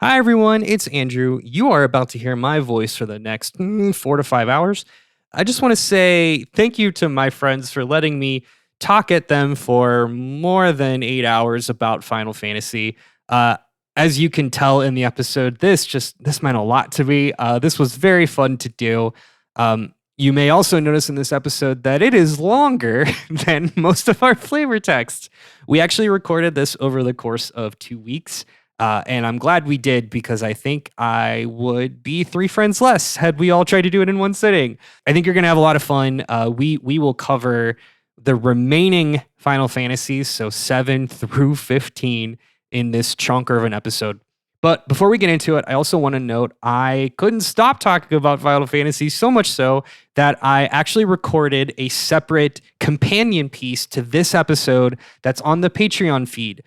Hi, everyone. It's Andrew. You are about to hear my voice for the next 4 to 5 hours. I just want to say thank you to my friends for letting me talk at them for more than 8 hours about Final Fantasy. Uh, as you can tell in the episode, this meant a lot to me. This was very fun to do. You may also notice in this episode that it is longer than most of our flavor texts. We actually recorded this over the course of 2 weeks. And I'm glad we did because I think I would be 3 friends less had we all tried to do it in one sitting. I think you're going to have a lot of fun. We will cover the remaining Final Fantasies, so 7 through 15 in this chunker of an episode. But before we get into it, I also want to note I couldn't stop talking about Final Fantasy, so much so that I actually recorded a separate companion piece to this episode that's on the Patreon feed.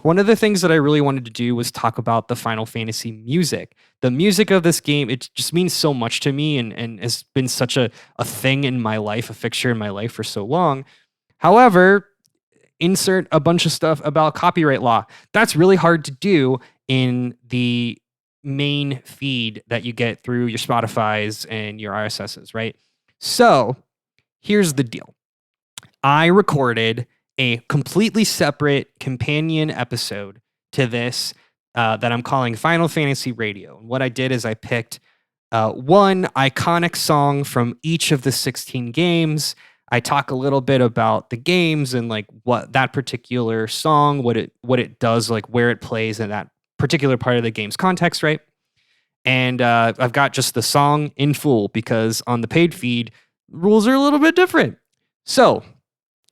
One of the things that I really wanted to do was talk about the Final Fantasy music. The music of this game, it just means so much to me and has been such a thing in my life, a fixture in my life for so long. However, insert a bunch of stuff about copyright law. That's really hard to do in the main feed that you get through your Spotify's and your RSS's, right? So here's the deal. I recorded a completely separate companion episode to this that I'm calling Final Fantasy Radio. And what I did is I picked one iconic song from each of the 16 games. I talk a little bit about the games and like what that particular song, what it does, like where it plays in that particular part of the game's context, right? And I've got just the song in full because on the paid feed, rules are a little bit different. So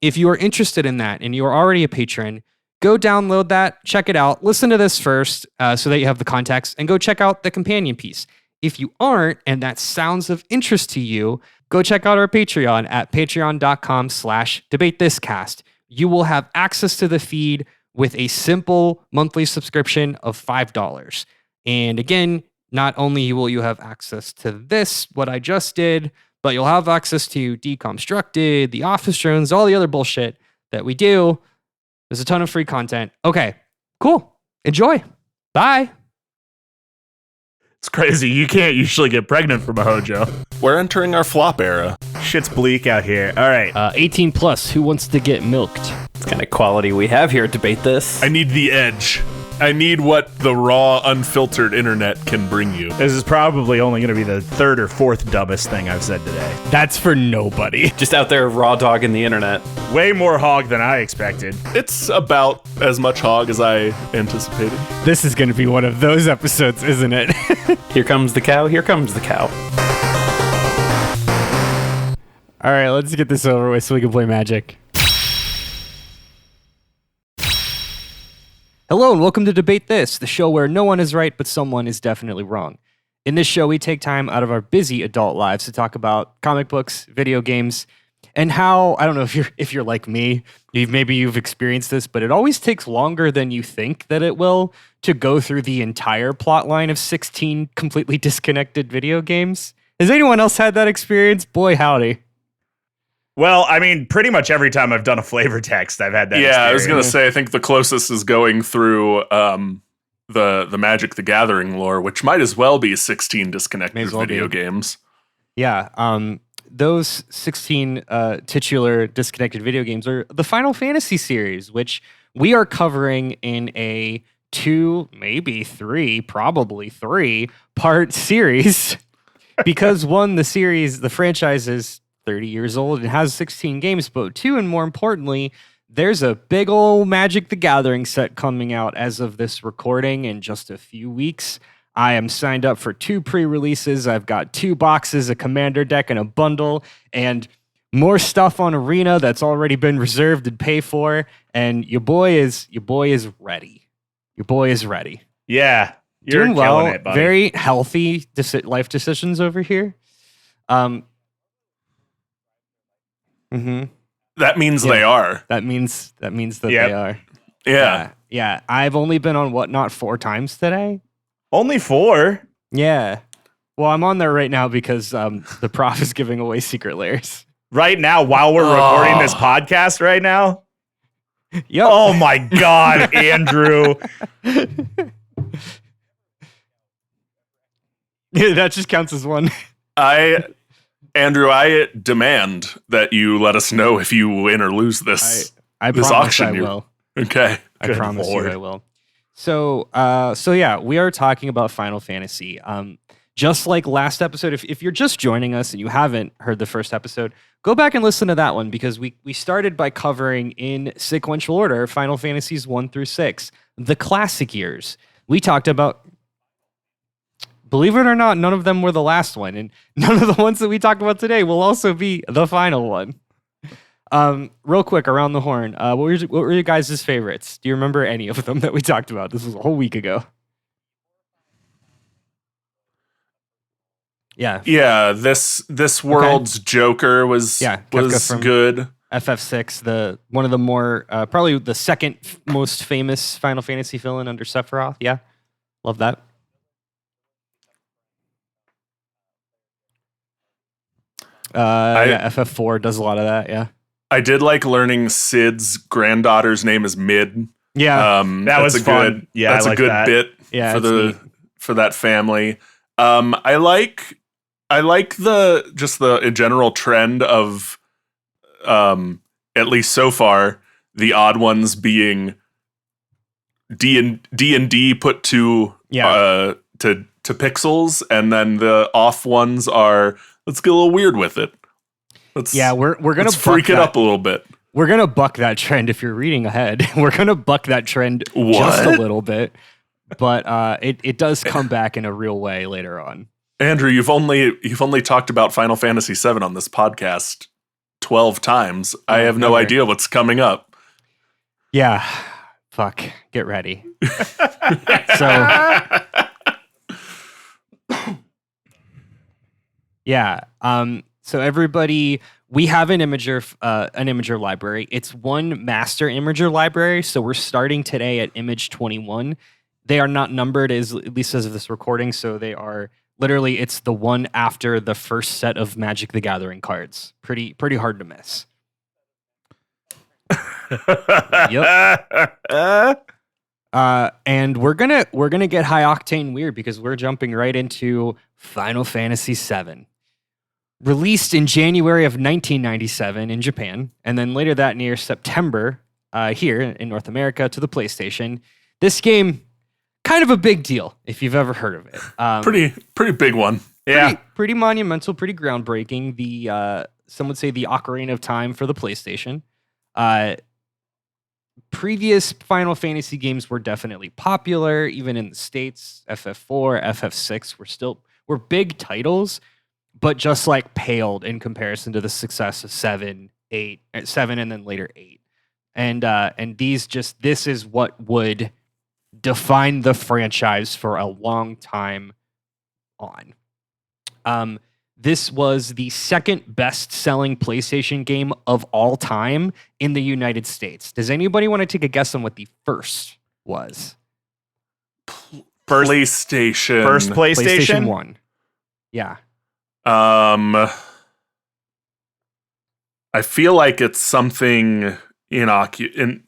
if you are interested in that and you are already a patron, go download that, check it out, listen to this first so that you have the context, and go check out the companion piece. If you aren't, and that sounds of interest to you, go check out our Patreon at patreon.com/debatethiscast. You will have access to the feed with a simple monthly subscription of $5. And again, not only will you have access to this, what I just did, but you'll have access to Deconstructed, the Office Drones, all the other bullshit that we do. There's a ton of free content. Okay, cool. Enjoy. Bye. It's crazy. You can't usually get pregnant from a Hojo. We're entering our flop era. Shit's bleak out here. All right. 18 plus. Who wants to get milked? What kind of quality we have here. Debate this. I need the edge. I need what the raw, unfiltered internet can bring you. This is probably only going to be the 3rd or 4th dumbest thing I've said today. That's for nobody. Just out there raw dogging the internet. Way more hog than I expected. It's about as much hog as I anticipated. This is going to be one of those episodes, isn't it? Here comes the cow. Here comes the cow. All right, let's get this over with so we can play Magic. Hello and welcome to Debate This, the show where no one is right, but someone is definitely wrong. In this show, we take time out of our busy adult lives to talk about comic books, video games, and how, I don't know if you're like me, maybe you've experienced this, but it always takes longer than you think that it will to go through the entire plot line of 16 completely disconnected video games. Has anyone else had that experience? Boy, howdy. Well, I mean, pretty much every time I've done a flavor text, I've had that experience. I was going to say, I think the closest is going through the Magic the Gathering lore, which might as well be 16 disconnected video games. Yeah, those 16 titular disconnected video games are the Final Fantasy series, which we are covering in a 2, maybe 3, probably 3-part series. Because one, the franchise is 30 years old and has 16 games, but 2, and more importantly, there's a big old Magic the Gathering set coming out as of this recording in just a few weeks. I am signed up for 2 pre-releases. I've got 2 boxes, a commander deck, and a bundle, and more stuff on Arena that's already been reserved and paid for. And your boy is ready. Your boy is ready. Yeah, you're doing well. It, buddy. Very healthy life decisions over here. That means they are. That means that they are. Yeah. I've only been on Whatnot 4 times today. Only 4? Yeah. Well, I'm on there right now because the prof is giving away secret layers. Right now, while we're recording this podcast right now? Yep. Oh my God, Andrew. That just counts as one. Andrew, I demand that you let us know if you win or lose this. I this promise auction. I will. Okay. I Good promise Lord. you I will. So yeah, we are talking about Final Fantasy. Just like last episode, if you're just joining us and you haven't heard the first episode, go back and listen to that one because we started by covering in sequential order Final Fantasies 1 through 6, the classic years. We talked about, believe it or not, none of them were the last one, and none of the ones that we talked about today will also be the final one. Real quick, around the horn, what were your guys' favorites? Do you remember any of them that we talked about? This was a whole week ago. Yeah. Yeah, this world's Joker was Kefka from good. FF6, one of the more probably the second most famous Final Fantasy villain under Sephiroth. Yeah, love that. FF4 does a lot of that. Yeah, I did like learning Sid's granddaughter's name is Mid. yeah, That was fun. Good, Yeah, that's I a like good that. bit Yeah, for it's neat. for that family. I like the general trend of at least so far the odd ones being D&D put to to pixels, and then the off ones are let's get a little weird with it. we're gonna let's freak it up a little bit. We're gonna buck that trend if you're reading ahead. We're gonna buck that trend just a little bit, but it does come back in a real way later on. Andrew, you've only talked about Final Fantasy VII on this podcast 12 times. I have no idea what's coming up. Yeah, fuck. Get ready. So, yeah. So everybody, we have an imager library. It's one master imager library. So we're starting today at image 21. They are not numbered at least as of this recording. So they are literally, it's the one after the first set of Magic the Gathering cards. Pretty hard to miss. Yep. And we're gonna get high octane weird because we're jumping right into Final Fantasy VII, released in January of 1997 in Japan, and then later that year, September, here in North America to the PlayStation. This game, kind of a big deal if you've ever heard of it. Pretty big one. Yeah. Pretty monumental, pretty groundbreaking. The some would say the Ocarina of Time for the PlayStation. Previous Final Fantasy games were definitely popular, even in the States. FF4, FF6 were big titles, but just like paled in comparison to the success of 7, and then later 8. And this is what would define the franchise for a long time on. This was the second best-selling PlayStation game of all time in the United States. Does anybody want to take a guess on what the first was? First PlayStation. PlayStation 1. Yeah. I feel like it's something innocuous.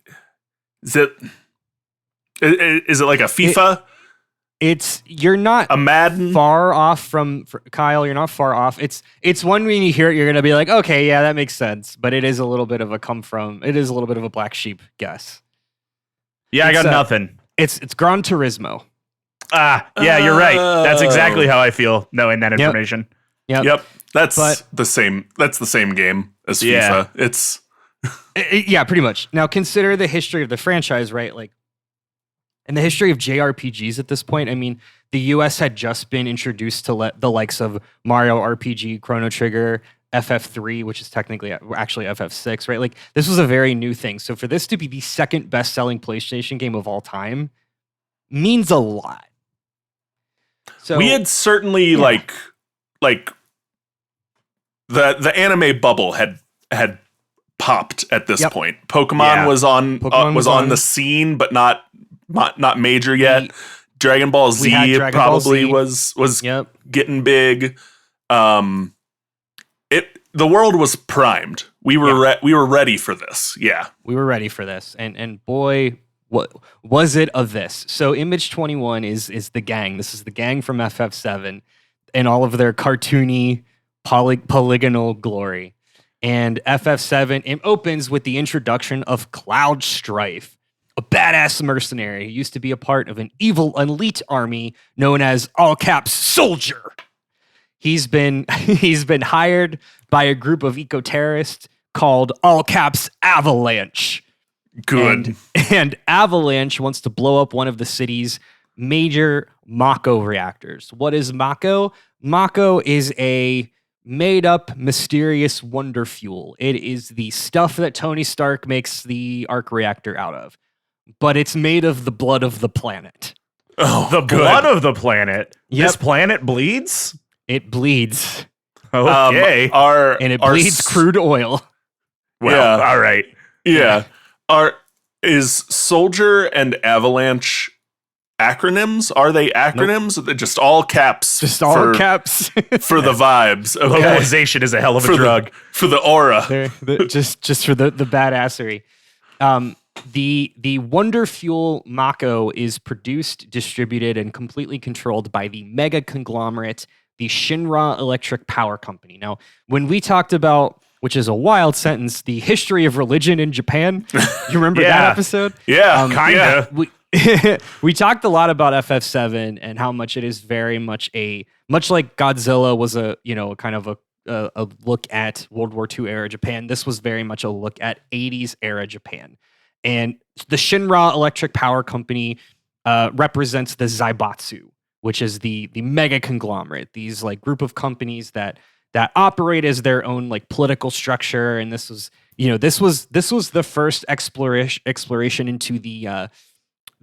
Is it like a FIFA? You're not a Madden? far off from Kyle. You're not far off. It's one when you hear it, you're gonna be like, okay, yeah, that makes sense. But it is a little bit of a it is a little bit of a black sheep guess. Yeah, I got nothing. It's Gran Turismo. Yeah, you're right. That's exactly how I feel knowing that information. Yep. That's the same game as FIFA. It's yeah, pretty much. Now consider the history of the franchise, right? Like, in the history of JRPGs at this point, I mean, the US had just been introduced to the likes of Mario RPG, Chrono Trigger, FF3, which is technically actually FF6, right? Like, this was a very new thing. So for this to be the second best-selling PlayStation game of all time means a lot. So we had certainly like the anime bubble had popped at this point. Pokemon was on the scene, but not major yet. Dragon Ball Z probably was getting big. The world was primed. We were ready for this. Yeah, we were ready for this, and boy, what was it of this? So Image 21 is the gang. This is the gang from FF7. in all of their cartoony polygonal glory. And FF7 it opens with the introduction of Cloud Strife, a badass mercenary who used to be a part of an evil elite army known as all caps Soldier. He's been hired by a group of eco-terrorists called all caps Avalanche. Good. And Avalanche wants to blow up one of the city's major Mako reactors. What is Mako? Mako is a made-up, mysterious wonder fuel. It is the stuff that Tony Stark makes the arc reactor out of. But it's made of the blood of the planet. Oh, the blood of the planet? Yep. This planet bleeds? It bleeds. Okay. And it bleeds crude oil. Well, all right. Yeah. Is Soldier and Avalanche acronyms? Are they acronyms? Nope. Just all caps. Just all caps for the vibes. Okay. Localization is a hell of a drug for the aura. just for the badassery. The Wonder Fuel Mako is produced, distributed, and completely controlled by the mega conglomerate, the Shinra Electric Power Company. Now, when we talked about, which is a wild sentence, the history of religion in Japan, you remember that episode? Yeah, kinda. We talked a lot about FF7 and how much it is very much much like Godzilla was a kind of a look at World War II era Japan. This was very much a look at 80s era Japan. And the Shinra Electric Power Company represents the Zaibatsu, which is the mega conglomerate. These like group of companies that operate as their own like political structure. And this was the first exploration into the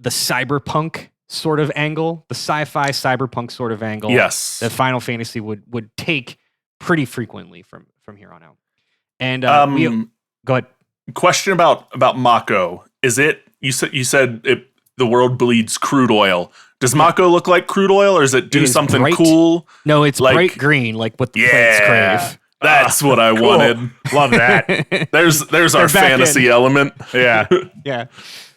cyberpunk sort of angle, the sci-fi cyberpunk sort of angle. Yes, that Final Fantasy would take pretty frequently from here on out. And go ahead. Question about Mako. Is it you said the world bleeds crude oil? Does Mako look like crude oil, or does it do something bright, cool? No, it's like, bright green, like what the plates crave. That's what I wanted. Love that. There's our fantasy element. Yeah. Yeah.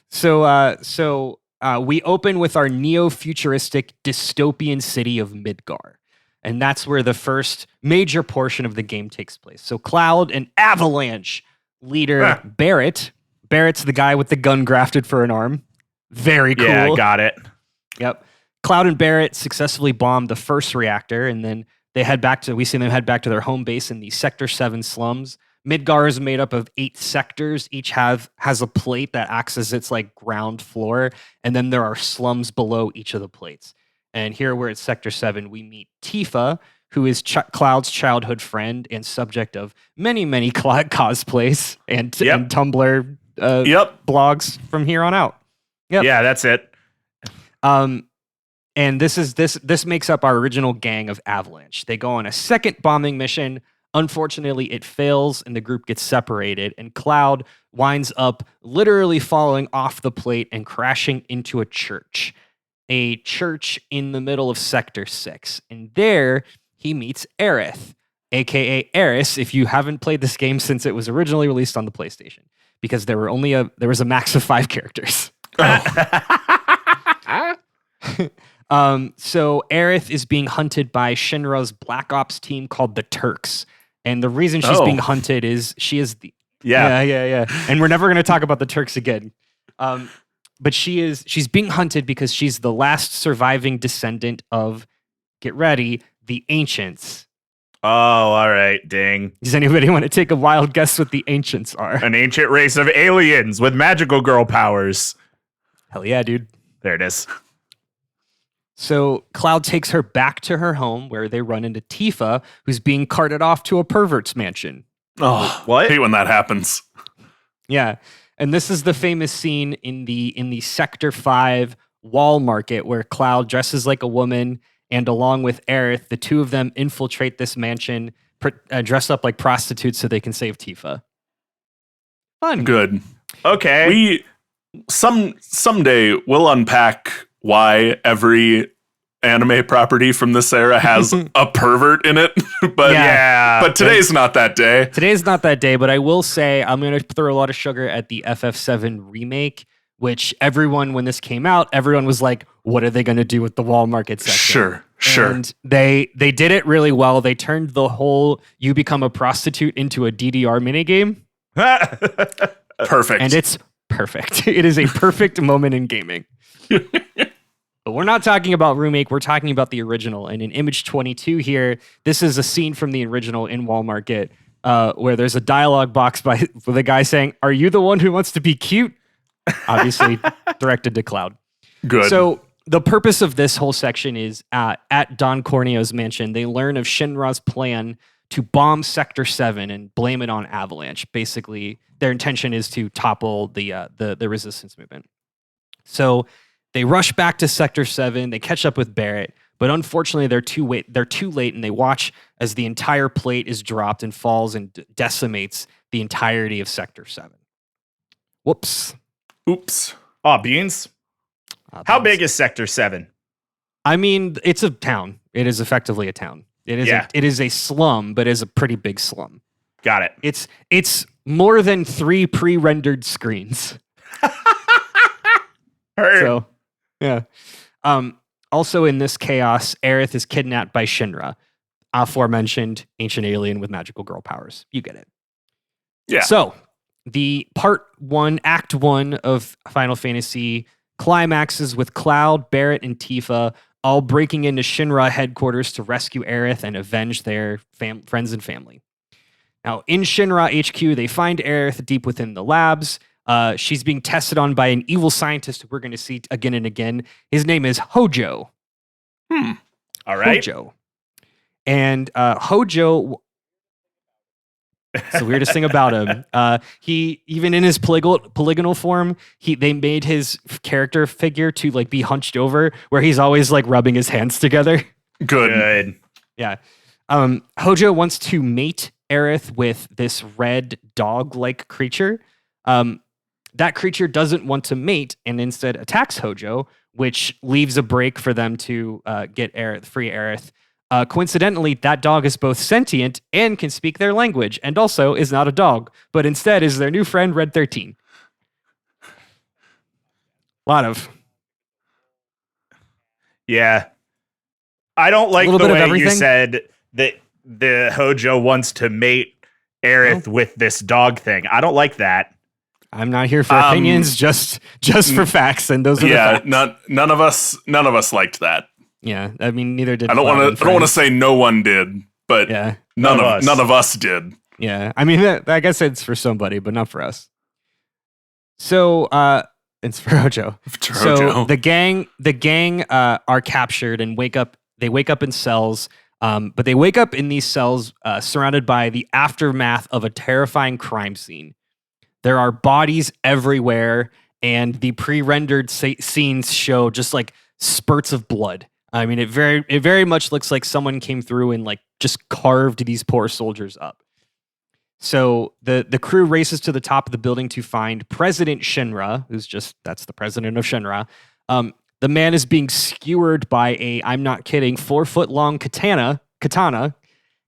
So we open with our neo-futuristic dystopian city of Midgar. And that's where the first major portion of the game takes place. So Cloud and Avalanche leader Barrett. Barrett's the guy with the gun grafted for an arm. Very cool. Yeah, got it. Yep. Cloud and Barrett successfully bomb the first reactor, and then we see them head back to their home base in the Sector 7 slums. Midgar is made up of 8 sectors. Each has a plate that acts as its like ground floor, and then there are slums below each of the plates. And here we're at Sector 7. We meet Tifa, who is Cloud's childhood friend and subject of many, many cosplays and Tumblr blogs from here on out. Yep. Yeah, that's it. And this makes up our original gang of Avalanche. They go on a second bombing mission. Unfortunately, it fails and the group gets separated, and Cloud winds up literally falling off the plate and crashing into a church in the middle of Sector 6. And there he meets Aerith, aka Eris, if you haven't played this game since it was originally released on the PlayStation, because there was a max of 5 characters. So Aerith is being hunted by Shinra's Black Ops team called the Turks. And the reason she's being hunted is she is the... Yeah. And we're never going to talk about the Turks again. But she's being hunted because she's the last surviving descendant of, get ready, the Ancients. Oh, all right. Dang. Does anybody want to take a wild guess what the Ancients are? An ancient race of aliens with magical girl powers. Hell yeah, dude. There it is. So Cloud takes her back to her home where they run into Tifa, who's being carted off to a pervert's mansion. Oh, what? I hate when that happens. Yeah. And this is the famous scene in the Sector 5 wall market where Cloud dresses like a woman, and along with Aerith, the two of them infiltrate this mansion, dress up like prostitutes so they can save Tifa. Fun. Good. Okay. Someday we'll unpack why every anime property from this era has a pervert in it. But today's not that day. Today's not that day, but I will say I'm going to throw a lot of sugar at the FF7 remake, which when this came out, everyone was like, what are they going to do with the wall market section? Sure. Sure. And they did it really well. They turned the whole "you become a prostitute" into a DDR minigame. Perfect. And it's perfect. It is a perfect moment in gaming. But we're not talking about remake. We're talking about the original. And in image 22 here, this is a scene from the original in Walmart, where there's a dialogue box with a guy saying, "Are you the one who wants to be cute?" Obviously directed to Cloud. Good. So the purpose of this whole section is at Don Corneo's mansion, they learn of Shinra's plan to bomb Sector 7 and blame it on Avalanche. Basically, their intention is to topple the resistance movement. So they rush back to Sector 7. They catch up with Barrett, but unfortunately, they're too late, and they watch as the entire plate is dropped and falls and decimates the entirety of Sector 7. Whoops. Oops. Oh, beans. How big is Sector 7? I mean, it's a town. It is effectively a town. It is a slum, but it is a pretty big slum. Got it. It's more than 3 pre-rendered screens. So, yeah. Also in this chaos, Aerith is kidnapped by Shinra, aforementioned ancient alien with magical girl powers. You get it. Yeah. So, the Act 1 of Final Fantasy climaxes with Cloud, Barrett, and Tifa all breaking into Shinra headquarters to rescue Aerith and avenge their friends and family. Now, in Shinra HQ, they find Aerith deep within the labs. She's being tested on by an evil scientist who we're going to see again and again. His name is Hojo. All right. Hojo. And Hojo... It's the weirdest thing about him. He even in his polygonal form, they made his character figure to like be hunched over, where he's always like rubbing his hands together. Good. Yeah. Hojo wants to mate Aerith with this red dog-like creature. That creature doesn't want to mate and instead attacks Hojo, which leaves a break for them to get free Aerith. Coincidentally, that dog is both sentient and can speak their language, and also is not a dog, but instead is their new friend, Red 13. Yeah. I don't like the way you said that the Hojo wants to mate Aerith with this dog thing. I don't like that. I'm not here for opinions, just for facts, and those are the facts. None of us liked that. Yeah, I mean, neither did. I don't want to say no one did, but yeah, none of us did. Yeah, I mean, I guess it's for somebody, but not for us. So, it's for Hojo. So the gang are captured and wake up. They wake up in cells, but they wake up in these cells surrounded by the aftermath of a terrifying crime scene. There are bodies everywhere, and the pre-rendered scenes show just like spurts of blood. I mean, it very much looks like someone came through and like just carved these poor soldiers up. So the crew races to the top of the building to find President Shinra, that's the president of Shinra. The man is being skewered by I'm not kidding, 4-foot-long katana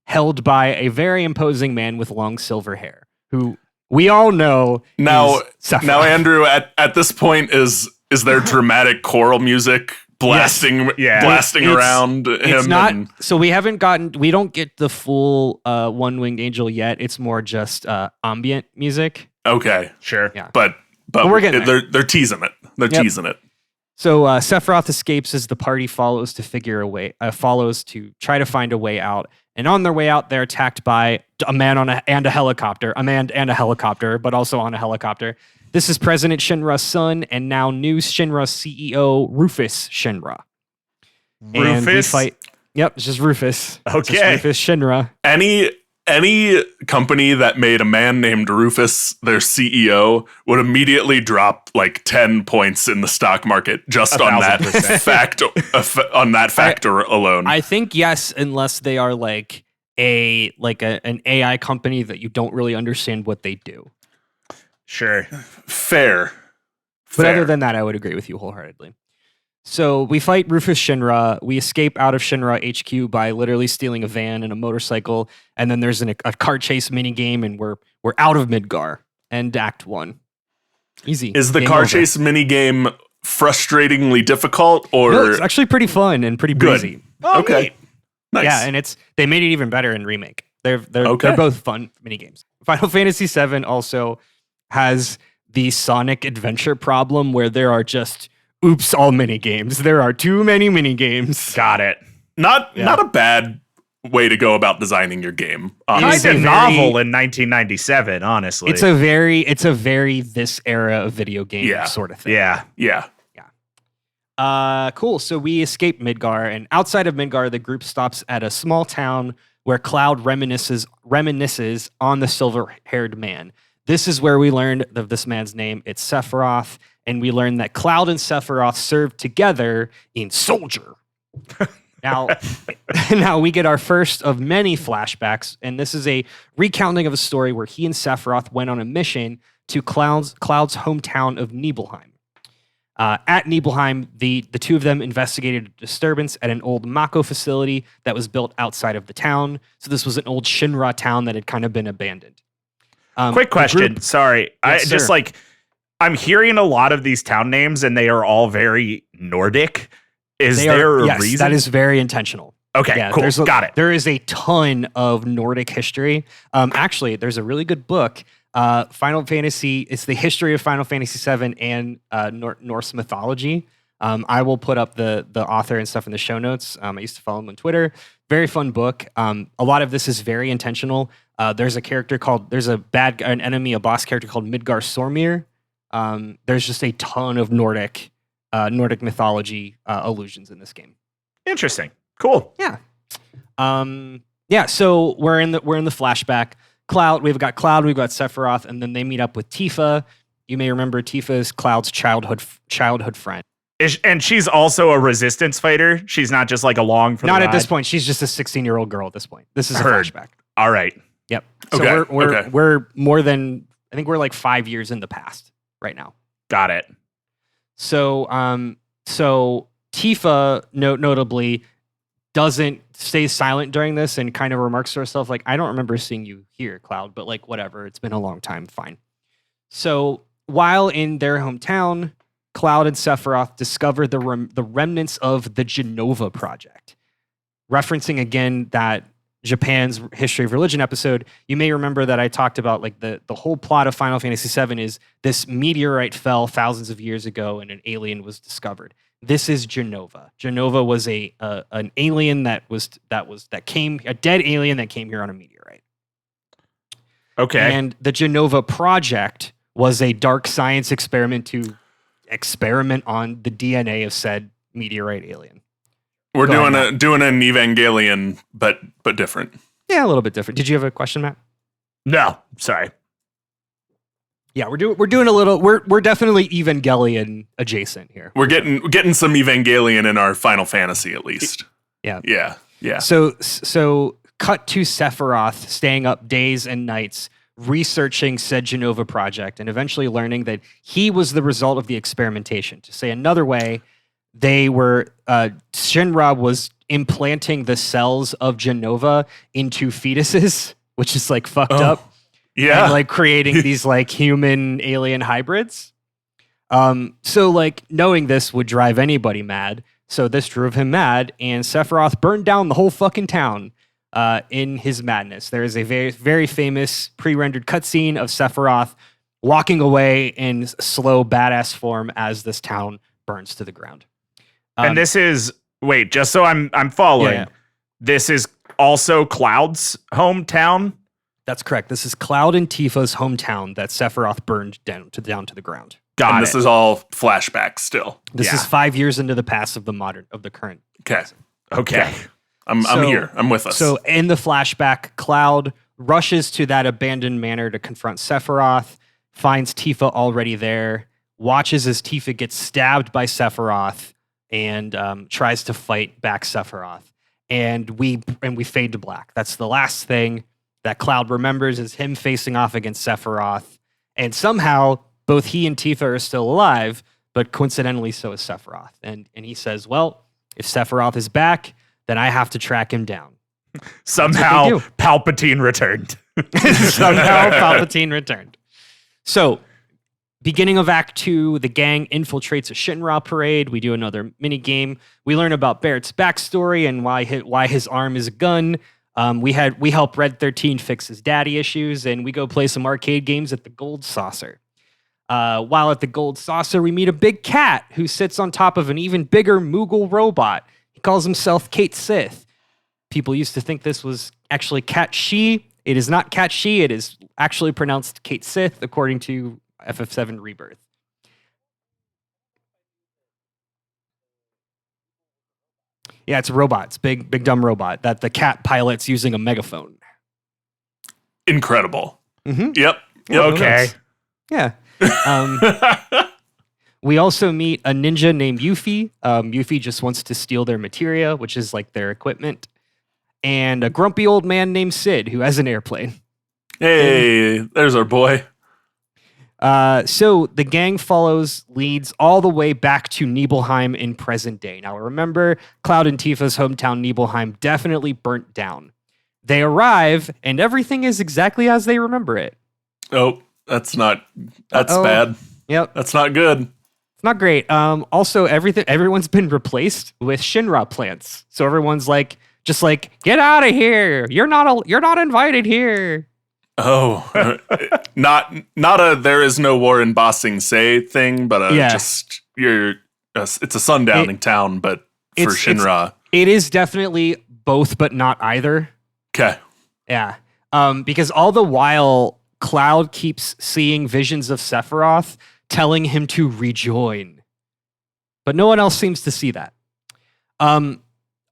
held by a very imposing man with long silver hair, who we all know now, Andrew, at this point, is there dramatic choral music blasting around him? It's not. So we don't get the full One-Winged Angel yet. It's more just ambient music. Okay, sure. Yeah, but we're getting they're teasing it. They're teasing it. So Sephiroth escapes as the party follows to try to find a way out. And on their way out, they're attacked by a man and a helicopter, but also on a helicopter. This is President Shinra's son and now new Shinra CEO, Rufus Shinra. Rufus? And we fight. Yep, it's just Rufus. Okay. Just Rufus Shinra. Any company that made a man named Rufus their CEO would immediately drop like 10 points in the stock market just on that factor alone. I think yes, unless they are like an AI company that you don't really understand what they do. Sure. Fair. But other than that, I would agree with you wholeheartedly. So we fight Rufus Shinra. We escape out of Shinra HQ by literally stealing a van and a motorcycle. And then there's a car chase mini game, and we're out of Midgar. End Act 1. Easy. Is the car chase mini game frustratingly difficult, or no, it's actually pretty fun and pretty breezy. Oh, okay. Neat. Nice. Yeah, and they made it even better in remake. They're both fun mini games. Final Fantasy VII also has the Sonic Adventure problem where there are just all mini games. There are too many mini games. Got it. Not a bad way to go about designing your game. Kind of novel in 1997, honestly. It's a very this era of video game sort of thing. Yeah. Cool. So we escape Midgar, and outside of Midgar, the group stops at a small town where Cloud reminisces on the silver-haired man. This is where we learned of this man's name. It's Sephiroth, and we learned that Cloud and Sephiroth served together in Soldier. Now we get our first of many flashbacks, and this is a recounting of a story where he and Sephiroth went on a mission to Cloud's hometown of Nibelheim. At Nibelheim, the two of them investigated a disturbance at an old Mako facility that was built outside of the town. So this was an old Shinra town that had kind of been abandoned. Quick question. Sorry. Yes, I'm hearing a lot of these town names and they are all very Nordic. Is there a reason? That is very intentional. Okay, cool. Got it. There is a ton of Nordic history. Actually, there's a really good book, Final Fantasy. It's the history of Final Fantasy VII and Norse mythology. I will put up the author and stuff in the show notes. I used to follow him on Twitter. Very fun book. A lot of this is very intentional. There's an enemy, a boss character called Midgar Sormir. There's just a ton of Nordic mythology allusions in this game. Interesting. Cool. Yeah. So we're in the flashback. We've got Sephiroth, and then they meet up with Tifa. You may remember Tifa is Cloud's childhood friend. And she's also a resistance fighter. She's not just like along for the ride. Not at this point. She's just a 16-year-old girl at this point. This is a flashback. All right. Yep. So we're more than, I think we're like 5 years in the past right now. Got it. So Tifa notably stays silent during this and kind of remarks to herself like, I don't remember seeing you here, Cloud, but like whatever, it's been a long time, fine. So while in their hometown, Cloud and Sephiroth discover the remnants of the Genova Project. Referencing again that Japan's History of Religion episode, you may remember that I talked about like the whole plot of Final Fantasy VII is this meteorite fell thousands of years ago and an alien was discovered. This is Genova. Genova was an alien that came, a dead alien that came here on a meteorite. Okay. And the Genova Project was a dark science experiment to experiment on the DNA of said meteorite alien. We're doing an Evangelion, but different. Yeah, a little bit different. Did you have a question, Matt? No, sorry. Yeah, we're doing a little. We're definitely Evangelion adjacent here. We're getting some Evangelion in our Final Fantasy at least. Yeah. So cut to Sephiroth staying up days and nights researching said Genova Project and eventually learning that he was the result of the experimentation. To say another way, Shinra was implanting the cells of Genova into fetuses, which is like fucked up. Yeah. And like creating these like human alien hybrids. So like knowing this would drive anybody mad. So this drove him mad, and Sephiroth burned down the whole fucking town in his madness. There is a very, very famous pre-rendered cutscene of Sephiroth walking away in slow badass form as this town burns to the ground. And this is just so I'm following. Yeah. This is also Cloud's hometown. That's correct. This is Cloud and Tifa's hometown that Sephiroth burned down to the ground. This is all flashback still. This is 5 years into the past of the current. Okay. I'm here. I'm with us. So in the flashback, Cloud rushes to that abandoned manor to confront Sephiroth, finds Tifa already there, watches as Tifa gets stabbed by Sephiroth, and tries to fight back Sephiroth. And we fade to black. That's the last thing that Cloud remembers is him facing off against Sephiroth. And somehow both he and Tifa are still alive, but coincidentally so is Sephiroth. And he says, well, if Sephiroth is back, then I have to track him down. Somehow Palpatine returned. Somehow Palpatine returned. So Beginning of Act 2, the gang infiltrates a Shinra parade. We do another mini game. We learn about Barrett's backstory and why his arm is a gun. We help Red 13 fix his daddy issues, and we go play some arcade games at the Gold Saucer. While at the Gold Saucer, we meet a big cat who sits on top of an even bigger Moogle robot. He calls himself Kate Sith. People used to think this was actually Cat She. It is not Cat She. It is actually pronounced Kate Sith, according to FF7 Rebirth. Yeah, it's a robot. It's big dumb robot that the cat pilots using a megaphone. Incredible. Mm-hmm. Yep. Okay. Yeah. We also meet a ninja named Yuffie. Yuffie just wants to steal their materia, which is like their equipment. And a grumpy old man named Sid, who has an airplane. Hey, there's our boy. So the gang leads all the way back to Nibelheim in present day. Now remember, Cloud and Tifa's hometown Nibelheim definitely burnt down. They arrive, and everything is exactly as they remember it. Oh, that's bad. Yep. That's not good. It's not great. Also, everyone's been replaced with Shinra plants. So everyone's just get out of here. You're not invited here. Oh, not a there is no war in Ba Sing Se thing, but it's a sundowning town, but for Shinra. It is definitely both, but not either. Okay. Yeah. Because all the while, Cloud keeps seeing visions of Sephiroth telling him to rejoin. But no one else seems to see that.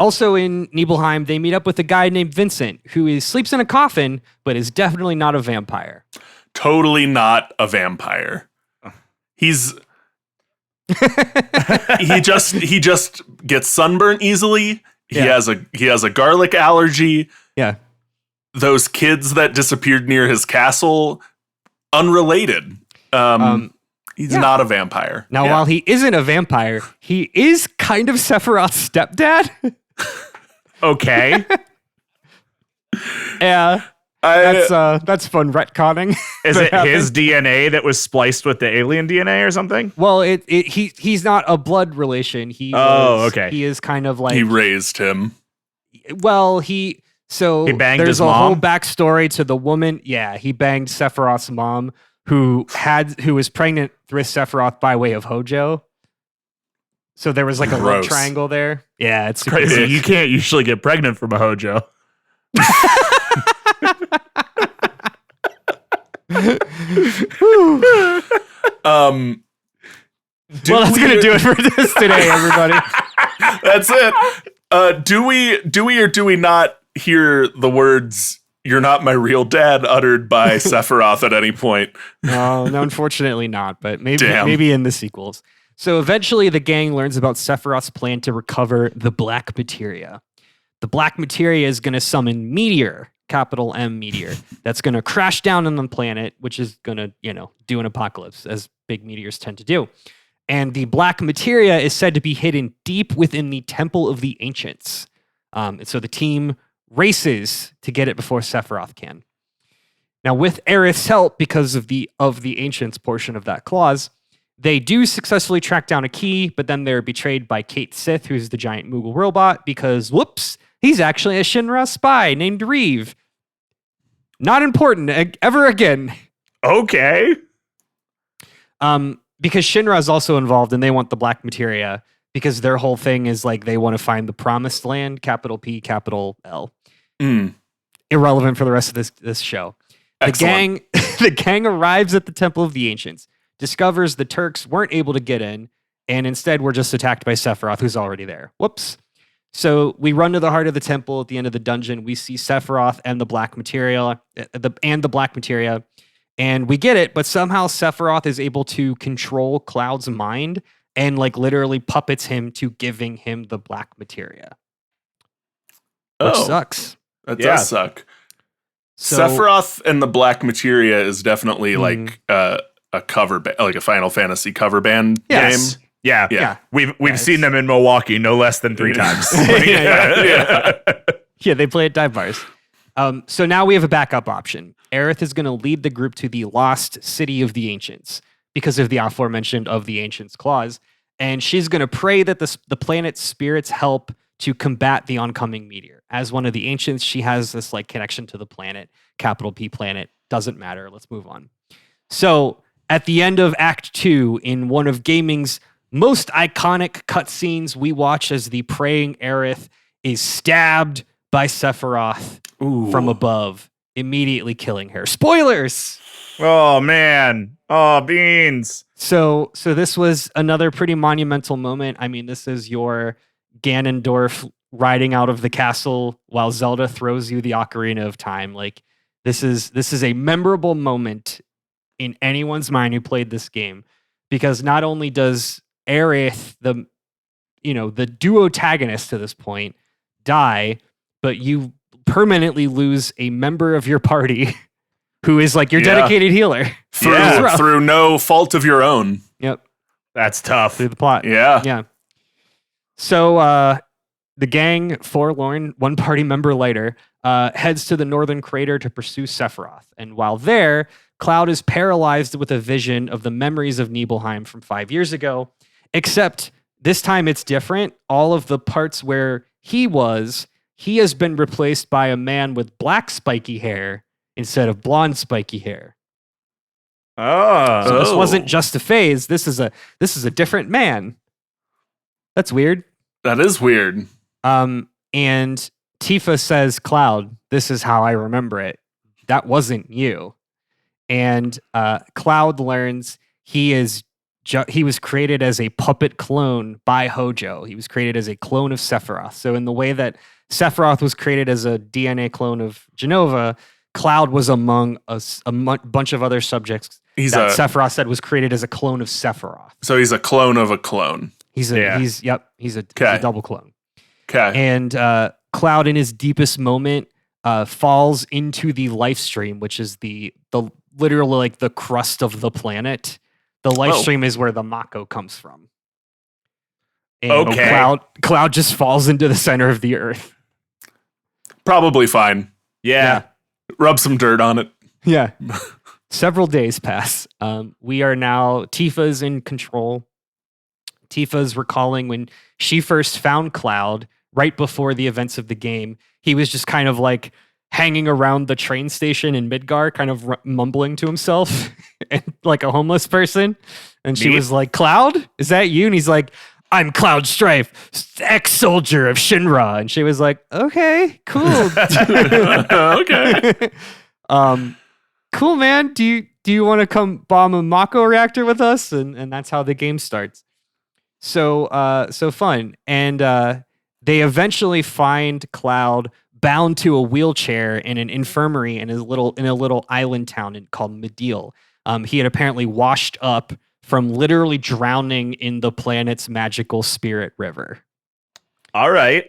Also in Nibelheim, they meet up with a guy named Vincent, who sleeps in a coffin, but is definitely not a vampire. Totally not a vampire. He just gets sunburnt easily. Yeah. He has a garlic allergy. Yeah. Those kids that disappeared near his castle, unrelated. He's not a vampire. Now, while he isn't a vampire, he is kind of Sephiroth's stepdad. Okay. Yeah. That's fun retconning. Is it his DNA that was spliced with the alien DNA or something? Well, he's not a blood relation. Okay. He is kind of like he raised him. Well, he banged there's his a mom? whole backstory to the woman. Yeah, he banged Sephiroth's mom, who was pregnant with Sephiroth by way of Hojo. So there was like a love triangle there. Yeah, it's crazy. You can't usually get pregnant from a Hojo. Well, that's gonna do it for this today, everybody. That's it. Do we or do we not hear the words "You're not my real dad" uttered by Sephiroth at any point? No, unfortunately not. But maybe in the sequels. So eventually, the gang learns about Sephiroth's plan to recover the Black Materia. The Black Materia is going to summon Meteor, capital M Meteor, that's going to crash down on the planet, which is going to, do an apocalypse, as big meteors tend to do. And the Black Materia is said to be hidden deep within the Temple of the Ancients. And so the team races to get it before Sephiroth can. Now, with Aerith's help, because of the Ancients portion of that clause, they do successfully track down a key, but then they're betrayed by Kate Sith, who's the giant Moogle robot, because, whoops, he's actually a Shinra spy named Reeve. Not important ever again. Okay. Because Shinra is also involved, and they want the Black Materia, because their whole thing is they want to find the Promised Land, capital P, capital L. Irrelevant for the rest of this show. Excellent. The gang arrives at the Temple of the Ancients, discovers the Turks weren't able to get in, and instead were just attacked by Sephiroth, who's already there. Whoops. So we run to the heart of the temple. At the end of the dungeon, we see Sephiroth and the Black Materia, and we get it, but somehow Sephiroth is able to control Cloud's mind and literally puppets him to giving him the Black Materia. Which sucks. That does suck. So, Sephiroth and the Black Materia is definitely a cover band, like a Final Fantasy cover band game. Yeah. We've seen them in Milwaukee no less than 3 times. Yeah, they play at dive bars. So now we have a backup option. Aerith is going to lead the group to the lost city of the Ancients. because of the aforementioned of the Ancient's clause. And she's going to pray that the planet's spirits help to combat the oncoming meteor. As one of the Ancients, she has this like connection to the planet, capital P planet. Doesn't matter. Let's move on. So at the end of Act 2, in one of gaming's most iconic cutscenes, we watch as the praying Aerith is stabbed by Sephiroth from above, immediately killing her. Spoilers! Oh, man. Oh, beans. So this was another pretty monumental moment. I mean, this is your Ganondorf riding out of the castle while Zelda throws you the Ocarina of Time. Like, this is a memorable moment in anyone's mind who played this game, because not only does Aerith, the duotagonist to this point, die, but you permanently lose a member of your party who is like your dedicated healer through no fault of your own. Yep, that's tough. Through the plot. Yeah. So the gang, forlorn, one party member later, heads to the northern crater to pursue Sephiroth. And while there, Cloud is paralyzed with a vision of the memories of Nibelheim from 5 years ago, except this time it's different. All of the parts where he has been replaced by a man with black spiky hair instead of blonde spiky hair. Oh. So this wasn't just a phase. This is a different man. That's weird. That is weird. And Tifa says, Cloud, this is how I remember it. That wasn't you. And Cloud learns he was created as a puppet clone by Hojo. He was created as a clone of Sephiroth. So in the way that Sephiroth was created as a DNA clone of Jenova, Cloud was among a bunch of other subjects Sephiroth said was created as a clone of Sephiroth. So he's a clone of a clone. He's a double clone. Okay. And Cloud, in his deepest moment, falls into the life stream, which is the literally like the crust of the planet. The life stream is where the Mako comes from. And Cloud just falls into the center of the earth. Probably fine. Yeah. Rub some dirt on it. Yeah. Several days pass. We are now, Tifa's in control. Tifa's recalling when she first found Cloud right before the events of the game. He was just kind of like hanging around the train station in Midgar, kind of mumbling to himself and like a homeless person. And she was like, Cloud, is that you? And he's like, I'm Cloud Strife, ex-soldier of Shinra. And she was like, okay, cool. Okay. Cool, man. Do you want to come bomb a Mako reactor with us? And that's how the game starts. So fun. And they eventually find Cloud bound to a wheelchair in an infirmary in a little island town called Midil. He had apparently washed up from literally drowning in the planet's magical spirit river. All right.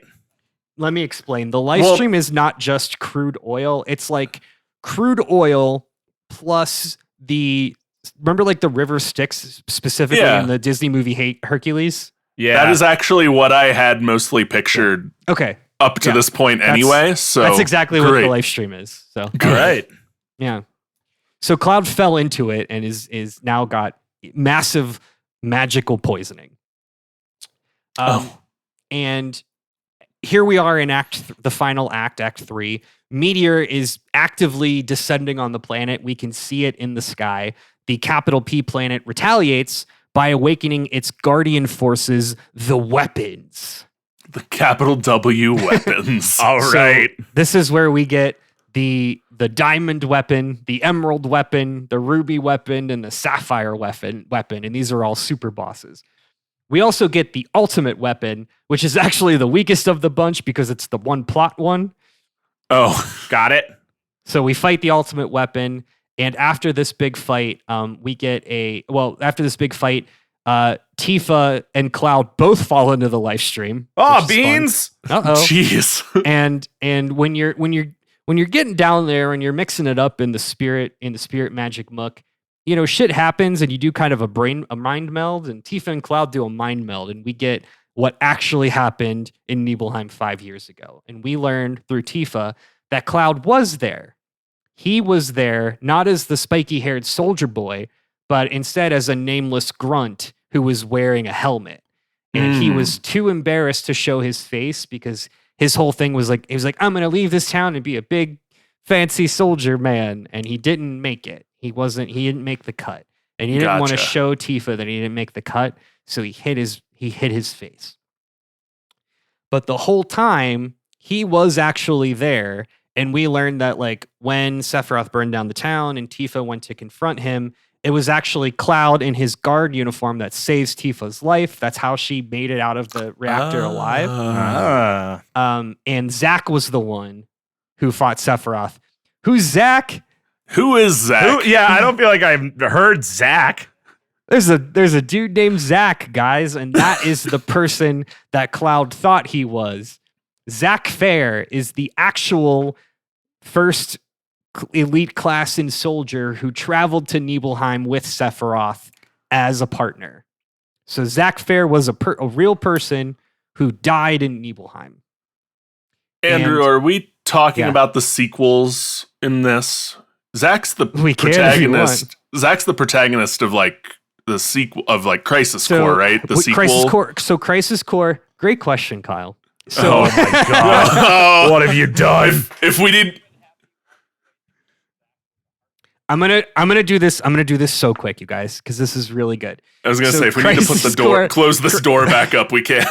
Let me explain. The life stream is not just crude oil. It's like crude oil plus remember like the river Styx specifically in the Disney movie Hercules? Yeah. That is actually what I had mostly pictured. Okay. Up to this point anyway. So that's exactly what the life stream is. So all right. Yeah. So Cloud fell into it and is now got massive magical poisoning. And here we are in the final act, Act 3. Meteor is actively descending on the planet. We can see it in the sky. The capital P planet retaliates by awakening its guardian forces, the weapons. The capital W weapons. All right. So this is where we get the diamond weapon, the emerald weapon, the ruby weapon, and the sapphire weapon, and these are all super bosses. We also get the ultimate weapon, which is actually the weakest of the bunch because it's the one plot one. Oh, got it. So we fight the ultimate weapon, and after this big fight, Tifa and Cloud both fall into the life stream. Oh, beans! Uh-oh. Jeez. and when you're getting down there and you're mixing it up in the spirit magic muck, shit happens and you do kind of a mind meld, and Tifa and Cloud do a mind meld, and we get what actually happened in Nibelheim 5 years ago. And we learned through Tifa that Cloud was there. He was there, not as the spiky-haired soldier boy, but instead as a nameless grunt who was wearing a helmet. And he was too embarrassed to show his face because his whole thing was like, he was like, I'm going to leave this town and be a big fancy soldier man. And he didn't make it. He didn't make the cut. And he didn't want to show Tifa that he didn't make the cut. So he hid his face. But the whole time he was actually there. And we learned that like when Sephiroth burned down the town and Tifa went to confront him, it was actually Cloud in his guard uniform that saves Tifa's life. That's how she made it out of the reactor alive. And Zack was the one who fought Sephiroth. Who's Zack? Who is Zack? I don't feel like I've heard Zack. There's a dude named Zack, guys, and that is the person that Cloud thought he was. Zack Fair is the actual first elite class and soldier who traveled to Nibelheim with Sephiroth as a partner. So Zack Fair was a real person who died in Nibelheim. Andrew, are we talking about the sequels in this? Zack's the protagonist. Zack's the protagonist of like the sequel of like Crisis Core, right? The sequel. Crisis Core. So Crisis Core. Great question, Kyle. So, oh my god, what have you done? If we did. I'm gonna do this. I'm gonna do this so quick, you guys, because this is really good. I was gonna say if we need to put the door, close this door back up, we can.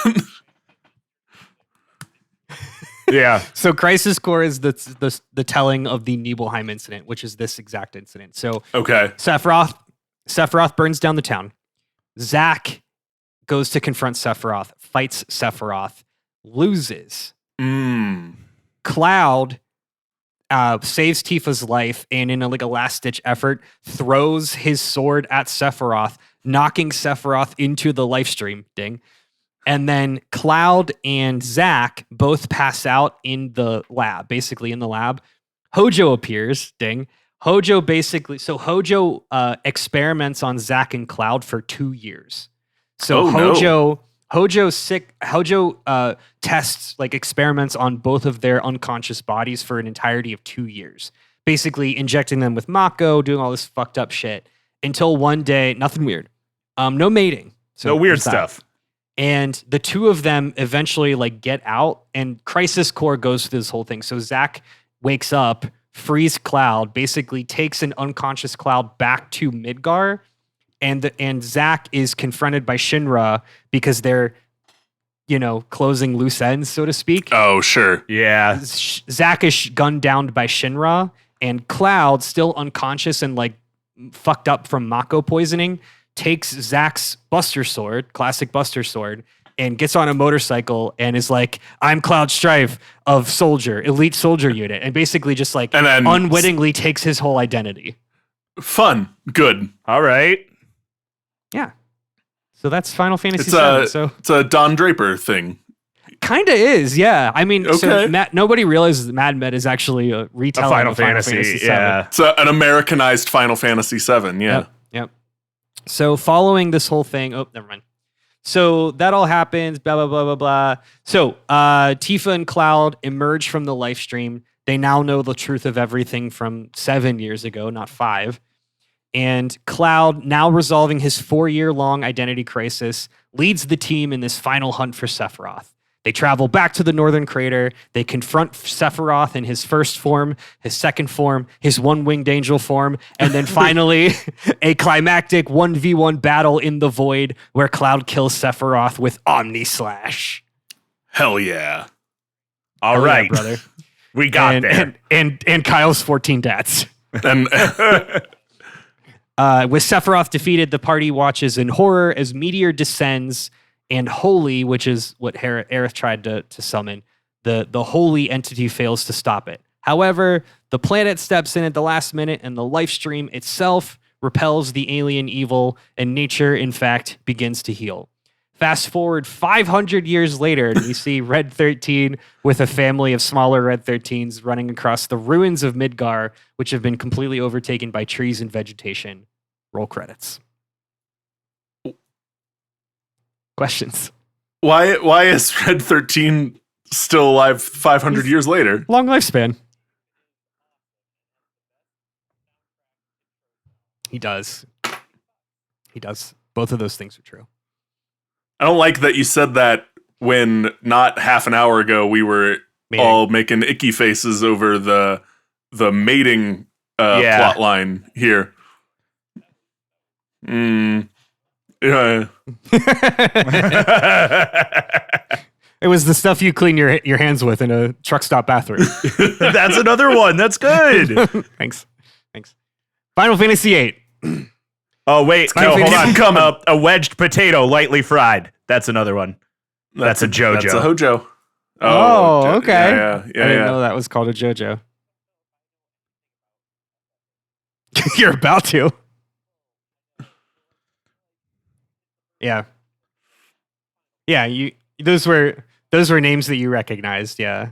Yeah. So Crisis Core is the telling of the Nibelheim incident, which is this exact incident. So okay, Sephiroth burns down the town. Zack goes to confront Sephiroth, fights Sephiroth, loses. Cloud saves Tifa's life, and in a last-ditch effort, throws his sword at Sephiroth, knocking Sephiroth into the life stream. Ding. And then Cloud and Zack both pass out in the lab, basically in the lab. Hojo appears. Ding. Hojo experiments on Zack and Cloud for 2 years. So Hojo tests, experiments on both of their unconscious bodies for an entirety of 2 years, basically injecting them with Mako, doing all this fucked up shit until one day, nothing weird, no mating, so no weird stuff. And the two of them eventually get out, and Crisis Core goes through this whole thing. So Zack wakes up, frees Cloud, basically takes an unconscious Cloud back to Midgar. And Zack is confronted by Shinra because they're, closing loose ends, so to speak. Oh, sure. Yeah. Zack is gunned down by Shinra, and Cloud, still unconscious and fucked up from Mako poisoning, takes Zack's Buster Sword, classic Buster Sword, and gets on a motorcycle and is like, I'm Cloud Strife of elite soldier unit, and basically just and then unwittingly takes his whole identity. Fun. Good. All right. Yeah. So that's Final Fantasy VII. It's a Don Draper thing. Kind of is, yeah. I mean, okay. So nobody realizes that Mad Men is actually a retelling Final of Final Fantasy VII. Yeah. It's an Americanized Final Fantasy VII, yeah. Yep. So following this whole thing, never mind. So that all happens, blah, blah, blah, blah, blah. So Tifa and Cloud emerge from the life stream. They now know the truth of everything from 7 years ago, not 5. And Cloud, now resolving his 4-year-long identity crisis, leads the team in this final hunt for Sephiroth. They travel back to the Northern Crater. They confront Sephiroth in his first form, his second form, his one-winged angel form, and then finally a climactic 1v1 battle in the void where Cloud kills Sephiroth with Omni Slash. Hell yeah. All right, brother. We got there. And Kyle's 14 dats. And with Sephiroth defeated, the party watches in horror as Meteor descends, and Holy, which is what Aerith tried to summon, the Holy entity fails to stop it. However, the planet steps in at the last minute, and the life stream itself repels the alien evil, and nature, in fact, begins to heal. Fast forward 500 years later, and we see Red 13 with a family of smaller Red 13s running across the ruins of Midgar, which have been completely overtaken by trees and vegetation. Roll credits. Questions? Why is Red 13 still alive 500 years later? Long lifespan. He does. He does. Both of those things are true. I don't like that you said that when not half an hour ago we were all making icky faces over the mating plot line here. Yeah. It was the stuff you clean your hands with in a truck stop bathroom. That's another one. That's good. Thanks. Final Fantasy VIII. Oh, wait. No, hold on. Come up. A wedged potato, lightly fried. That's another one. That's a JoJo. That's a Hojo. Oh, okay. Yeah. I didn't know that was called a JoJo. You're about to. Yeah. Yeah, those were names that you recognized, yeah.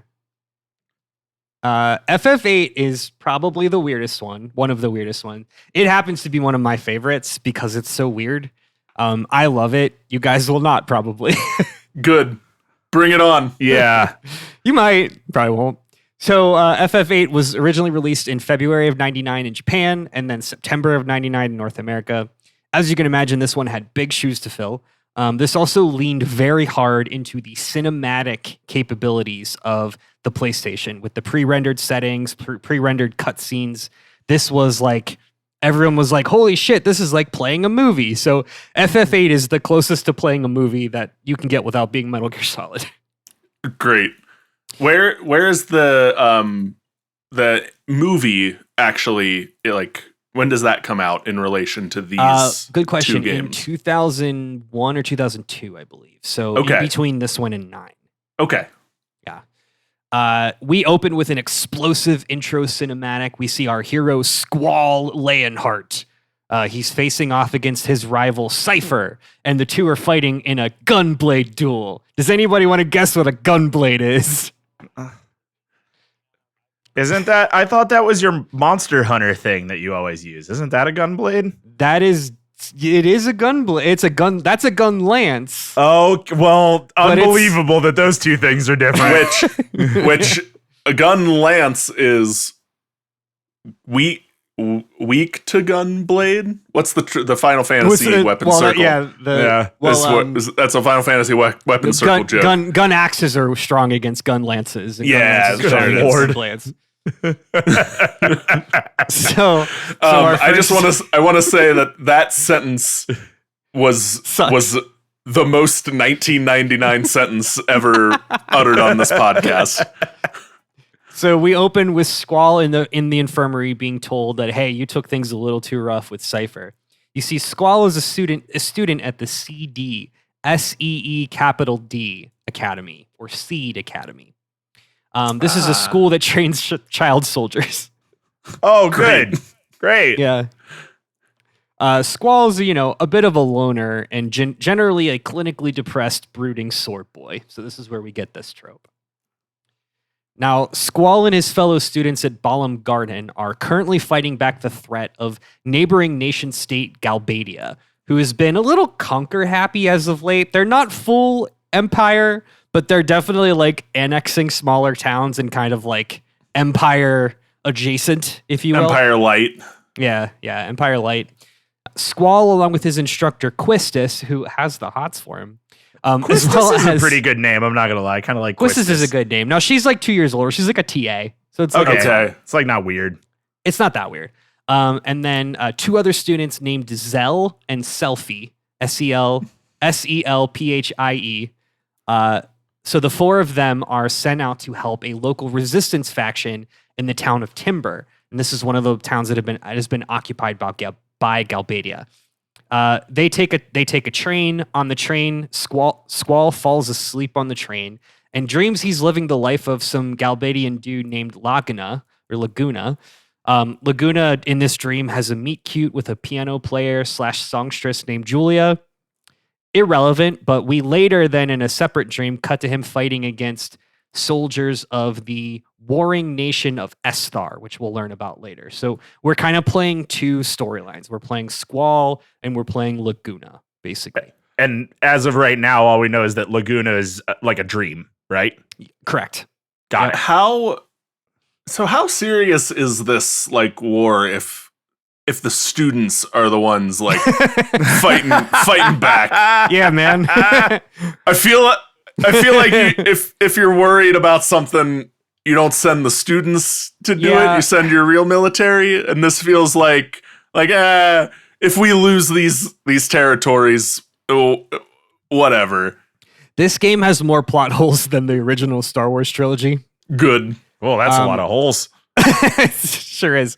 FF8 is probably the weirdest one of the weirdest ones. It happens to be one of my favorites because it's so weird. I love it. You guys will not, probably. Good. Bring it on. Yeah. You might. Probably won't. So FF8 was originally released in February of 99 in Japan and then September of 99 in North America. As you can imagine, this one had big shoes to fill. This also leaned very hard into the cinematic capabilities of the PlayStation with the pre-rendered settings, pre-rendered cutscenes. This was like, everyone was like, holy shit, this is like playing a movie. So FF8 is the closest to playing a movie that you can get without being Metal Gear Solid. Great. Where is the movie actually, like, when does that come out in relation to these good question. two In games? 2001 or 2002, I believe. So in between this one and 9. Okay. Yeah. We open with an explosive intro cinematic. We see our hero Squall Leonhardt. He's facing off against his rival Cypher, and the two are fighting in a gunblade duel. Does anybody want to guess what a gunblade is? Isn't that? I thought that was your Monster Hunter thing that you always use. Isn't that a gunblade? It is a gunblade. It's a gun. That's a gun lance. Oh, well, unbelievable that those two things are different. Which a gun lance is weak to gun blade. What's the Final Fantasy weapon circle? That's a Final Fantasy weapon circle joke. Gun axes are strong against gun lances. And yeah, gun lances are strong against lance. So I want to say that sentence was the most 1999 sentence ever uttered on this podcast. So we open with Squall in the infirmary being told that, hey, you took things a little too rough with Cypher. You see, Squall is a student at the CD SEE capital D Academy or SEED Academy. This is a school that trains child soldiers. Oh, good. Great. Yeah. Squall's, a bit of a loner and generally a clinically depressed, brooding sword boy. So this is where we get this trope. Now, Squall and his fellow students at Balam Garden are currently fighting back the threat of neighboring nation-state Galbadia, who has been a little conquer-happy as of late. They're not full empire, but they're definitely like annexing smaller towns and kind of like empire adjacent, if you will. Empire light. Yeah, Empire light. Squall, along with his instructor Quistis, who has the hots for him. Quistis is a pretty good name. I'm not gonna lie. I kind of like Quistis is a good name. Now she's like 2 years older. She's like a TA, so it's like okay. It's like not weird. It's not that weird. And then two other students named Zell and Selphie, SELPHIE. So the four of them are sent out to help a local resistance faction in the town of Timber, and this is one of the towns that has been occupied by Galbadia. They take a train. On the train, Squall falls asleep on the train and dreams he's living the life of some Galbadian dude named Laguna. Laguna in this dream has a meet cute with a piano player / songstress named Julia. Irrelevant, but we later then in a separate dream cut to him fighting against soldiers of the warring nation of Esthar, which we'll learn about later. So we're kind of playing two storylines. We're playing Squall and we're playing Laguna, basically. And as of right now, all we know is that Laguna is like a dream, right? Correct. Got it. How serious is this like war if if the students are the ones like fighting back. Yeah, man. I feel like if you're worried about something, you don't send the students to do it. You send your real military, and this feels like if we lose these territories, whatever. This game has more plot holes than the original Star Wars trilogy. Good. Well, that's a lot of holes. Sure is.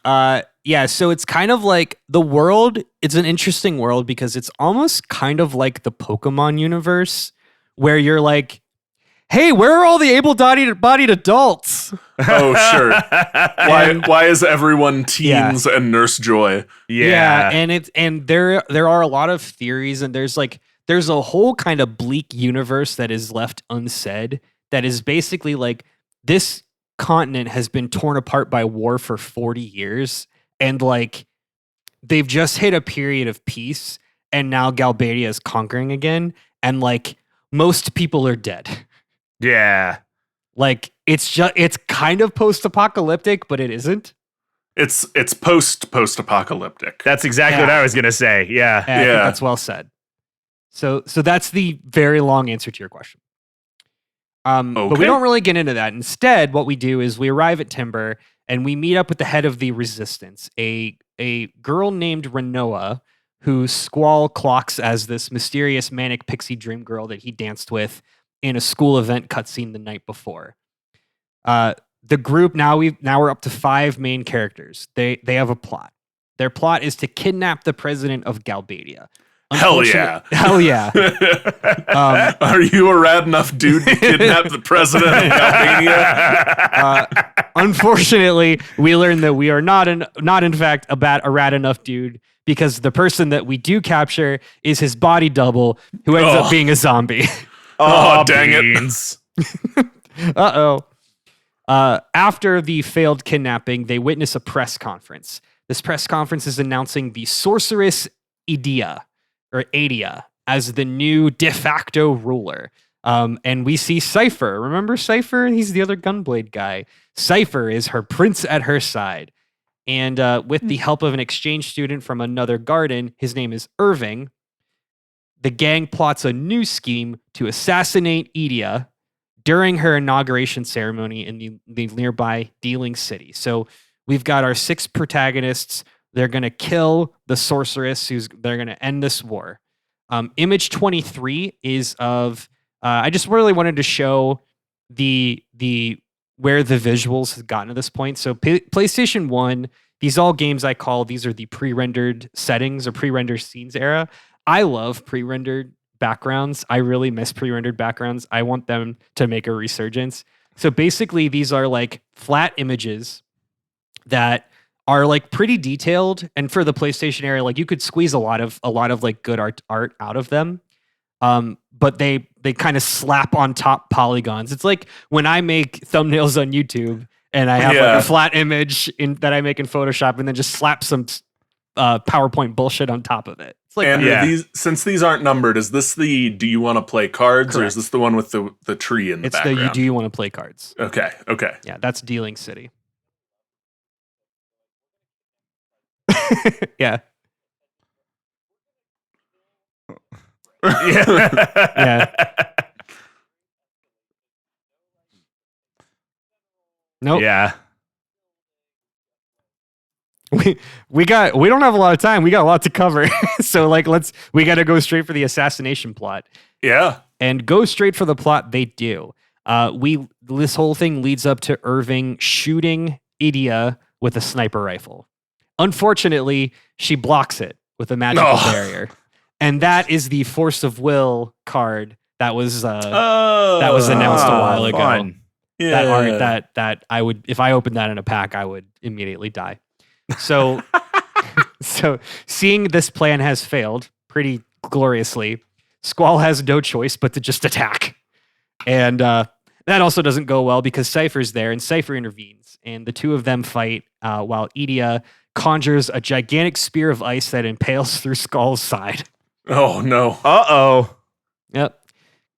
So it's kind of like the world. It's an interesting world because it's almost kind of like the Pokemon universe, where you're like, hey, where are all the able-bodied adults? Oh, sure. Why is everyone teens and Nurse Joy? Yeah, and there are a lot of theories, and there's a whole kind of bleak universe that is left unsaid. That is basically like this continent has been torn apart by war for 40 years, and like they've just hit a period of peace, and now Galbadia is conquering again, and like most people are dead. Yeah. Like it's kind of post-apocalyptic, but it isn't. It's post-apocalyptic. That's exactly what I was gonna say. Yeah. I think that's well said. So that's the very long answer to your question. But we don't really get into that. Instead, what we do is we arrive at Timber and we meet up with the head of the resistance, a girl named Renoa, who Squall clocks as this mysterious manic pixie dream girl that he danced with in a school event cutscene the night before. The group now we're up to 5 main characters. They have a plot. Their plot is to kidnap the president of Galbadia. Hell yeah. Hell yeah. Are you a rad enough dude to kidnap the president of Albania? Unfortunately, we learn that we are not in fact a rad enough dude, because the person that we do capture is his body double, who ends up being a zombie. Oh, dang it. Uh-oh. After the failed kidnapping, they witness a press conference. This press conference is announcing the sorceress Adia as the new de facto ruler. And we see Cypher. Remember Cypher? He's the other Gunblade guy. Cypher is her prince at her side. And with the help of an exchange student from another garden, his name is Irving, the gang plots a new scheme to assassinate Adia during her inauguration ceremony in the nearby Dealing City. So we've got our 6 protagonists. They're going to kill the sorceress. They're going to end this war. Image 23 is of. I just really wanted to show the where the visuals have gotten to this point. So PlayStation 1. These all games I call. These are the pre-rendered settings or pre-rendered scenes era. I love pre-rendered backgrounds. I really miss pre-rendered backgrounds. I want them to make a resurgence. So basically, these are like flat images that are like pretty detailed, and for the PlayStation era, like you could squeeze a lot of like good art out of them. But they kind of slap on top polygons. It's like when I make thumbnails on YouTube and I have like a flat image that I make in Photoshop and then just slap some PowerPoint bullshit on top of it. It's like, and since these aren't numbered, is this the do you want to play cards? Correct. Or is this the one with the tree in the background? It's the do you want to play cards. Okay. Yeah, that's Dealing City. Yeah. Yeah. Nope. Yeah. We don't have a lot of time. We got a lot to cover. So like we got to go straight for the assassination plot. Yeah. And go straight for the plot they do. This whole thing leads up to Irving shooting Adia with a sniper rifle. Unfortunately, she blocks it with a magical barrier. And that is the Force of Will card that was announced a while ago. Fun. Yeah. That art that I would, if I opened that in a pack, I would immediately die. So seeing this plan has failed pretty gloriously, Squall has no choice but to just attack. And that also doesn't go well because Cypher's there, and Cypher intervenes, and the two of them fight while Adia conjures a gigantic spear of ice that impales through Squall's side. Oh, no. Uh-oh. Yep.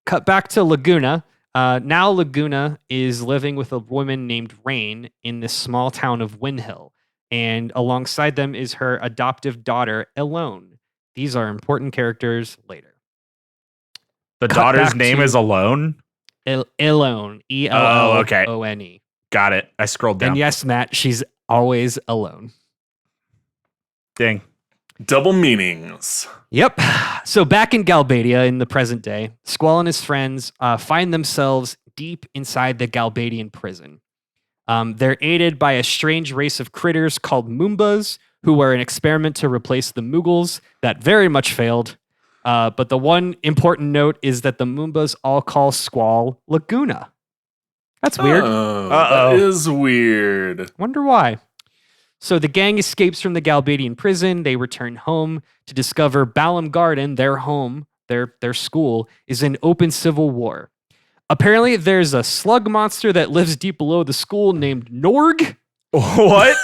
Cut back to Laguna. Now Laguna is living with a woman named Rain in this small town of Windhill. And alongside them is her adoptive daughter, Elone. These are important characters later. The daughter's name is Alone? Elone. E-L-O-O-N-E. Got it. I scrolled down. And yes, Matt, she's always alone. Dang. Double meanings. Yep. So back in Galbadia in the present day, Squall and his friends find themselves deep inside the Galbadian prison. They're aided by a strange race of critters called Moombas, who were an experiment to replace the Muggles that very much failed. But the one important note is that the Moombas all call Squall Laguna. That's weird. That is weird. Wonder why. So the gang escapes from the Galbadian prison. They return home to discover Balam Garden, their home, their school, is in open civil war. Apparently, there's a slug monster that lives deep below the school named Norg. What?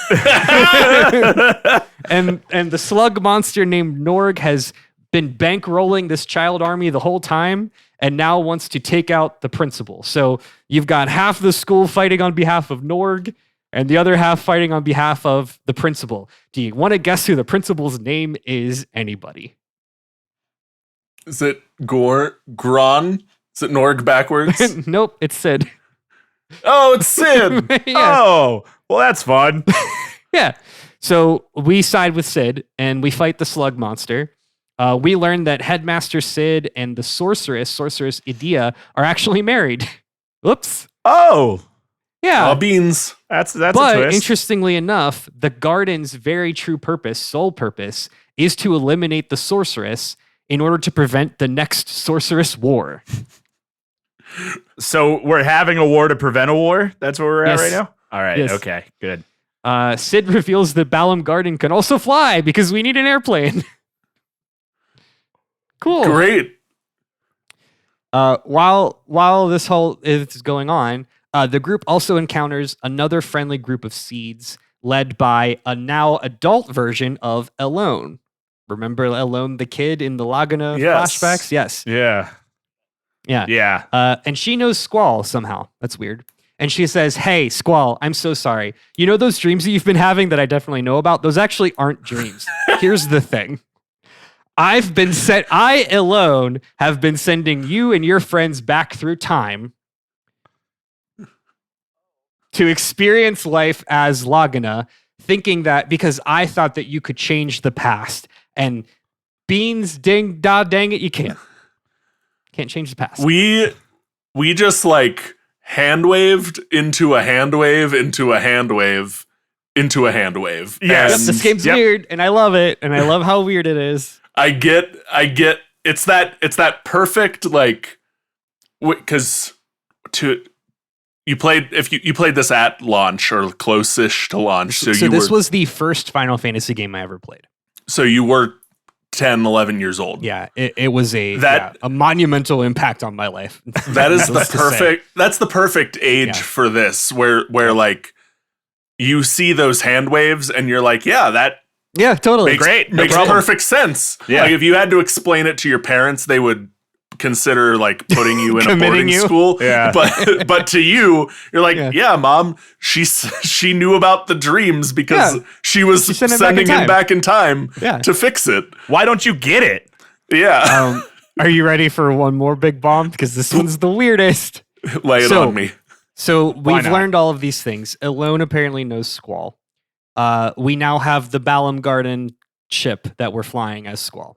and the slug monster named Norg has been bankrolling this child army the whole time and now wants to take out the principal. So you've got half the school fighting on behalf of Norg and the other half fighting on behalf of the principal. Do you want to guess who the principal's name is? Anybody? Is it Gron? Is it Norg backwards? Nope, it's Sid. Oh, it's Sid. Yeah. Oh, well, that's fun. Yeah. So we side with Sid and we fight the slug monster. We learn that Headmaster Sid and the sorceress Idea, are actually married. Whoops. Oh. Yeah. Beans. That's but a twist. Interestingly enough, the garden's very true purpose, sole purpose, is to eliminate the sorceress in order to prevent the next sorceress war. So we're having a war to prevent a war? That's where we're at right now? All right. Yes. Okay, good. Sid reveals that Balam Garden can also fly because we need an airplane. Cool. Great. While this whole is going on, the group also encounters another friendly group of seeds led by a now adult version of Elone. Remember Elone, the kid in the Laguna flashbacks? Yes. Yeah. And she knows Squall somehow. That's weird. And she says, "Hey, Squall, I'm so sorry. You know those dreams that you've been having that I definitely know about? Those actually aren't dreams. Here's the thing. I alone have been sending you and your friends back through time to experience life as Laguna, thinking that because I thought that you could change the past. And beans, ding, da, dang it, you can't. Can't change the past." We just like hand waved into a hand wave into a hand wave into a hand wave. Yes. This game's weird, and I love it, and I love how weird it is. I get it's that perfect, like, because you played this at launch or close-ish to launch. So this was the first Final Fantasy game I ever played. So you were 10, 11 years old. Yeah, it was a monumental impact on my life. That is that's the perfect age for this, where like you see those hand waves and you're like, yeah, totally. Makes perfect sense. Yeah. Like if you had to explain it to your parents, they would consider like putting you in a boarding school. Yeah. But to you, you're like, yeah, Mom, she knew about the dreams because she was sending him back in time to fix it. Why don't you get it? Yeah. Are you ready for one more big bomb? Because this one's the weirdest. Lay it on me. So we've learned all of these things. Elone apparently knows Squall. We now have the Balam Garden ship that we're flying as Squall.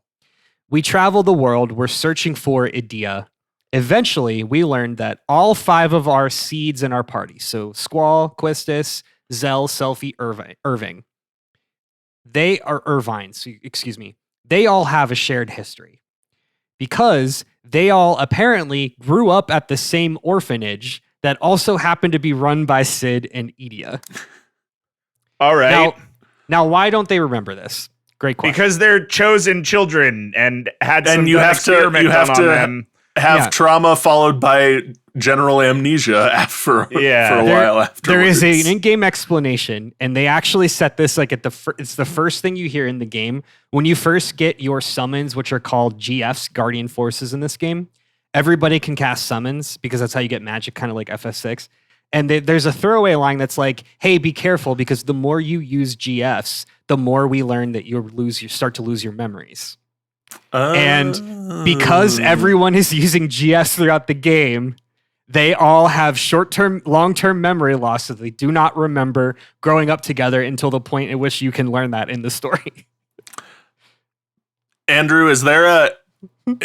We travel the world. We're searching for Idea. Eventually, we learned that all 5 of our seeds in our party, so Squall, Quistis, Zell, Selphie, Irving, they are Irvines, excuse me. They all have a shared history because they all apparently grew up at the same orphanage that also happened to be run by Sid and Idea. All right. Now, why don't they remember this? Great question. Because they're chosen children and had some you have to them. Have trauma followed by general amnesia for a while afterwards. There is an in-game explanation, and they actually set this like it's the first thing you hear in the game. When you first get your summons, which are called GFs, Guardian Forces in this game, everybody can cast summons because that's how you get magic, kind of like FF6. And there's a throwaway line that's like, hey, be careful, because the more you use GFs, the more we learn that you start to lose your memories. And because everyone is using GFs throughout the game, they all have short-term, long-term memory loss, so they do not remember growing up together until the point at which you can learn that in the story. Andrew, is there a no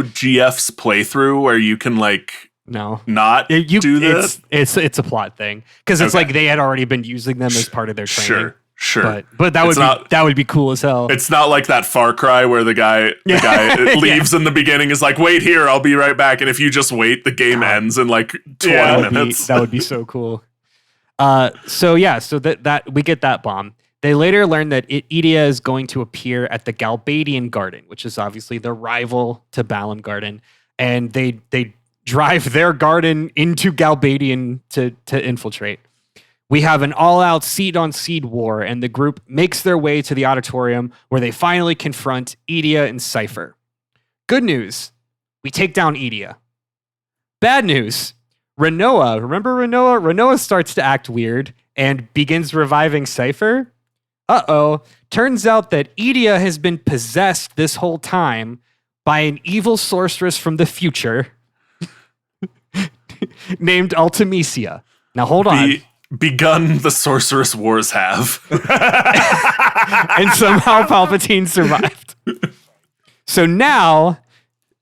GFs playthrough where you can not do that? It's a plot thing, because it's like they had already been using them as part of their training. Sure. But that would be cool as hell. It's not like that Far Cry where the guy leaves in the beginning, is like, wait here, I'll be right back. And if you just wait, the game ends in 20 minutes. That would be so cool. So that we get that bomb. They later learn that Edea is going to appear at the Galbadian Garden, which is obviously the rival to Balam Garden. And they drive their garden into Galbadian to infiltrate. We have an all-out seed-on-seed war, and the group makes their way to the auditorium where they finally confront Edea and Cypher. Good news, we take down Edea. Bad news, Rinoa. Remember Rinoa? Rinoa starts to act weird and begins reviving Cypher. Uh-oh. Turns out that Edea has been possessed this whole time by an evil sorceress from the future named Ultimecia. Now, hold on. Begun the sorceress wars have. And somehow Palpatine survived. So now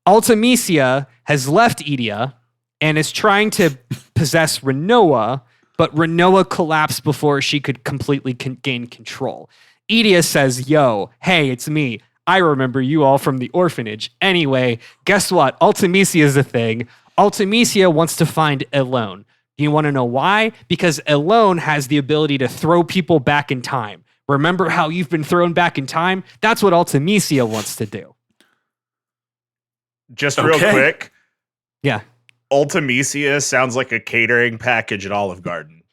Ultimecia has left Edea and is trying to possess Rinoa, but Rinoa collapsed before she could completely gain control. Edea says, yo, hey, it's me. I remember you all from the orphanage. Anyway, guess what? Ultimecia is a thing. Ultimecia wants to find Elone. Do you want to know why? Because Elone has the ability to throw people back in time. Remember how you've been thrown back in time? That's what Ultimecia wants to do. Just real quick. Yeah. Ultimecia sounds like a catering package at Olive Garden.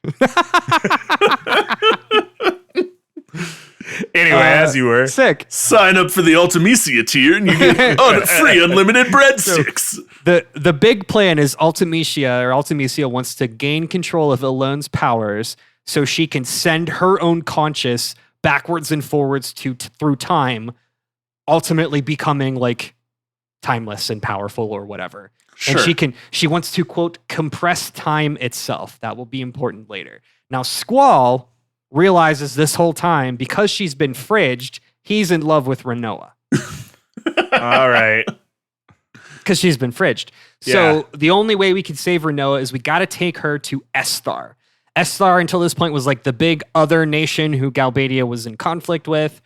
Anyway, as you were. Sick. Sign up for the Ultimecia tier and you get free unlimited breadsticks. The big plan is Ultimecia wants to gain control of Elone's powers so she can send her own conscious backwards and forwards through time, ultimately becoming timeless and powerful or whatever. Sure. And she wants to, quote, compress time itself. That will be important later. Now, Squall realizes this whole time, because she's been fridged, he's in love with Rinoa. All right. Because she's been fridged. So the only way we can save Rinoa is we got to take her to Esthar. Esthar, until this point, was the big other nation who Galbadia was in conflict with.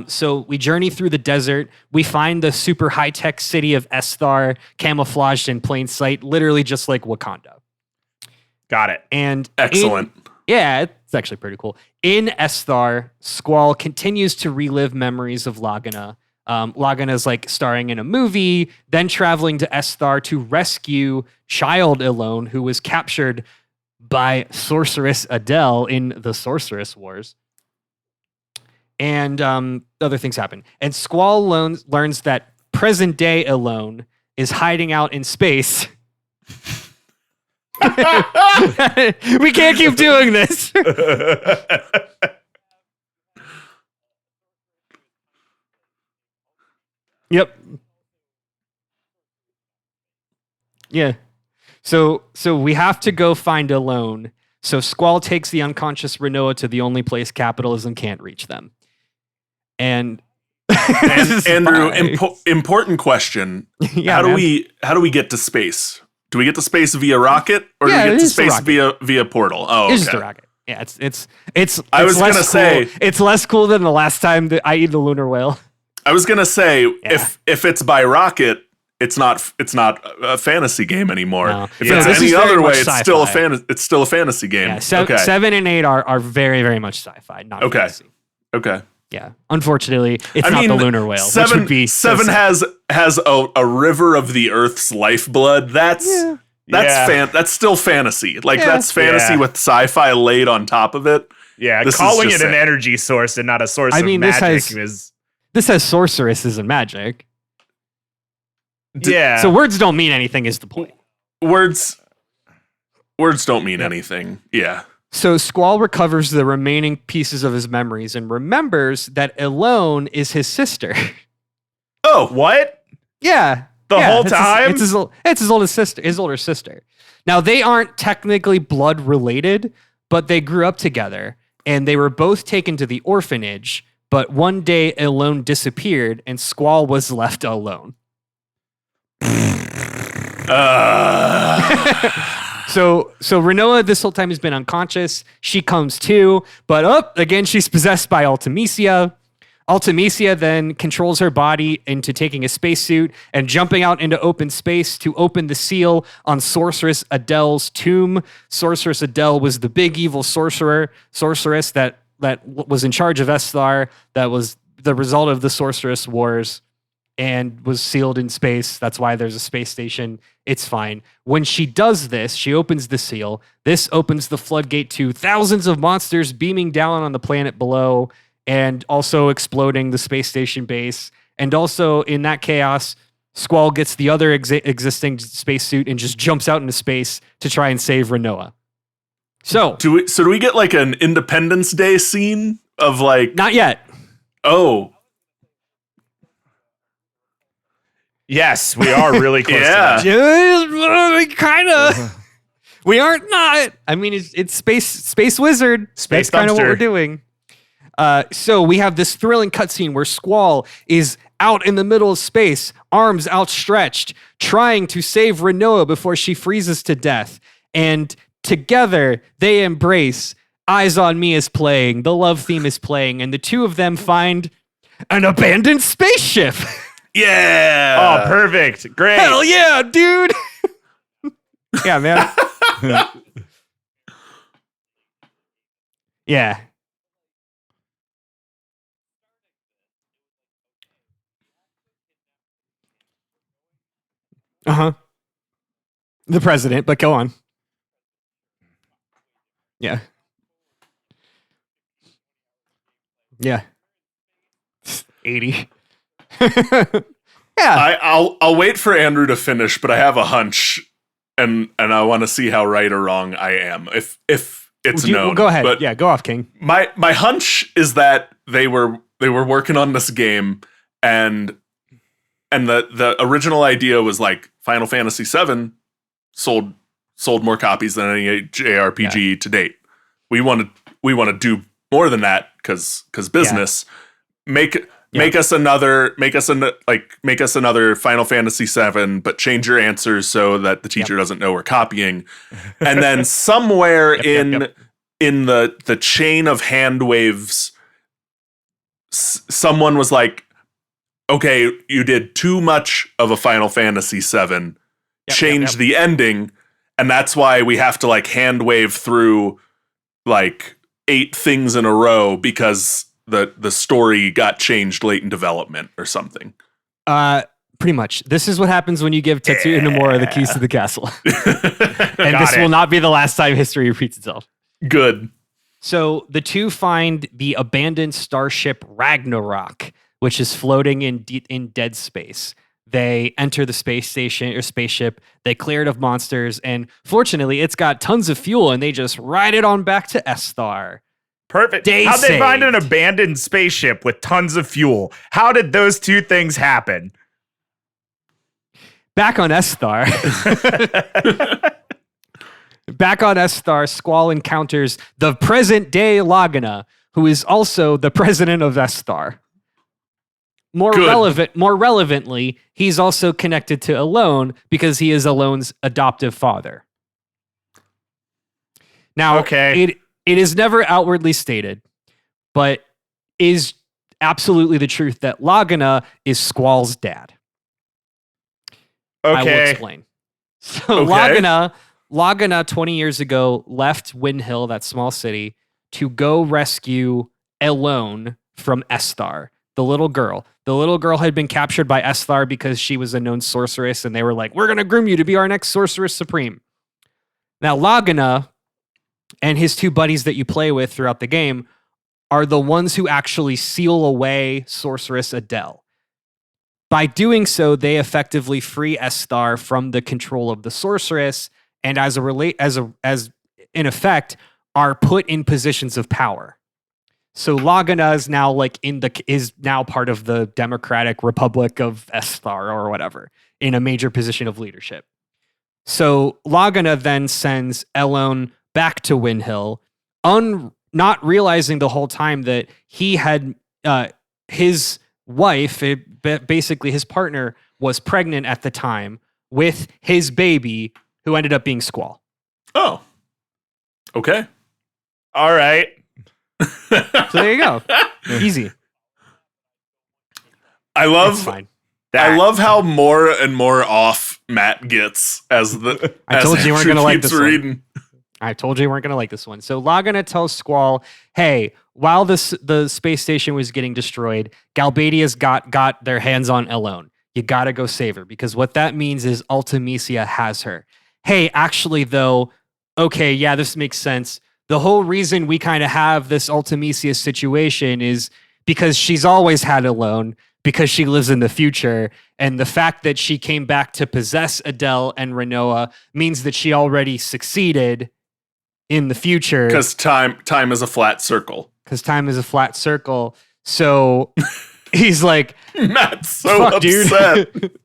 So we journey through the desert. We find the super high-tech city of Esthar, camouflaged in plain sight, literally just like Wakanda. Got it. And excellent. It's actually pretty cool. In Esthar, Squall continues to relive memories of Lagana. Lagana's starring in a movie, then traveling to Esthar to rescue child Elone, who was captured by Sorceress Adele in the Sorceress Wars. And other things happen. And Squall learns that present-day Elone is hiding out in space. We can't keep doing this. Yep. Yeah. So we have to go find Elone. So Squall takes the unconscious Rinoa to the only place capitalism can't reach them. And Andrew, important question. Yeah, how do we get to space? Do we get to space via rocket, or do we get to space via portal? Oh, okay. It's just a rocket. Yeah, it's I was gonna say it's less cool than the last time that I eat the lunar whale. I was gonna say if it's by rocket, it's not a fantasy game anymore. No. If it's any other way, it's still a fantasy game. Yeah, 7 and 8 are very, very much sci-fi, not fantasy. Okay. Yeah. Unfortunately, it's not the lunar whale. 7 which would be seven has a river of the Earth's lifeblood. That's still fantasy. That's fantasy with sci-fi laid on top of it. Yeah, calling it an energy source and not a source of magic this has sorceresses and magic. Yeah. So words don't mean anything is the point. Words Words don't mean anything. Yeah. So Squall recovers the remaining pieces of his memories and remembers that Elone is his sister. Oh, what? Yeah. The whole time? It's his older sister. Now, they aren't technically blood related, but they grew up together and they were both taken to the orphanage. But one day, Elone disappeared and Squall was left alone. So Renoa this whole time has been unconscious. She comes to, but again, she's possessed by Ultimecia. Ultimecia then controls her body into taking a spacesuit and jumping out into open space to open the seal on Sorceress Adele's tomb. Sorceress Adele was the big evil sorceress that was in charge of Esthar, that was the result of the Sorceress Wars, and was sealed in space. That's why there's a space station. It's fine. When she does this, she opens the seal. This opens the floodgate to thousands of monsters beaming down on the planet below and also exploding the space station base. And also in that chaos, Squall gets the other existing spacesuit and just jumps out into space to try and save Renoa. So do we get like an Independence Day scene of like? Not yet. Oh. Yes, we are really close to that. Kind of. We aren't not. I mean, it's Space Wizard. Space That's kind of what dumpster. we're doing. So we have this thrilling cutscene where Squall is out in the middle of space, arms outstretched, trying to save Renoa before she freezes to death. And together, they embrace. Eyes on Me is playing. The love theme is playing. And the two of them find an abandoned spaceship. Yeah. Oh, perfect. Great. Hell yeah, dude. Yeah, man. Yeah. Uh-huh. The president, but go on. Yeah. Yeah. 80. Yeah. I'll wait for Andrew to finish, but I have a hunch, and I want to see how right or wrong I am. If it's known. Go ahead. But Yeah, go off, King. My hunch is that they were working on this game, and the original idea was like Final Fantasy VII sold more copies than any JRPG to date. We want to do more than that because business. Make us another Final Fantasy VII, but change your answers so that the teacher doesn't know we're copying. And then somewhere in the chain of hand waves, someone was like, "Okay, you did too much of a Final Fantasy VII. Change the ending." And that's why we have to like hand wave through like 8 things in a row because the story got changed late in development or something. Pretty much. This is what happens when you give Tetsuya Nomura the keys to the castle. And this will not be the last time history repeats itself. Good. So the two find the abandoned starship Ragnarok, which is floating in dead space. They enter the space station or spaceship. They clear it of monsters, and fortunately, it's got tons of fuel, and they just ride it on back to Esthar. Perfect. How'd they find an abandoned spaceship with tons of fuel? How did those two things happen? Back on Esthar. Squall encounters the present-day Lagana, who is also the president of Esthar. More relevantly, he's also connected to Elone because he is Elone's adoptive father. Now, it is never outwardly stated, but is absolutely the truth that Lagana is Squall's dad. Okay. I will explain. So Lagana 20 years ago left Windhill, that small city, to go rescue Elone from Esthar, the little girl. The little girl had been captured by Esthar because she was a known sorceress, and they were like, "We're going to groom you to be our next sorceress supreme." Now, Lagana and his two buddies that you play with throughout the game are the ones who actually seal away Sorceress Adele. By doing so, they effectively free Esthar from the control of the sorceress and as in effect are put in positions of power. So Lagana is now is now part of the Democratic Republic of Esthar or whatever, in a major position of leadership. So Lagana then sends Elone back to Windhill, not realizing the whole time that he had his wife, basically his partner, was pregnant at the time with his baby, who ended up being Squall. Oh, okay, all right. So there you go. Easy. I love how more and more off Matt gets as the. I told you weren't going to like this reading. One. I told you weren't going to like this one. So Lagana tells Squall, "Hey, while the space station was getting destroyed, Galbadia's got their hands on Elone. You got to go save her, because what that means is Ultimecia has her. Hey, actually though, okay, yeah, this makes sense. The whole reason we kind of have this Ultimecia situation is because she's always had Elone, because she lives in the future, and the fact that she came back to possess Adele and Renoa means that she already succeeded in the future. Because time is a flat circle. So he's like, Matt's so upset. Dude.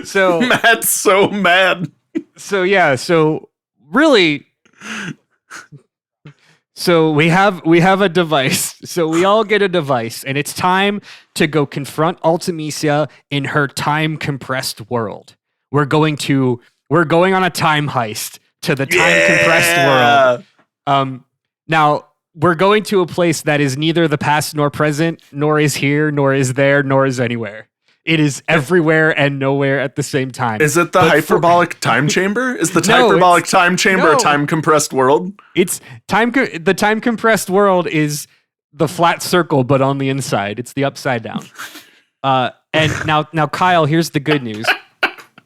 So Matt's so mad. So yeah, so really, so we have a device. So we all get a device, and it's time to go confront Ultimecia in her time compressed world. We're going on a time heist to the time compressed world. Now we're going to a place that is neither the past nor present, nor is here, nor is there, nor is anywhere. It is everywhere and nowhere at the same time. Is it the hyperbolic time chamber? Is the hyperbolic time chamber a time compressed world? It's the time compressed world is the flat circle, but on the inside. It's the upside down. And now, Kyle, here's the good news.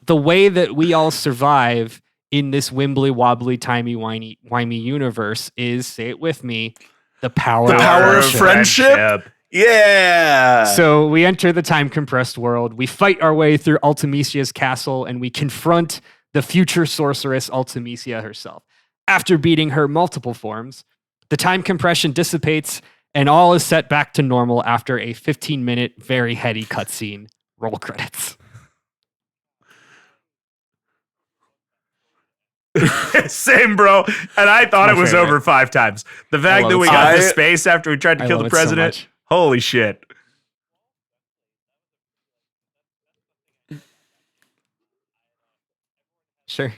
The way that we all survive in this wimbly wobbly timey-wimey universe is, say it with me, the power of friendship. Yeah. So we enter the time compressed world. We fight our way through Ultimecia's castle, and we confront the future sorceress Ultimecia herself. After beating her multiple forms, the time compression dissipates, and all is set back to normal after a 15-minute, very heady cutscene. Roll credits. Same, bro. And I thought it was over 5 times. The fact that we got to space after we tried to kill the president. So holy shit. Sure.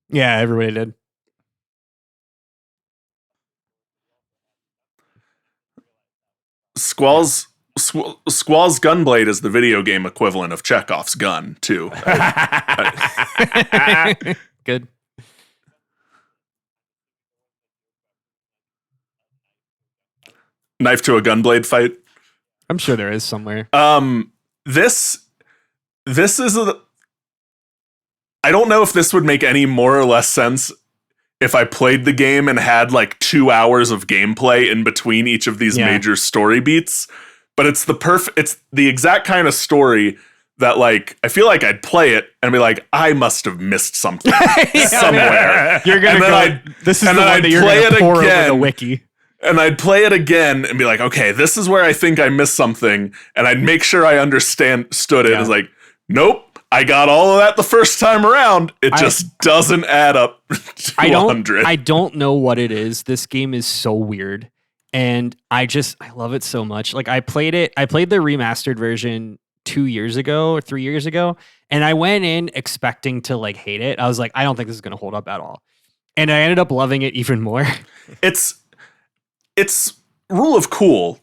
Yeah, everybody did. Squall's gunblade is the video game equivalent of Chekhov's gun, too. Good. Knife to a gunblade fight. I'm sure there is somewhere. This is I don't know if this would make any more or less sense if I played the game and had like 2 hours of gameplay in between each of these major story beats. But it's the exact kind of story that, like, I feel like I'd play it and be like, I must have missed something somewhere. You're gonna go. This is the one that you're gonna pour over the wiki. And I'd play it again and be like, okay, this is where I think I missed something. And I'd make sure I understood it. It's like, nope, I got all of that the first time around. It just doesn't add up to 100. I don't know what it is. This game is so weird. And I love it so much. Like, I played the remastered version 2 years ago or 3 years ago. And I went in expecting to like hate it. I was like, I don't think this is going to hold up at all. And I ended up loving it even more. It's rule of cool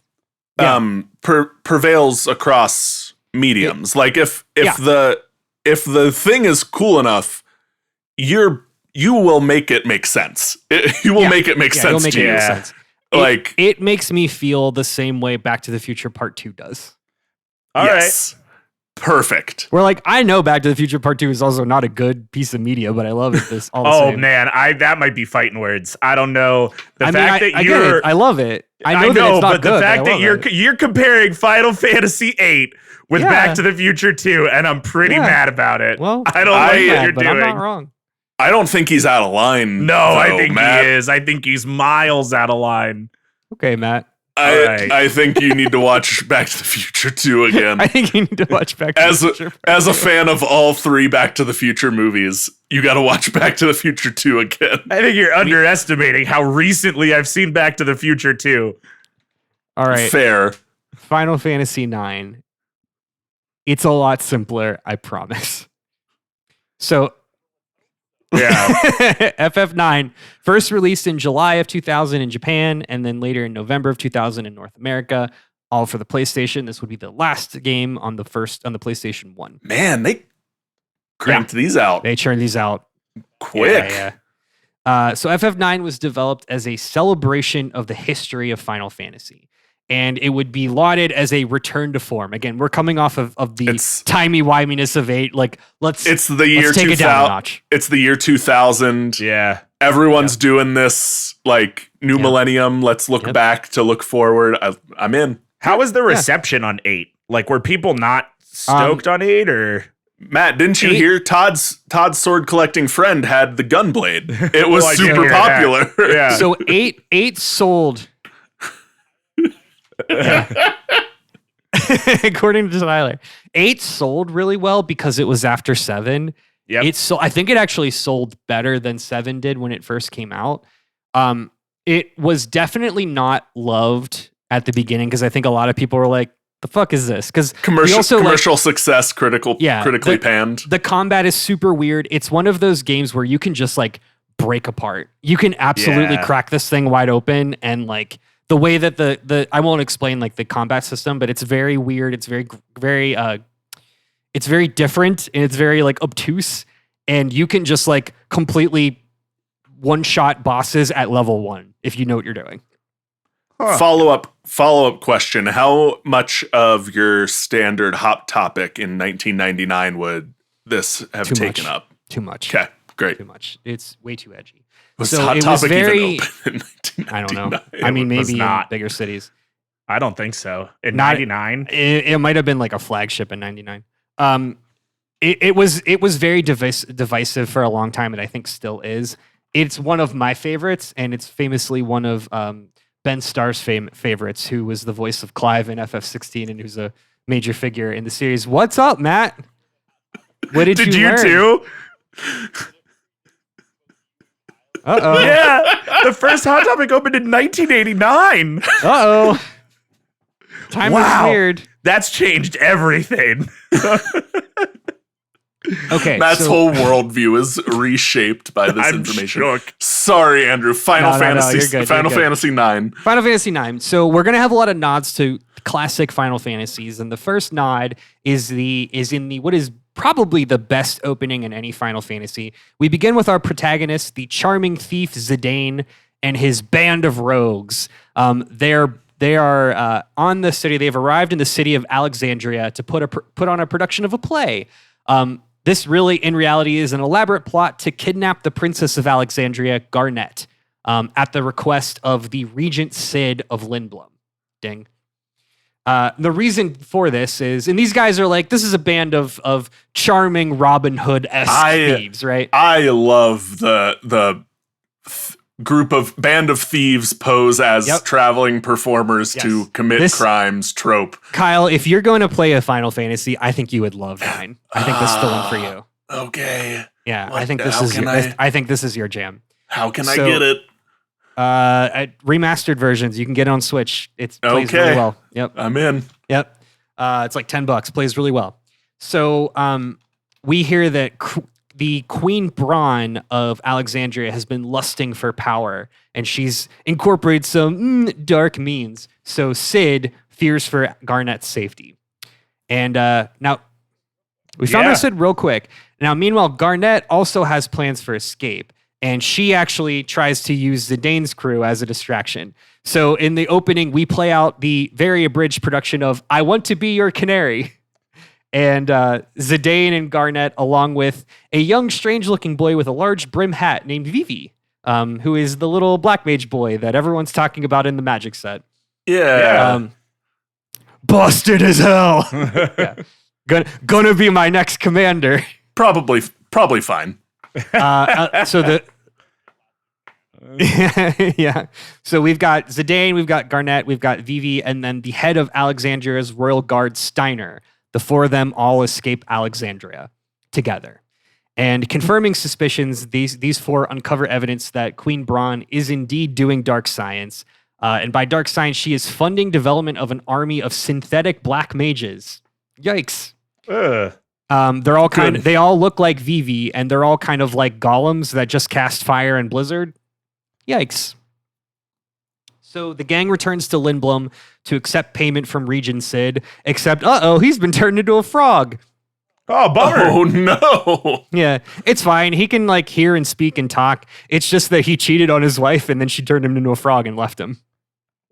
prevails across mediums. Like if the thing is cool enough, you will make it make sense. You will make it make sense to you. Sense. Like it makes me feel the same way Back to the Future Part 2 does. All right. Perfect. We're like, I know Back to the Future Part 2 is also not a good piece of media, but I love it. This all the same. Oh man, that might be fighting words. I don't know. I love it. I know that it's not but good, the fact that you're comparing Final Fantasy VIII with Back to the Future 2, and I'm pretty mad about it. Well, I don't like what you're doing. But I'm not wrong. I don't think he's out of line. No, I think Matt. He is. I think he's miles out of line. Okay, Matt. I think you need to watch Back to the Future 2 again. I think you need to watch Back to the Future. As a fan of all 3 Back to the Future movies, you got to watch Back to the Future 2 again. I think you're underestimating how recently I've seen Back to the Future 2. All right. Fair. Final Fantasy IX. It's a lot simpler, I promise. So, yeah. FF9 first released in July of 2000 in Japan, and then later in November of 2000 in North America, all for the PlayStation. This would be the last game on the PlayStation 1. Man, they cranked these out. They churned these out quick. So FF9 was developed as a celebration of the history of Final Fantasy. And it would be lauded as a return to form. Again, we're coming off of the timey-wiminess of 8. Like, it's the year let's take it down a notch. It's the year 2000. Yeah. Everyone's doing this, like, new millennium. Let's look back to look forward. I'm in. How was the reception on 8? Like, were people not stoked on 8, or... Matt, didn't you hear Todd's sword collecting friend had the gunblade? It was super popular. Yeah. So 8 sold... According to Tyler, 8 sold really well because it was after 7. Yep. I think it actually sold better than 7 did when it first came out. It was definitely not loved at the beginning because I think a lot of people were like, the fuck is this? Because commercial success critically panned. The combat is super weird. It's one of those games where you can just like break apart. You can absolutely crack this thing wide open, and like the way that the I won't explain like the combat system, but it's very weird. It's very it's very different, and it's very like obtuse, and you can just like completely one-shot bosses at level 1 if you know what you're doing. Huh. Follow-up question. How much of your standard Hot Topic in 1999 would this have taken up? Too much. Okay, great. Too much. It's way too edgy. Was Hot Topic even open in 1999? I don't know. I mean, maybe in bigger cities. I don't think so. In 99? It might have been like a flagship in 99. It was very divisive for a long time, and I think still is. It's one of my favorites, and it's famously one of Ben Starr's favorites, who was the voice of Clive in FF16 and who's a major figure in the series. What's up, Matt? What did you learn? Too? Uh-oh. Yeah, the first Hot Topic opened in 1989. Uh-oh. Time was weird. That's changed everything. Okay, Matt's whole worldview is reshaped by this information. Shook. Sorry, Andrew. Final Fantasy 9. Final Fantasy 9. So we're gonna have a lot of nods to classic Final Fantasies, and the first nod is in the what is probably the best opening in any Final Fantasy. We begin with our protagonist, the charming thief Zidane, and his band of rogues. They are on the city. They've arrived in the city of Alexandria to put on a production of a play. This really, in reality, is an elaborate plot to kidnap the Princess of Alexandria, Garnet, at the request of the Regent Cid of Lindblum. Ding. The reason for this is, and these guys are like, this is a band of charming Robin Hood-esque thieves, right? I love the band of thieves pose as traveling performers to commit crimes trope. Kyle, if you're going to play a Final Fantasy, I think you would love 9. I think this is the one for you. Okay. Yeah, I think this is your jam. How can I get it? Remastered versions, you can get it on Switch. It plays really well. Yep. I'm in. Yep. It's like $10, plays really well. So we hear that the Queen Braun of Alexandria has been lusting for power, and she's incorporated some dark means. So Cid fears for Garnet's safety. And now, we found out Cid real quick. Now, meanwhile, Garnet also has plans for escape, and she actually tries to use Zidane's crew as a distraction. So in the opening, we play out the very abridged production of I Want to Be Your Canary. And Zidane and Garnet, along with a young, strange-looking boy with a large brim hat named Vivi, who is the little black mage boy that everyone's talking about in the Magic set. Yeah. Busted as hell. Gonna be my next commander. Probably fine. So the yeah. So we've got Zidane, we've got Garnet, we've got Vivi, and then the head of Alexandria's royal guard, Steiner. The four of them all escape Alexandria together. And confirming suspicions, these four uncover evidence that Queen Braun is indeed doing dark science. And by dark science, she is funding development of an army of synthetic black mages. Yikes. They're all they all look like Vivi, and they're all kind of like golems that just cast fire and blizzard. Yikes. So the gang returns to Lindblom to accept payment from Regent Sid, except, he's been turned into a frog. Oh, bummer. Oh, no. Yeah, it's fine. He can like hear and speak and talk. It's just that he cheated on his wife and then she turned him into a frog and left him.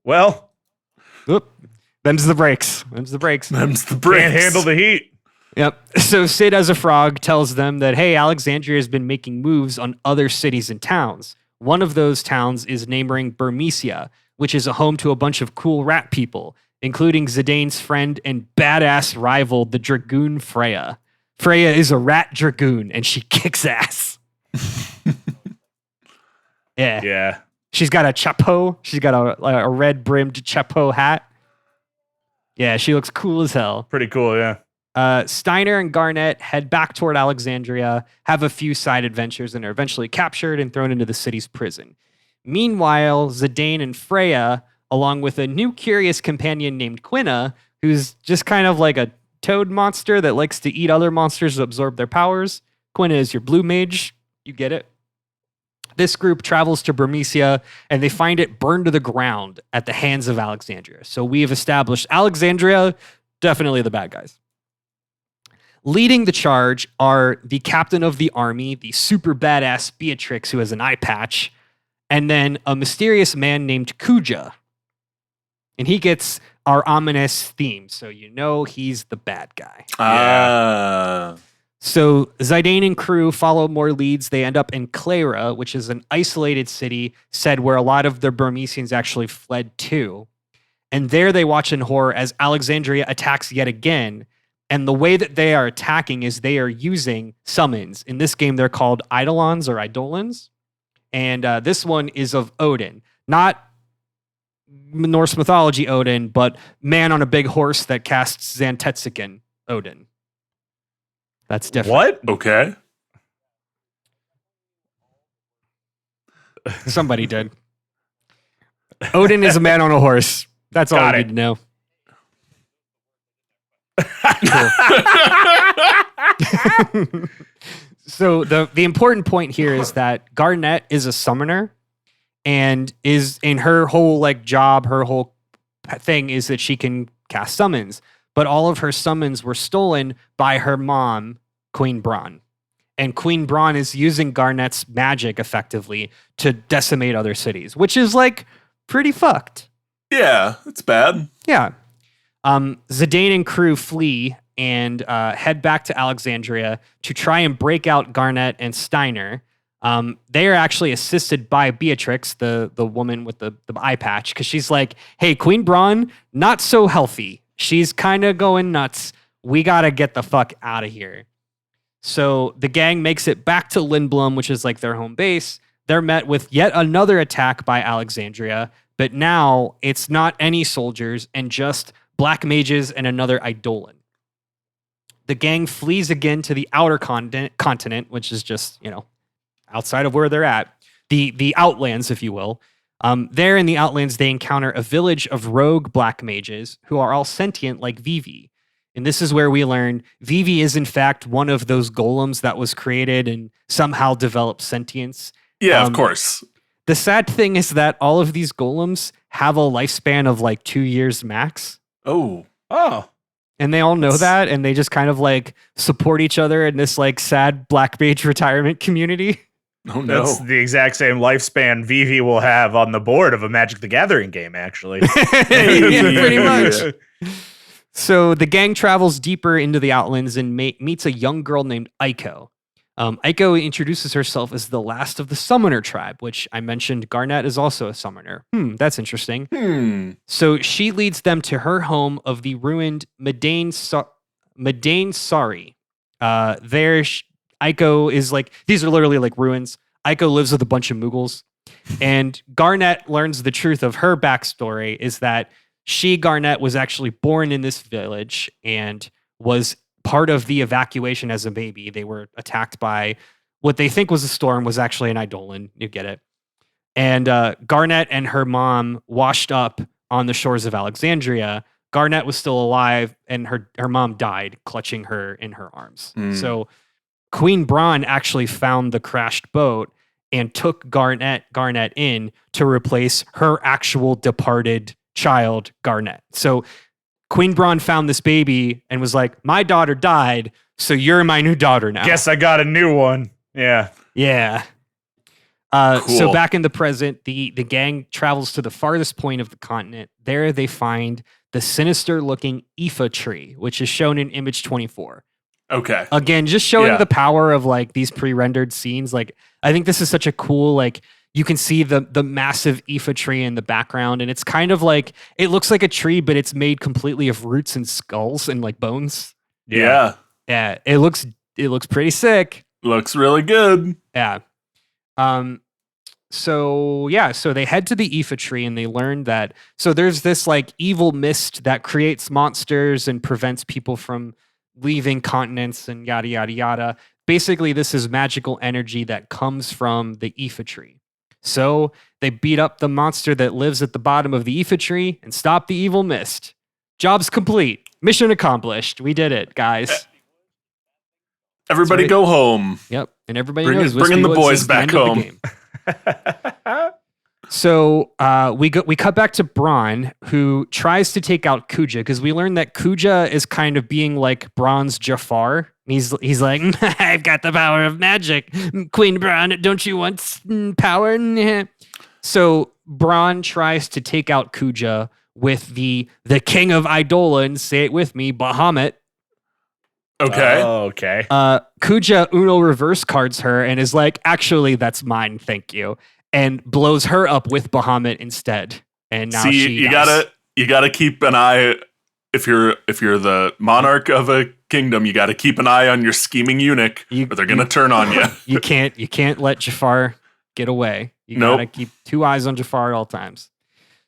Well. Them's the breaks. Can't handle the heat. Yep. So Sid as a frog tells them that, hey, Alexandria has been making moves on other cities and towns. One of those towns is neighboring Burmecia, which is a home to a bunch of cool rat people, including Zidane's friend and badass rival, the Dragoon Freya. Freya is a rat dragoon, and she kicks ass. Yeah. Yeah. She's got a chapeau. She's got a red-brimmed chapeau hat. Yeah, she looks cool as hell. Pretty cool, yeah. Steiner and Garnet head back toward Alexandria, have a few side adventures, and are eventually captured and thrown into the city's prison. Meanwhile, Zidane and Freya, along with a new curious companion named Quina, who's just kind of like a toad monster that likes to eat other monsters to absorb their powers. Quina is your blue mage. You get it. This group travels to Burmecia, and they find it burned to the ground at the hands of Alexandria. So we have established Alexandria, definitely the bad guys. Leading the charge are the captain of the army, the super badass Beatrix, who has an eye patch, and then a mysterious man named Kuja. And he gets our ominous theme, so you know he's the bad guy. So Zidane and crew follow more leads. They end up in Clara, which is an isolated city, said where a lot of the Burmesians actually fled to. And there they watch in horror as Alexandria attacks yet again. And the way that they are attacking is they are using summons. In this game, they're called Eidolons or Eidolons. And this one is of Odin. Not Norse mythology Odin, but man on a big horse that casts Xantetzican Odin. That's different. What? Okay. Somebody did. Odin is a man on a horse. That's all I need to know. So the important point here is that Garnet is a summoner, and is in her whole like job, her whole thing is that she can cast summons. But all of her summons were stolen by her mom, Queen Braun. And Queen Braun is using Garnet's magic effectively to decimate other cities, which is like pretty fucked. Yeah, it's bad. Yeah. Zidane and crew flee and head back to Alexandria to try and break out Garnet and Steiner. They are actually assisted by Beatrix, the woman with the eye patch, because she's like, hey, Queen Braun, not so healthy. She's kind of going nuts. We got to get the fuck out of here. So the gang makes it back to Lindblom, which is like their home base. They're met with yet another attack by Alexandria, but now it's not any soldiers and just black mages and another Eidolon. The gang flees again to the outer continent, which is just, outside of where they're at. The Outlands, if you will. There in the Outlands, they encounter a village of rogue black mages who are all sentient like Vivi. And this is where we learn Vivi is in fact one of those golems that was created and somehow developed sentience. Yeah, of course. The sad thing is that all of these golems have a lifespan of like 2 years max. Oh. And they all know that, and they just kind of like support each other in this like sad black mage retirement community. Oh no. That's the exact same lifespan Vivi will have on the board of a Magic the Gathering game, actually. Yeah, pretty much. So the gang travels deeper into the Outlands and meets a young girl named Aiko. Aiko introduces herself as the last of the Summoner tribe, which I mentioned Garnet is also a summoner. That's interesting. So she leads them to her home of the ruined Medain Sari. There, Aiko is like, these are literally like ruins. Aiko lives with a bunch of Mughals. And Garnet learns the truth of her backstory is that Garnet, was actually born in this village and was part of the evacuation as a baby. They were attacked by what they think was a storm, was actually an Eidolon. You get it. And Garnet and her mom washed up on the shores of Alexandria. Garnet was still alive, and her mom died, clutching her in her arms. So Queen Braun actually found the crashed boat and took Garnet in to replace her actual departed child, Garnet. So Queen Braun found this baby and was like, my daughter died, so you're my new daughter now. Guess I got a new one. Yeah. Yeah. Cool. So back in the present, the gang travels to the farthest point of the continent. There they find the sinister-looking Ifa tree, which is shown in image 24. Okay. Again, just showing the power of like these pre-rendered scenes. Like, I think this is such a cool, like, you can see the massive Ifa tree in the background, and it's kind of like, it looks like a tree, but it's made completely of roots and skulls and like bones. Yeah. Yeah. It looks pretty sick. Looks really good. Yeah. So they head to the Ifa tree and they learn that, so there's this like evil mist that creates monsters and prevents people from leaving continents and yada, yada, yada. Basically, this is magical energy that comes from the Ifa tree. So they beat up the monster that lives at the bottom of the Ifa tree and stop the evil mist. Job's complete. Mission accomplished. We did it, guys. Everybody go home. Yep. And everybody knows bringing the boys back home. So we cut back to Braun, who tries to take out Kuja, because we learned that Kuja is kind of being like Braun's Jafar. He's like, I've got the power of magic. Queen Braun, don't you want power? So Braun tries to take out Kuja with the king of Eidolon, say it with me, Bahamut. Okay. Okay. Kuja Uno reverse cards her and is like, actually, that's mine, thank you. And blows her up with Bahamut instead. And now you gotta keep an eye, if you're the monarch of a kingdom, you gotta keep an eye on your scheming eunuch, or they're gonna turn on you. You can't let Jafar get away. You gotta keep 2 eyes on Jafar at all times.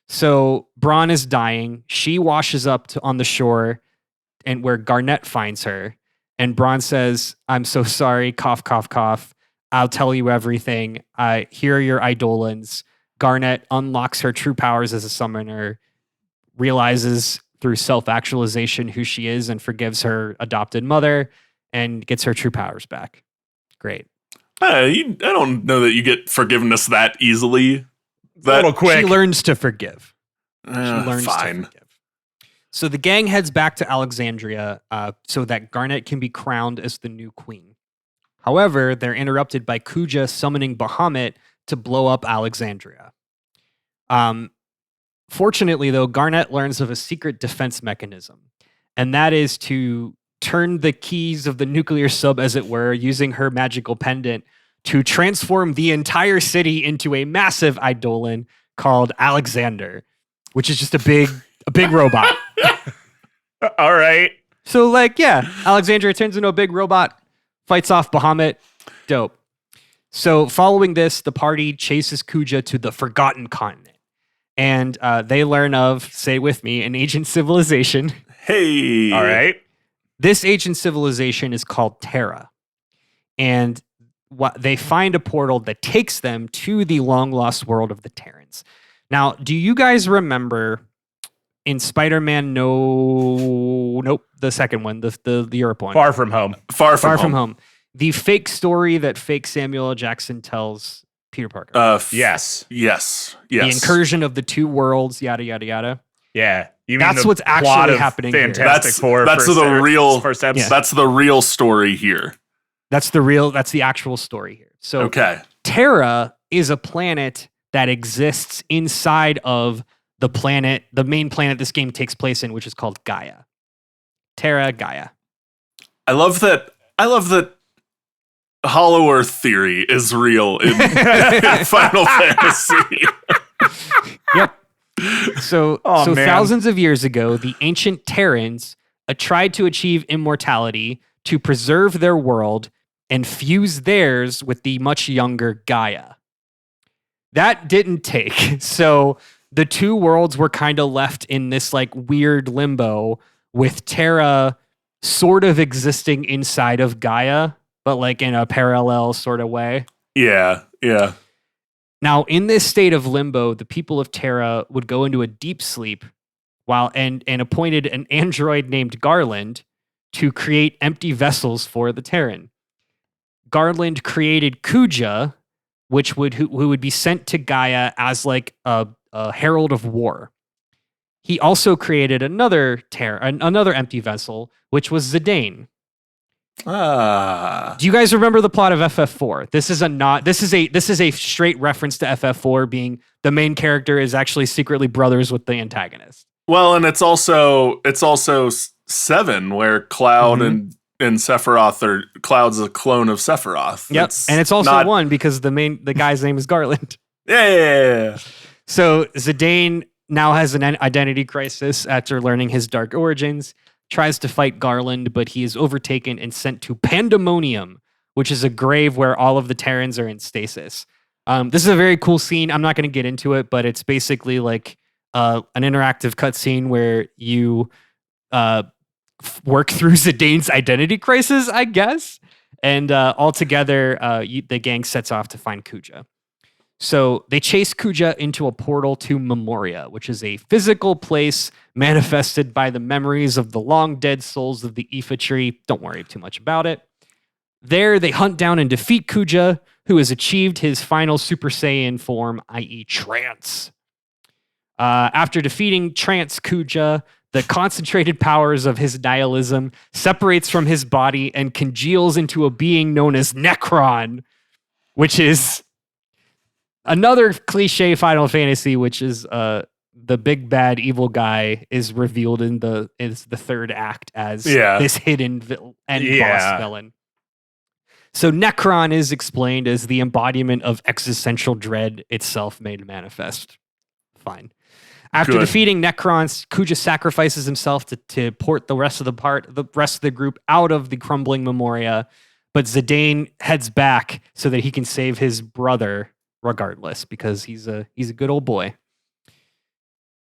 So Braun is dying. She washes up on the shore, and where Garnet finds her. And Braun says, I'm so sorry, cough, cough, cough. I'll tell you everything. Here are your Eidolons. Garnet unlocks her true powers as a summoner, realizes through self-actualization who she is, and forgives her adopted mother, and gets her true powers back. Great. I don't know that you get forgiveness that easily. A little quick. She learns to forgive. Fine. So the gang heads back to Alexandria so that Garnet can be crowned as the new queen. However, they're interrupted by Kuja summoning Bahamut to blow up Alexandria. Fortunately, though, Garnet learns of a secret defense mechanism, and that is to turn the keys of the nuclear sub, as it were, using her magical pendant to transform the entire city into a massive Eidolon called Alexander, which is just a big robot. All right. So, Alexandria turns into a big robot, fights off Bahamut. Dope. So, following this, the party chases Kuja to the Forgotten Continent. And they learn of, say with me, an ancient civilization. Hey. All right. This ancient civilization is called Terra. And they find a portal that takes them to the long-lost world of the Terrans. Now, do you guys remember in Spider-Man Nope, the second one, the Europe one. Far From Home. Far From Home. The fake story that fake Samuel L. Jackson tells Peter Parker. Yes. The incursion of the two worlds, yada, yada, yada. Yeah. That's what's actually happening here. That's the real story here. That's the actual story here. So Terra is a planet that exists inside of the main planet this game takes place in, which is called Gaia. Terra, Gaia. I love that Hollow Earth theory is real in Final Fantasy. Yep. So thousands of years ago, the ancient Terrans tried to achieve immortality to preserve their world and fuse theirs with the much younger Gaia. That didn't take. So the two worlds were kind of left in this like weird limbo with Terra sort of existing inside of Gaia, but like in a parallel sort of way. Yeah. Now, in this state of limbo, the people of Terra would go into a deep sleep and appointed an android named Garland to create empty vessels for the Terran. Garland created Kuja, who would be sent to Gaia as like a herald of war. He also created another empty vessel, which was Zidane. Do you guys remember the plot of FF4? This is a straight reference to FF4 being the main character is actually secretly brothers with the antagonist. Well, and it's also 7 where Cloud and Sephiroth are Cloud's a clone of Sephiroth. Yep. And it's also 1 because the guy's name is Garland. Yeah. So Zidane now has an identity crisis after learning his dark origins, tries to fight Garland, but he is overtaken and sent to Pandemonium, which is a grave where all of the Terrans are in stasis. This is a very cool scene. I'm not going to get into it, but it's basically like an interactive cutscene where you work through Zidane's identity crisis, I guess. And altogether, the gang sets off to find Kuja. So they chase Kuja into a portal to Memoria, which is a physical place manifested by the memories of the long dead souls of the Ifa tree. Don't worry too much about it. There, they hunt down and defeat Kuja, who has achieved his final Super Saiyan form, i.e. Trance. After defeating Trance Kuja, the concentrated powers of his nihilism separates from his body and congeals into a being known as Necron, which is another cliche Final Fantasy, which is the big bad evil guy is revealed in the third act as this hidden boss villain. So Necron is explained as the embodiment of existential dread itself made manifest. Fine. After defeating Necron, Kuja sacrifices himself to port the rest of the group out of the crumbling Memoria, but Zidane heads back so that he can save his brother regardless, because he's a good old boy.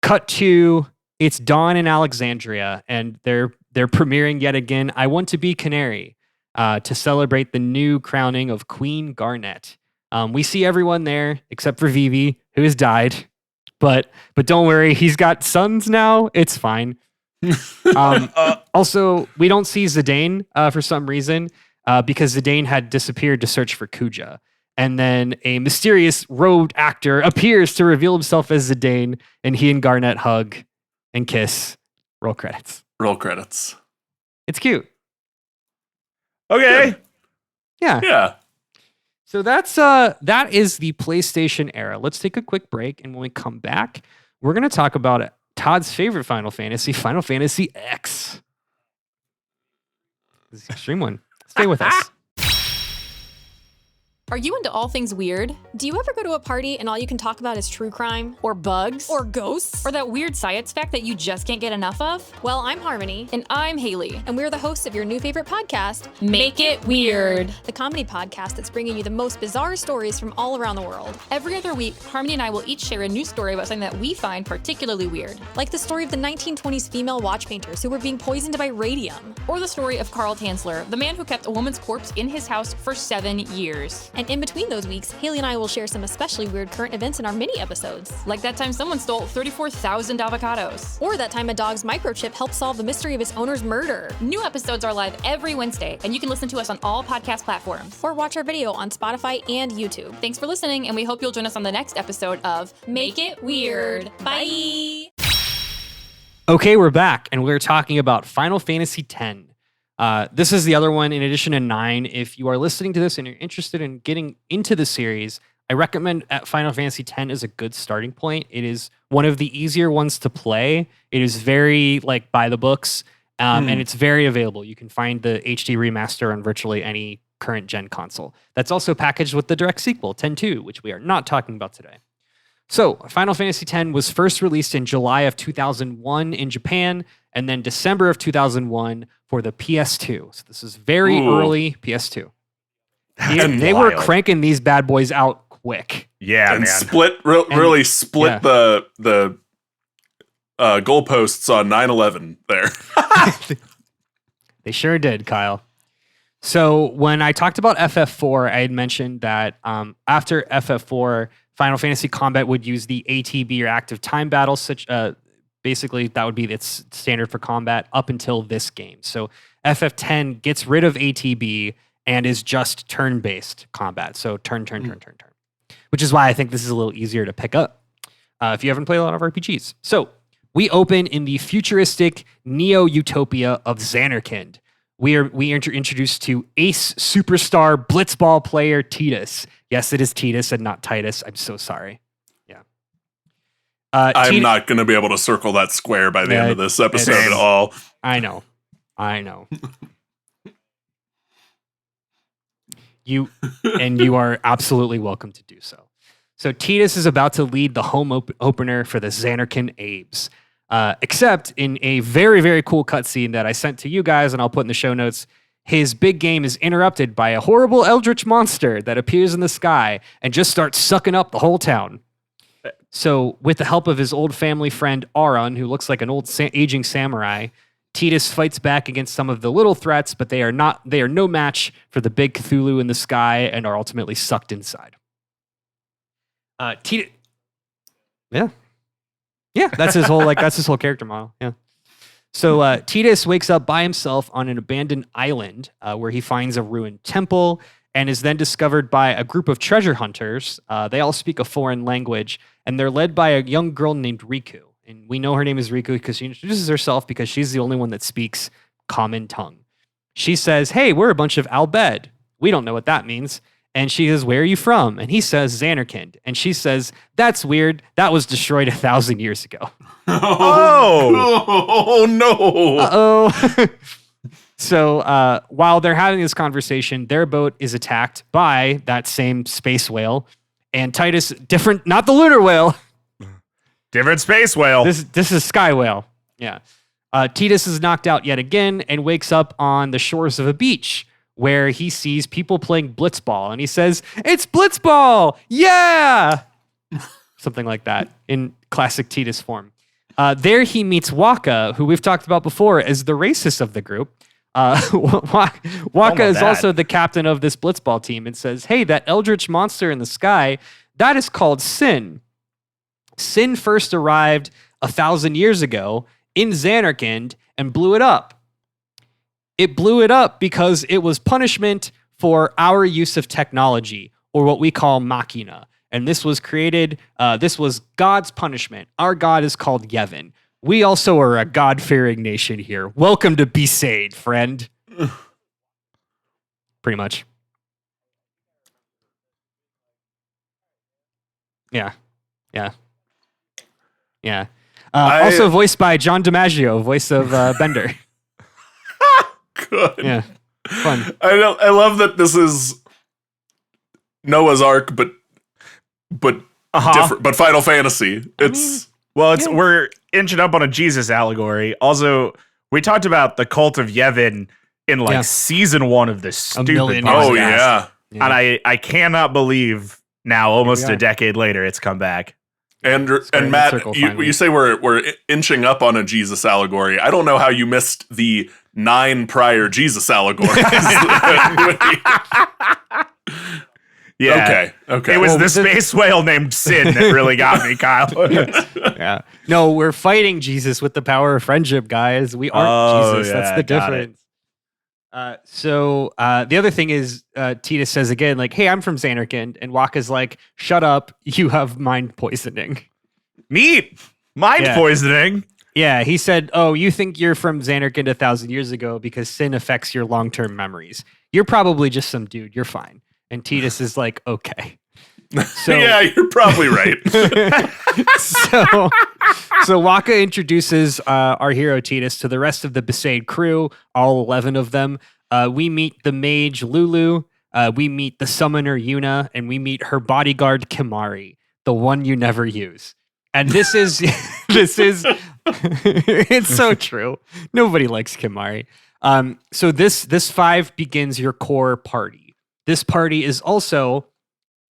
Cut to it's dawn in Alexandria, and they're premiering yet again I Want to Be Canary to celebrate the new crowning of Queen Garnet. We see everyone there except for Vivi, who has died. But don't worry, he's got sons now. It's fine. Also, we don't see Zidane for some reason because Zidane had disappeared to search for Kuja. And then a mysterious robed actor appears to reveal himself as Zidane, and he and Garnet hug and kiss. Roll credits. It's cute. Okay. Good. Yeah. So that is the PlayStation era. Let's take a quick break, and when we come back, we're going to talk about Todd's favorite Final Fantasy, Final Fantasy X. This is the extreme one. Stay with us. Are you into all things weird? Do you ever go to a party and all you can talk about is true crime? Or bugs? Or ghosts? Or that weird science fact that you just can't get enough of? Well, I'm Harmony. And I'm Haley. And we're the hosts of your new favorite podcast, Make It Weird. The comedy podcast that's bringing you the most bizarre stories from all around the world. Every other week, Harmony and I will each share a new story about something that we find particularly weird. Like the story of the 1920s female watch painters who were being poisoned by radium. Or the story of Carl Tanzler, the man who kept a woman's corpse in his house for 7 years. And in between those weeks, Haley and I will share some especially weird current events in our mini episodes. Like that time someone stole 34,000 avocados. Or that time a dog's microchip helped solve the mystery of its owner's murder. New episodes are live every Wednesday, and you can listen to us on all podcast platforms. Or watch our video on Spotify and YouTube. Thanks for listening, and we hope you'll join us on the next episode of Make It Weird. Bye! Okay, we're back, and we're talking about Final Fantasy X. This is the other one in addition to 9. If you are listening to this and you're interested in getting into the series, I recommend Final Fantasy X is a good starting point. It is one of the easier ones to play. It is very by the books, and it's very available. You can find the HD remaster on virtually any current gen console. That's also packaged with the direct sequel, 10-2, which we are not talking about today. So, Final Fantasy X was first released in July of 2001 in Japan, and then December of 2001 for the PS2. So this is very early PS2. They were cranking these bad boys out quick. Yeah, and man. Really split the goalposts on 9/11 there. They sure did, Kyle. So when I talked about FF4, I had mentioned that after FF4, Final Fantasy Combat would use the ATB or active time battle. Basically, that would be its standard for combat up until this game. So FF10 gets rid of ATB and is just turn-based combat. So turn, which is why I think this is a little easier to pick up if you haven't played a lot of RPGs. So we open in the futuristic neo-utopia of Xanarkand. We are introduced to ace superstar blitzball player Tidus. Yes, it is Tidus and not Titus. I'm so sorry. Yeah. I'm not going to be able to circle that square by the end of this episode at all. I know. You are absolutely welcome to do so. So Tidus is about to lead the home opener for the Xanarkand Abes. Except in a very, very cool cutscene that I sent to you guys and I'll put in the show notes, his big game is interrupted by a horrible eldritch monster that appears in the sky and just starts sucking up the whole town. So with the help of his old family friend Auron, who looks like an old aging samurai, Tidus fights back against some of the little threats, but they are no match for the big Cthulhu in the sky and are ultimately sucked inside. Tidus... Yeah, that's his whole character model. Yeah. So Tidus wakes up by himself on an abandoned island where he finds a ruined temple and is then discovered by a group of treasure hunters. They all speak a foreign language, and they're led by a young girl named Riku. And we know her name is Riku because she introduces herself because she's the only one that speaks common tongue. She says, "Hey, we're a bunch of Albed." We don't know what that means. And she says, "Where are you from?" And he says, "Xanarkand." And she says, "That's weird. That was destroyed 1,000 years ago." Oh no. Uh-oh. So while they're having this conversation, their boat is attacked by that same space whale. And Tidus, not the lunar whale. Different space whale. This is sky whale. Yeah. Tidus is knocked out yet again and wakes up on the shores of a beach, where he sees people playing blitzball, and he says, "It's blitzball! Yeah!" Something like that in classic Tidus form. There he meets Waka, who we've talked about before as the racist of the group. Waka is also the captain of this blitzball team and says, "Hey, that eldritch monster in the sky, that is called Sin. Sin first arrived 1,000 years ago in Xanarkand and blew it up. It blew it up because it was punishment for our use of technology, or what we call machina. And this was created, this was God's punishment. Our God is called Yevon. We also are a God-fearing nation here. Welcome to Besaid, friend." Pretty much. Yeah. Also voiced by John DiMaggio, voice of Bender. Good. Yeah. Fun. I love that this is Noah's Ark, but different, but Final Fantasy. We're inching up on a Jesus allegory. Also, we talked about the cult of Yevon in season 1 of this stupid podcast. Oh yeah. And I cannot believe now, almost a decade later, it's come back. And Matt, you say we're inching up on a Jesus allegory. I don't know how you missed the 9 prior Jesus allegories. Yeah. Okay. It was the space whale named Sin that really got me, Kyle. Yeah. No, we're fighting Jesus with the power of friendship, guys. We aren't Jesus. That's the difference. So the other thing is, Tidus says again, like, "Hey, I'm from Xanarkand," and Waka's like, "Shut up, you have mind poisoning." Neat. Mind poisoning? Yeah, he said, "Oh, you think you're from Xanarkand 1,000 years ago because sin affects your long-term memories. You're probably just some dude. You're fine." And Tidus is like, "Okay." So, yeah, you're probably right. So Waka introduces our hero Tidus to the rest of the Besaid crew, all 11 of them. We meet the mage Lulu, we meet the summoner Yuna, and we meet her bodyguard Kimari, the one you never use. And this is it's so true. Nobody likes Kimari. So this 5 begins your core party. This party is also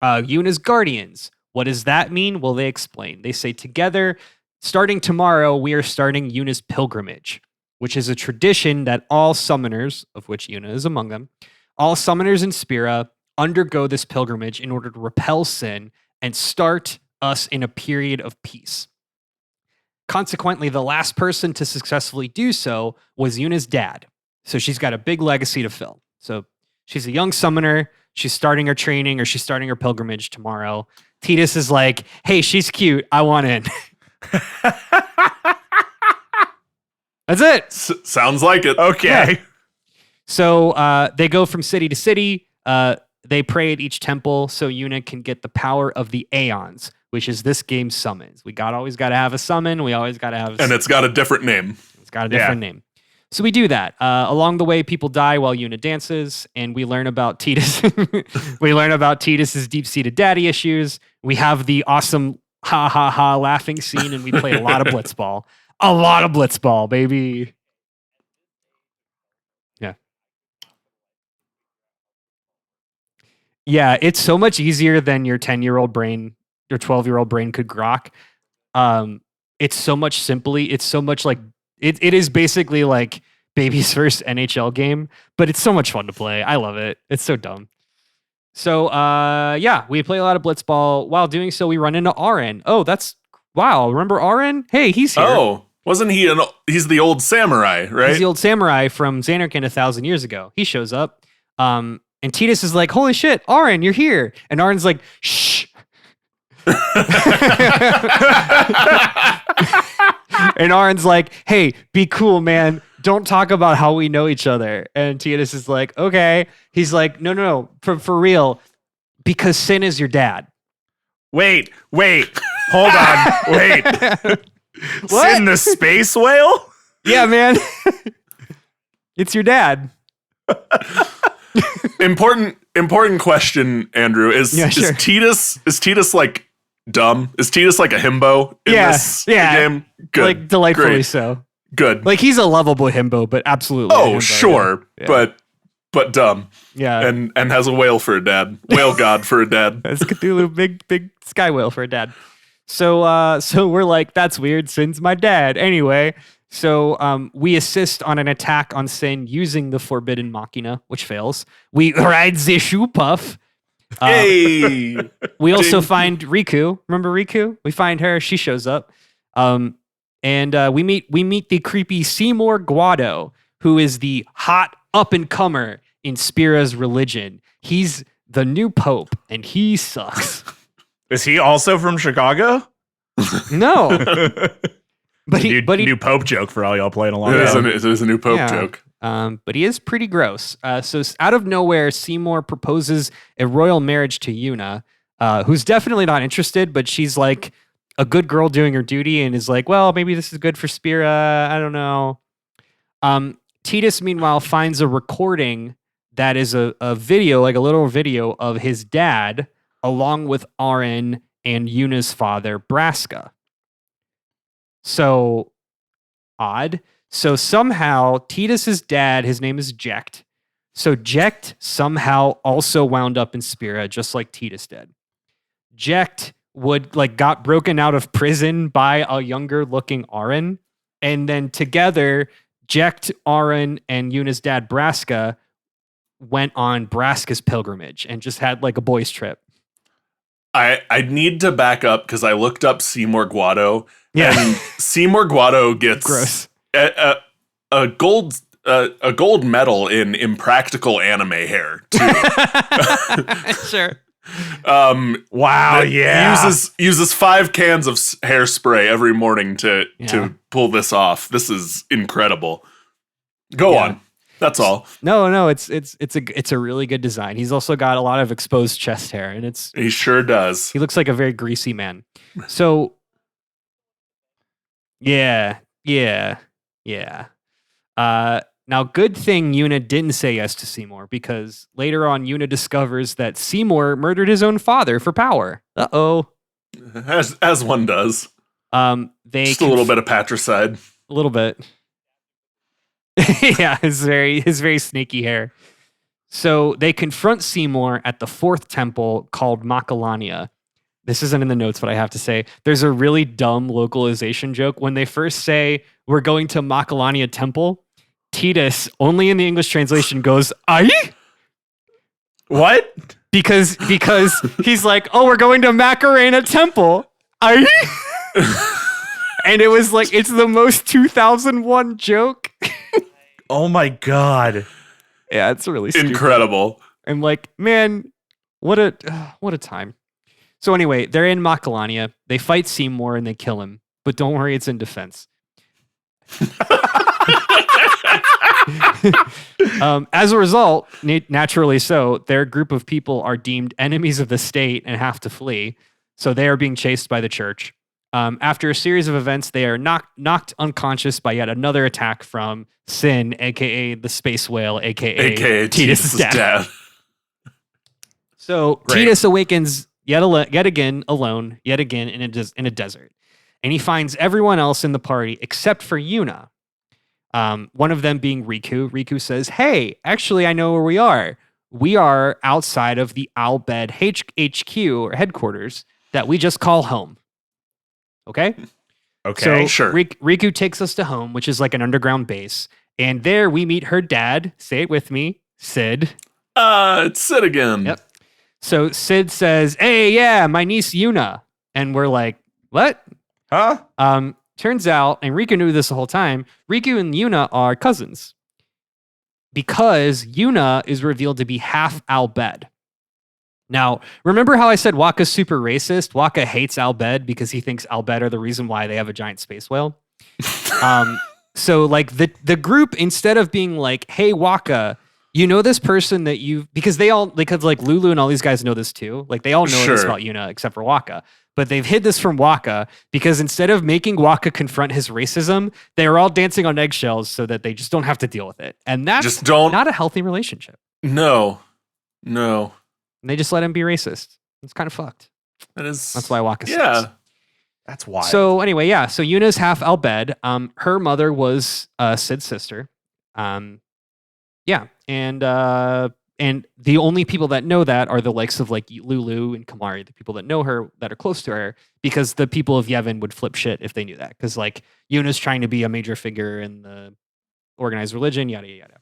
Yuna's guardians. What does that mean? Well, they explain. They say together, starting tomorrow, we are starting Yuna's pilgrimage, which is a tradition that all summoners, of which Yuna is among them, all summoners in Spira undergo this pilgrimage in order to repel sin and start us in a period of peace. Consequently, the last person to successfully do so was Yuna's dad. So she's got a big legacy to fill. So she's a young summoner. She's starting her training, or she's starting her pilgrimage tomorrow. Tidus is like, hey, she's cute. I want in. That's it. Sounds like it. Okay. Yeah. So they go from city to city. They pray at each temple so Yuna can get the power of the Aeons, which is this game's summons. We always got to have a summon. We always got to have and it's got a different name. It's got a different name. So we do that. Along the way, people die while Yuna dances, and we learn about Tidus. We learn about Tidus's deep-seated daddy issues. We have the awesome ha ha ha laughing scene, and we play a lot of blitzball. A lot of blitzball, baby. Yeah. Yeah, it's so much easier than your 10-year-old brain, your 12-year-old brain could grok. It's so much it's so much like it is basically like baby's first NHL game, but it's so much fun to play. I love it. It's so dumb. So yeah, we play a lot of blitzball. While doing so, we run into RN. Oh, wow. Remember RN? Hey, he's here. Oh, wasn't he he's the old samurai, right? He's the old samurai from Xanarkand 1,000 years ago. He shows up. And Tidus is like, holy shit, RN, you're here. And RN's like, shh. And Arn's like, hey, be cool, man. Don't talk about how we know each other. And Tidus is like, okay. He's like, no. For real. Because Sin is your dad. Wait. Hold on. Wait. What? Sin the space whale? Yeah, man. It's your dad. Important question, Andrew. Is Tidus like dumb? Is Tidus like a himbo in this game? Good. Like delightfully Great. so. Good. Like he's a lovable himbo, but absolutely. Oh, himbo, sure. Yeah. But dumb. Yeah. And has a whale for a dad. Whale god for a dad. That's Cthulhu, big sky whale for a dad. So we're like, that's weird. Sin's my dad. Anyway, so we assist on an attack on Sin using the Forbidden Machina, which fails. We ride the shoe puff. Hey. We also find Riku. Remember Riku? We find her. She shows up. And we meet the creepy Seymour Guado, who is the hot up-and-comer in Spira's religion. He's the new pope, and he sucks. Is he also from Chicago? No. But new pope joke for all y'all playing along. It is a new pope joke. But he is pretty gross. So out of nowhere, Seymour proposes a royal marriage to Yuna, who's definitely not interested, but she's like a good girl doing her duty and is like, well, maybe this is good for Spira. I don't know. Tidus, meanwhile, finds a recording that is a video, like a little video of his dad, along with Arryn and Yuna's father, Braska. So odd. So somehow Tidus's dad, his name is Jecht. So Jecht somehow also wound up in Spira, just like Tidus did. Jecht got broken out of prison by a younger looking Arryn. And then together, Jecht, Arryn, and Yuna's dad, Braska, went on Braska's pilgrimage and just had like a boys' trip. I need to back up because I looked up Seymour Guado. Yeah. And Seymour Guado gets gross. A gold medal in impractical anime hair too. Sure. Wow. Yeah. Uses 5 cans of hairspray every morning to pull this off. This is incredible. Go on. That's all. No, it's a really good design. He's also got a lot of exposed chest hair, and he sure does. He looks like a very greasy man. So yeah. Now, good thing Yuna didn't say yes to Seymour, because later on Yuna discovers that Seymour murdered his own father for power. Uh-oh. As one does. Just a little bit of patricide. A little bit. Yeah, his very sneaky hair. So they confront Seymour at the fourth temple called Macalania. This isn't in the notes, but I have to say, there's a really dumb localization joke. When they first say, we're going to Macalania Temple, Titus, only in the English translation, goes, "Aye?" What? Because he's like, oh, we're going to Macarena Temple. Aye? And it was like, it's the most 2001 joke. Oh my God. Yeah, it's really stupid. Incredible. I'm like, man, what a time. So anyway, they're in Macalania. They fight Seymour and they kill him. But don't worry, it's in defense. As a result, naturally so, their group of people are deemed enemies of the state and have to flee. So they are being chased by the church. After a series of events, they are knocked unconscious by yet another attack from Sin, aka the space whale, aka Titus' dad. So great. Titus awakens yet again alone, yet again in a desert, and he finds everyone else in the party except for Yuna. One of them being Riku. Riku says, "Hey, actually, I know where we are. We are outside of the Al Bhed HQ or headquarters that we just call home." Okay. Okay. So sure. Riku takes us to home, which is like an underground base, and there we meet her dad. Say it with me, Sid. It's Sid again. Yep. So Sid says, "Hey, yeah, my niece Yuna," and we're like, "What?" Huh? Turns out, and Riku knew this the whole time, Riku and Yuna are cousins. Because Yuna is revealed to be half Al Bhed. Now, remember how I said Wakka's super racist? Wakka hates Al Bhed because he thinks Al Bhed are the reason why they have a giant space whale. So like the group, instead of being like, "Hey, Wakka, you know this person that because like Lulu and all these guys know this too. Like they all know this about Yuna except for Wakka. But they've hid this from Wakka because instead of making Wakka confront his racism, they are all dancing on eggshells so that they just don't have to deal with it. And that's not a healthy relationship. No. And they just let him be racist. It's kind of fucked. That's why Wakka sucks. Yeah. That's wild. So anyway, yeah. So Yuna's half Al Bhed. Her mother was Sid's sister. Yeah. And the only people that know that are the likes of like Lulu and Kamari, the people that know her, that are close to her, because the people of Yevon would flip shit if they knew that. Because like Yuna's trying to be a major figure in the organized religion, yada, yada.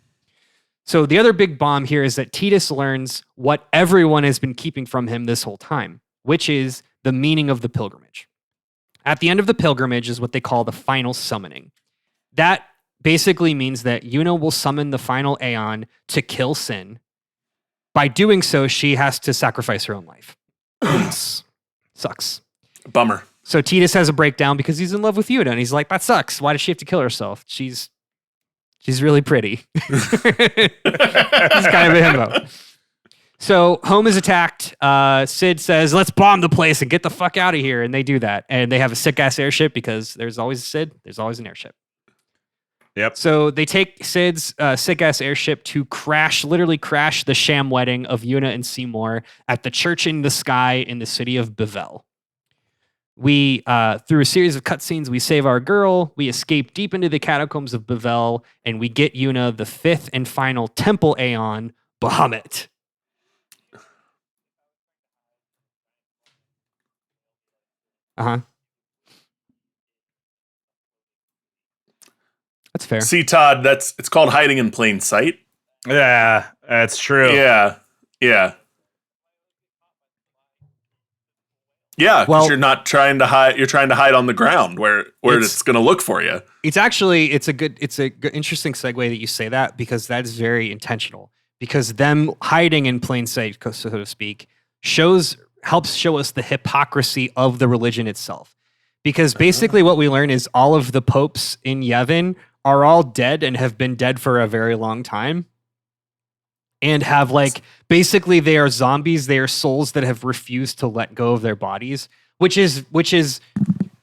So the other big bomb here is that Titus learns what everyone has been keeping from him this whole time, which is the meaning of the pilgrimage. At the end of the pilgrimage is what they call the final summoning. That basically means that Yuna will summon the final Aeon to kill Sin. By doing so, she has to sacrifice her own life. Sucks. Bummer. So Titus has a breakdown because he's in love with Yuna, and he's like, that sucks. Why does she have to kill herself? She's really pretty. He's kind of a himbo. So home is attacked. Sid says, let's bomb the place and get the fuck out of here. And they do that. And they have a sick-ass airship because there's always a Sid. There's always an airship. Yep. So they take Sid's sick-ass airship to literally crash the sham wedding of Yuna and Seymour at the church in the sky in the city of Bevel. We, through a series of cutscenes, we save our girl, we escape deep into the catacombs of Bevel, and we get Yuna the fifth and final temple Aeon, Bahamut. Uh-huh. That's fair. See, Todd, it's called hiding in plain sight. Yeah, that's true. Yeah. Yeah, because you're not trying to hide. You're trying to hide on the ground where it's going to look for you. It's a good interesting segue that you say that, because that is very intentional. Because them hiding in plain sight, so to speak, helps show us the hypocrisy of the religion itself. Because basically what we learn is all of the popes in Yevon are all dead and have been dead for a very long time. And have basically they are zombies. They are souls that have refused to let go of their bodies, which is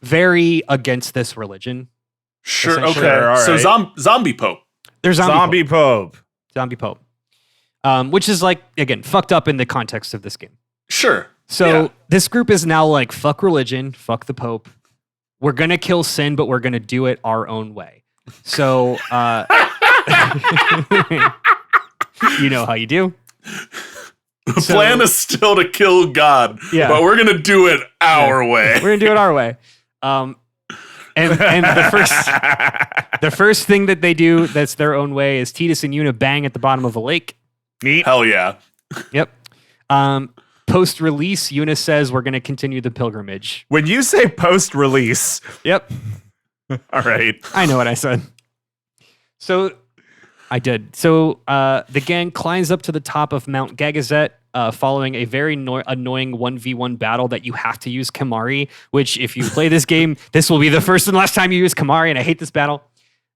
very against this religion. Sure. Okay. Right. So zombie pope. There's zombie pope. Zombie pope. Which is again, fucked up in the context of this game. Sure. So this group is now fuck religion, fuck the pope. We're going to kill Sin, but we're going to do it our own way. So, You know how you do. The plan is still to kill God, but we're going to do it our way. We're going to do it our way. And the first thing that they do that's their own way is Tidus and Yuna bang at the bottom of a lake. Neat. Hell yeah. Yep. Post-release, Yuna says we're going to continue the pilgrimage. When you say post-release... Yep. All right. I know what I said. So, I did. So, the gang climbs up to the top of Mount Gagazet, following a very annoying 1v1 battle that you have to use Kamari, which if you play this game, this will be the first and last time you use Kamari, and I hate this battle.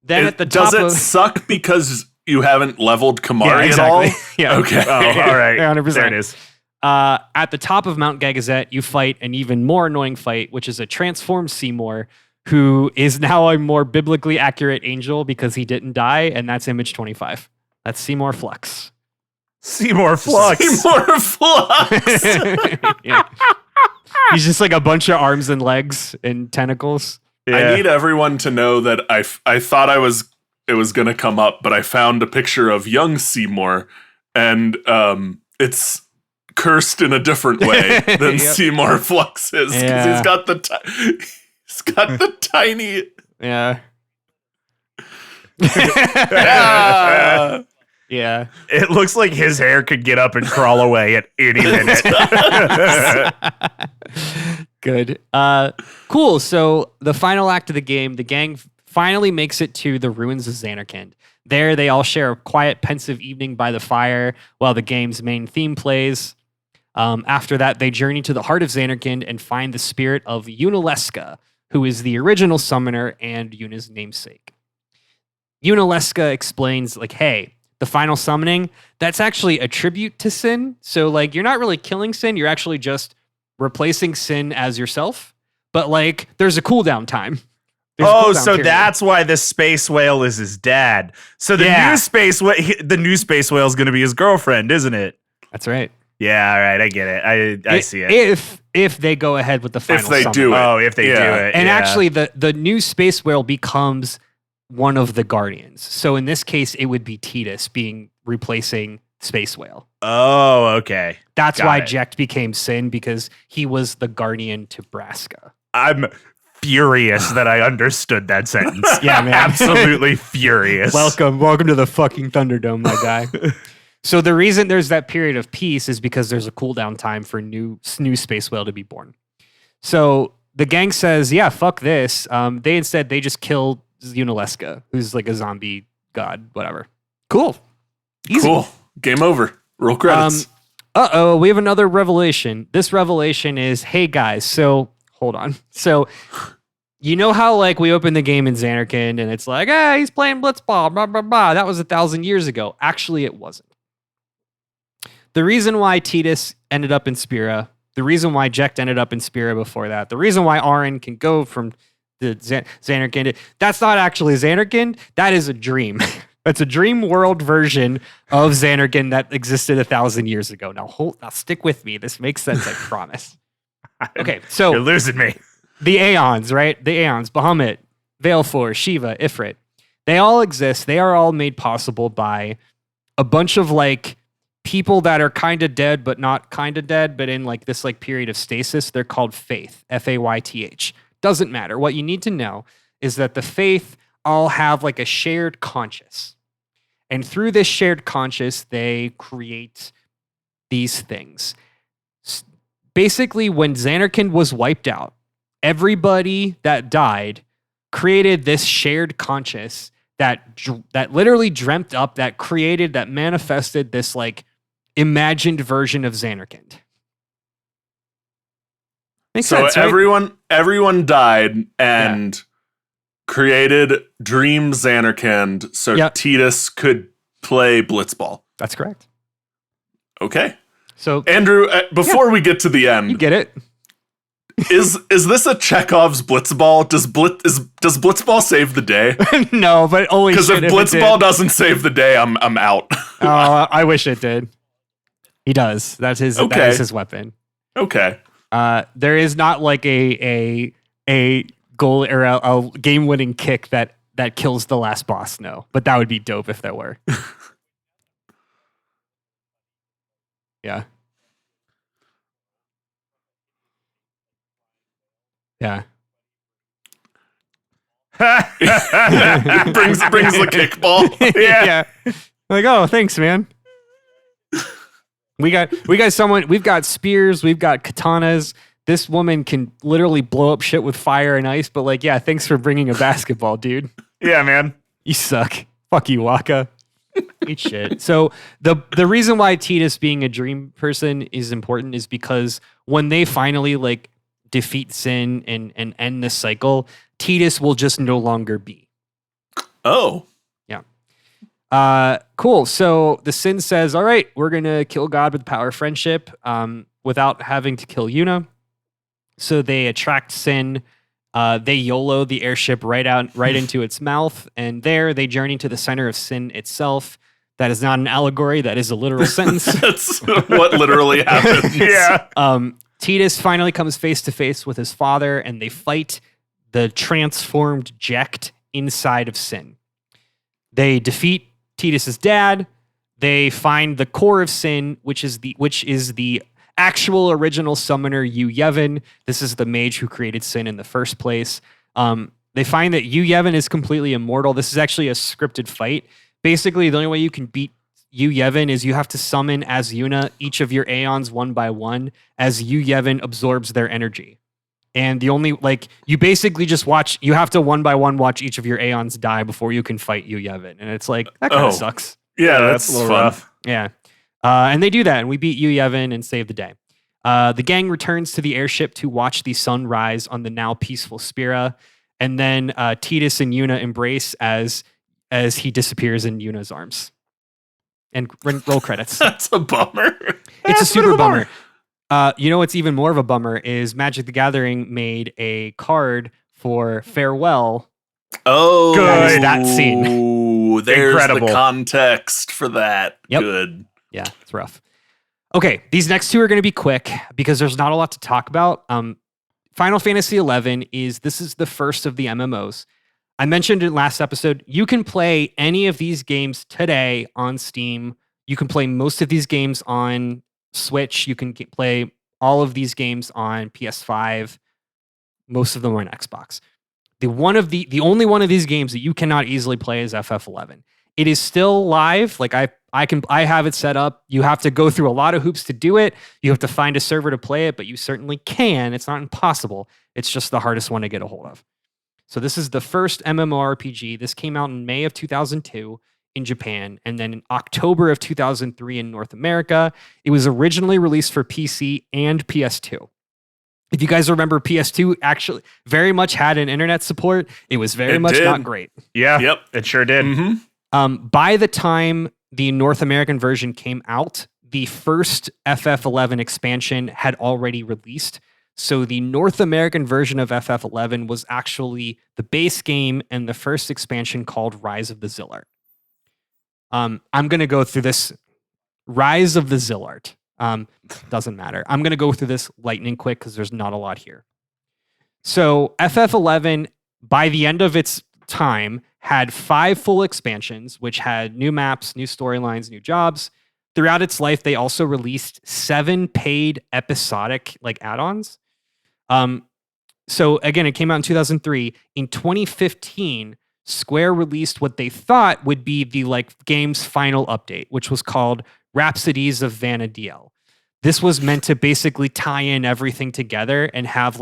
Then at the top does it suck because you haven't leveled Kamari at all? Yeah. Okay. Oh, all right. 100%. There it is. At the top of Mount Gagazet, you fight an even more annoying fight, which is a transformed Seymour, who is now a more biblically accurate angel because he didn't die, and that's image 25. That's Seymour Flux. Seymour Flux. Seymour Flux. Yeah. He's just like a bunch of arms and legs and tentacles. Yeah. I need everyone to know that I thought it was going to come up, but I found a picture of young Seymour, and it's cursed in a different way than Seymour Flux is, because he's got the tiny. Yeah. Yeah. It looks like his hair could get up and crawl away at any minute. Good. Cool. So the final act of the game, the gang finally makes it to the ruins of Xanarkand. There, they all share a quiet, pensive evening by the fire while the game's main theme plays. After that, they journey to the heart of Xanarkand and find the spirit of Yunalesca, who is the original summoner and Yuna's namesake. Yunalesca explains, like, hey, the final summoning, that's actually a tribute to Sin. So, like, you're not really killing Sin. You're actually just replacing Sin as yourself. But, like, there's a cooldown time. So that's why the space whale is his dad. So the new space whale is going to be his girlfriend, isn't it? That's right. Yeah, all right, I get it. I see it. If they go ahead with the final if they summoning. do it. Oh, if they do it. And actually, the new space whale becomes one of the guardians. So in this case, it would be Tidus replacing Space Whale. Oh, okay. That's why Jecht became Sin, because he was the guardian to Braska. I'm furious that I understood that sentence. Yeah, man. Absolutely furious. Welcome to the fucking Thunderdome, my guy. So the reason there's that period of peace is because there's a cooldown time for new Space Whale to be born. So the gang says, yeah, fuck this. They just killed Yunalesca, who's like a zombie god, whatever. Cool. Easy. Cool. Game over. Roll credits. We have another revelation. This revelation is, hey guys, so hold on. So you know how like we open the game in Xanarkand and it's like, he's playing Blitzball, blah, blah, blah. That was 1,000 years ago. Actually, it wasn't. The reason why Tidus ended up in Spira, the reason why Jecht ended up in Spira before that, the reason why Auron can go from the Xanarkand, that's not actually Xanarkand. That is a dream. That's a dream world version of Xanarkand that existed 1,000 years ago. Now stick with me. This makes sense, I promise. Okay, so you're losing me. The Aeons, right? The Aeons, Bahamut, Valefor, Shiva, Ifrit. They all exist. They are all made possible by a bunch of like people that are kind of dead, but not kind of dead, but in like this like period of stasis. They're called Faith, Fayth. Doesn't matter. What you need to know is that the Faith all have like a shared conscious. And through this shared conscious, they create these things. Basically, when Xanarkand was wiped out, everybody that died created this shared conscious that literally dreamt up, that created, that manifested this like imagined version of Xanarkand. Makes sense, right? everyone died and created Dream Xanarkand so Tidus could play Blitzball. That's correct. Okay. So Andrew, before we get to the end, you get it. Is this a Chekhov's Blitzball? Does Blitzball save the day? No, but only because if Blitzball doesn't save the day, I'm out. I wish it did. He does. That is his weapon. Okay. There is not like a goal or a game-winning kick that kills the last boss. No, but that would be dope if there were. Yeah. Yeah. brings the kickball. Yeah. Like, oh, thanks, man. We've got spears, we've got katanas. This woman can literally blow up shit with fire and ice, but like, yeah, thanks for bringing a basketball, dude. Yeah, man. You suck. Fuck you, Waka. Eat shit. So the reason why Tidus being a dream person is important is because when they finally like defeat Sin and end this cycle, Tidus will just no longer be. Oh. Yeah. Cool. So the Sin says, all right, we're going to kill God with the power of friendship without having to kill Yuna. So they attract Sin. They YOLO the airship right into its mouth. And there they journey to the center of Sin itself. That is not an allegory. That is a literal sentence. That's what literally happens. Yeah. Tidus finally comes face to face with his father, and they fight the transformed Jecht inside of Sin. They defeat Tidus's dad. They find the core of Sin, which is the actual original summoner Yu Yevon. This is the mage who created Sin in the first place. They find that Yu Yevon is completely immortal. This is actually a scripted fight. Basically, the only way you can beat Yu Yevon is you have to summon as Yuna each of your Aeons one by one as Yu Yevon absorbs their energy. And the only, like, you basically just you have to one by one watch each of your Aeons die before you can fight Yu Yevon. And it's like, that kind of sucks. Yeah, that's a little rough. Yeah. And they do that, and we beat Yu Yevon and save the day. The gang returns to the airship to watch the sun rise on the now peaceful Spira. And then Tidus and Yuna embrace as he disappears in Yuna's arms. And roll credits. That's a bummer. It's a super bummer. You know what's even more of a bummer is Magic the Gathering made a card for Farewell. Oh, good. That scene. Ooh, there's incredible. The context for that. Yep. Good. Yeah, it's rough. Okay, these next two are going to be quick because there's not a lot to talk about. Final Fantasy XI this is the first of the MMOs. I mentioned in last episode, you can play any of these games today on Steam. You can play most of these games on Switch. You can play all of these games on PS5. Most of them are on Xbox. The only one of these games that you cannot easily play is FF11. It is still live. Like I have it set up. You have to go through a lot of hoops to do it. You have to find a server to play it, but you certainly can. It's not impossible. It's just the hardest one to get a hold of. So this is the first MMORPG. This came out in May of 2002 in Japan, and then in October of 2003 in North America. It was originally released for PC and PS2. If you guys remember, PS2 actually very much had an internet support. It was very much not great. Yeah, yep, it sure did. Mm-hmm. By the time the North American version came out, the first FF11 expansion had already released. So the North American version of FF11 was actually the base game and the first expansion called Rise of the Zillart. I'm going to go through this. Rise of the Zillart. Doesn't matter. I'm going to go through this lightning quick because there's not a lot here. So FF11, by the end of its time, had 5 full expansions, which had new maps, new storylines, new jobs. Throughout its life, they also released 7 paid episodic add-ons. So again, it came out in 2003. In 2015, Square released what they thought would be the game's final update, which was called Rhapsodies of Vana'diel. This was meant to basically tie in everything together and have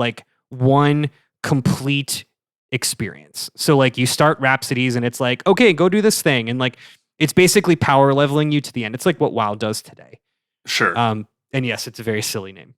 one complete experience. So you start Rhapsodies and it's okay, go do this thing. And it's basically power leveling you to the end. It's like what WoW does today. Sure. And yes, it's a very silly name.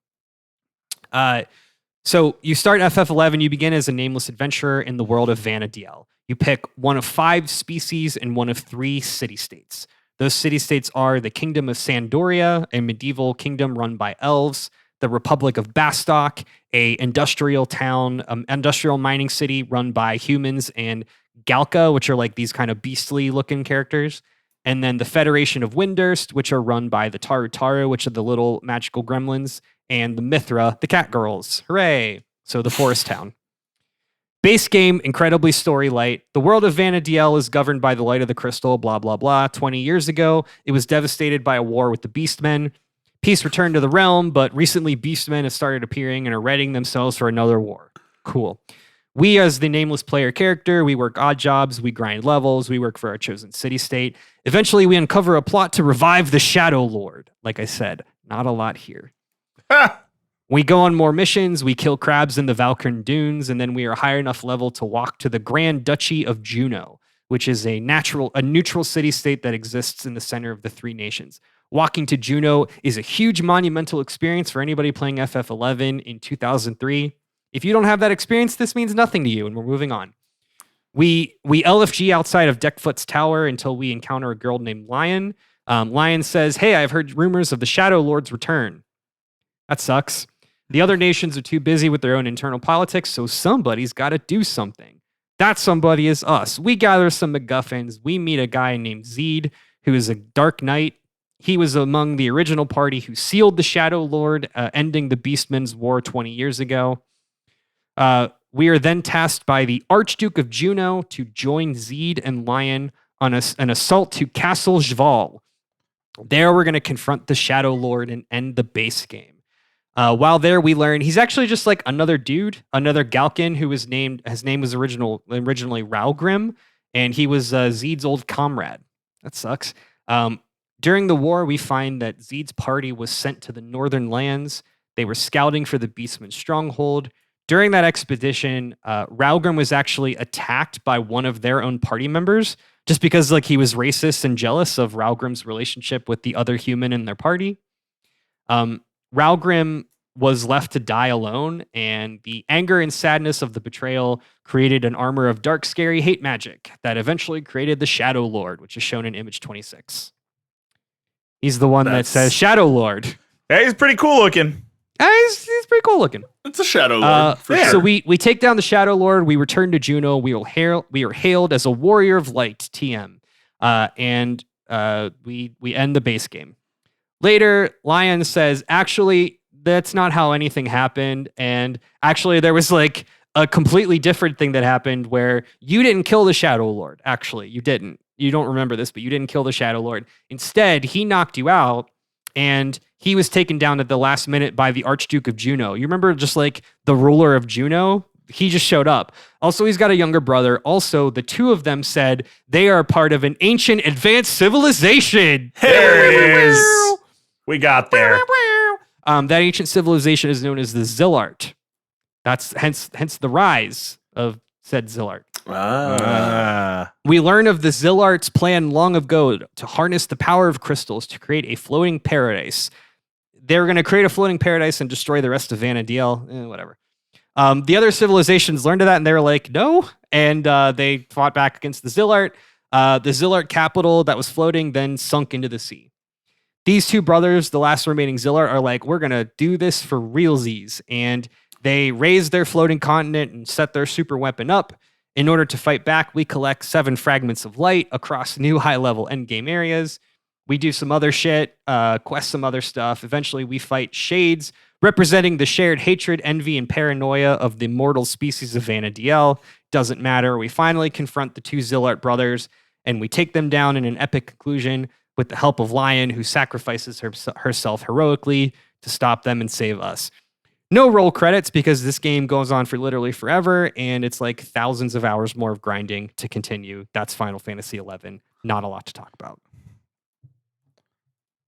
So you start FF11, you begin as a nameless adventurer in the world of Vana'diel. You pick one of 5 species and one of 3 city-states. Those city-states are the Kingdom of Sandoria, a medieval kingdom run by elves, the Republic of Bastok, a industrial town, industrial mining city run by humans, and Galka, which are these kind of beastly-looking characters, and then the Federation of Windurst, which are run by the Taru Taru, which are the little magical gremlins, and the Mithra, the cat girls. Hooray! So the forest town. Base game, incredibly story light. The world of Vana'diel is governed by the light of the crystal, blah, blah, blah. 20 years ago, it was devastated by a war with the Beastmen. Peace returned to the realm, but recently beastmen have started appearing and are readying themselves for another war. Cool. We, as the nameless player character, we work odd jobs, we grind levels, we work for our chosen city-state. Eventually, we uncover a plot to revive the Shadow Lord. Like I said, not a lot here. We go on more missions, we kill crabs in the Valkyrn Dunes, and then we are high enough level to walk to the Grand Duchy of Juno, which is a neutral city-state that exists in the center of the three nations. Walking to Juno is a huge monumental experience for anybody playing FF11 in 2003. If you don't have that experience, this means nothing to you, and we're moving on. We LFG outside of Deckfoot's tower until we encounter a girl named Lion. Lion says, "Hey, I've heard rumors of the Shadow Lord's return." That sucks. The other nations are too busy with their own internal politics, so somebody's got to do something. That somebody is us. We gather some MacGuffins. We meet a guy named Zeed, who is a Dark Knight. He was among the original party who sealed the Shadow Lord, ending the Beastmen's War 20 years ago. We are then tasked by the Archduke of Juno to join Zeed and Lion on an assault to Castle Jval. There, we're going to confront the Shadow Lord and end the base game. While there, we learn he's actually just like another dude, another Galkin who was named. His name was originally Raugrim, and he was Zeed's old comrade. That sucks. During the war, we find that Zeed's party was sent to the northern lands. They were scouting for the Beastman's stronghold. During that expedition, Raugrim was actually attacked by one of their own party members just because like he was racist and jealous of Raugrim's relationship with the other human in their party. Raugrim was left to die alone, and the anger and sadness of the betrayal created an armor of dark, scary hate magic that eventually created the Shadow Lord, which is shown in image 26. He's the one that says Shadow Lord. Yeah, he's pretty cool looking. He's pretty cool looking. It's a Shadow Lord, for sure. So we take down the Shadow Lord, we return to Juno, we are hailed as a warrior of light, TM, and we end the base game. Later, Lion says, actually, that's not how anything happened, and actually there was like a completely different thing that happened where you didn't kill the Shadow Lord. Actually, you didn't. You don't remember this, but you didn't kill the Shadow Lord. Instead, he knocked you out, and he was taken down at the last minute by the Archduke of Juno. You remember just like the ruler of Juno? He just showed up. Also, he's got a younger brother. Also, the two of them said they are part of an ancient advanced civilization. There it is. We got there. That ancient civilization is known as the Zillart. That's hence the rise of said Zillart. We learn of the Zillart's plan long ago to harness the power of crystals to create a floating paradise. They were going to create a floating paradise and destroy the rest of Vana'diel. Whatever. The other civilizations learned of that and they were like, no. And they fought back against the Zillart. The Zillart capital that was floating then sunk into the sea. These two brothers, the last remaining Zillart, are like, we're going to do this for realsies. And they raise their floating continent and set their super weapon up. In order to fight back, we collect 7 fragments of light across new high-level endgame areas. We do some other shit, quest some other stuff. Eventually, we fight Shades, representing the shared hatred, envy, and paranoia of the mortal species of Vana'diel. Doesn't matter. We finally confront the two Zillart brothers, and we take them down in an epic conclusion with the help of Lion, who sacrifices herself heroically to stop them and save us. No roll credits because this game goes on for literally forever, and it's like thousands of hours more of grinding to continue. That's Final Fantasy XI. Not a lot to talk about.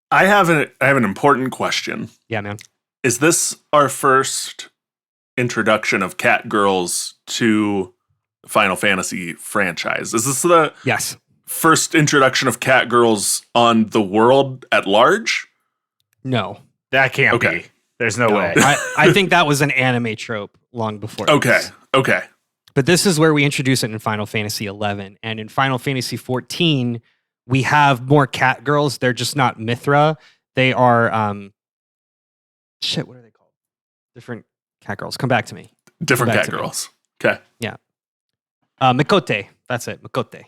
I have an important question. Yeah, man. Is this our first introduction of cat girls to the Final Fantasy franchise? Is this the first introduction of cat girls on the world at large? No. That can't be. There's no way. I think that was an anime trope long before this. Okay. But this is where we introduce it in Final Fantasy XI. And in Final Fantasy XIV, we have more cat girls. They're just not Mithra. They are, what are they called? Different cat girls. Come back to me. Different cat girls. Okay. Yeah. Mikote. That's it. Mikote.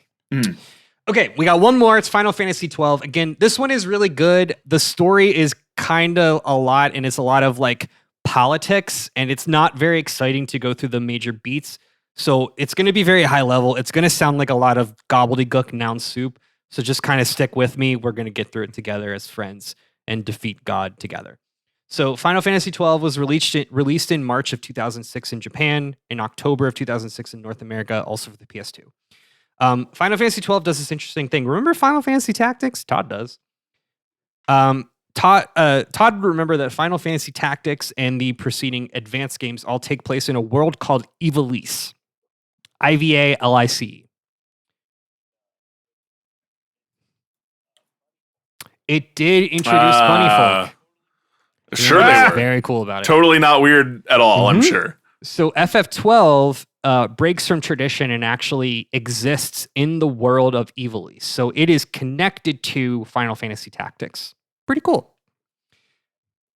Okay, we got one more. It's Final Fantasy XII. Again, this one is really good. The story is kind of a lot, and it's a lot of like politics, and it's not very exciting to go through the major beats. So it's going to be very high level. It's going to sound like a lot of gobbledygook noun soup. So just kind of stick with me. We're going to get through it together as friends. and defeat God together. So Final Fantasy XII was released in March of 2006 in Japan, in October of 2006 in North America, also for the PS2. Final Fantasy XII does this interesting thing. Remember Final Fantasy Tactics? Todd does. Todd would remember that Final Fantasy Tactics and the preceding advanced games all take place in a world called Ivalice. Ivalice. It did introduce bunny folk. Sure, they were very cool about it. Totally not weird at all. I'm sure. So FF12 breaks from tradition and actually exists in the world of Ivalice. So it is connected to Final Fantasy Tactics. Pretty cool.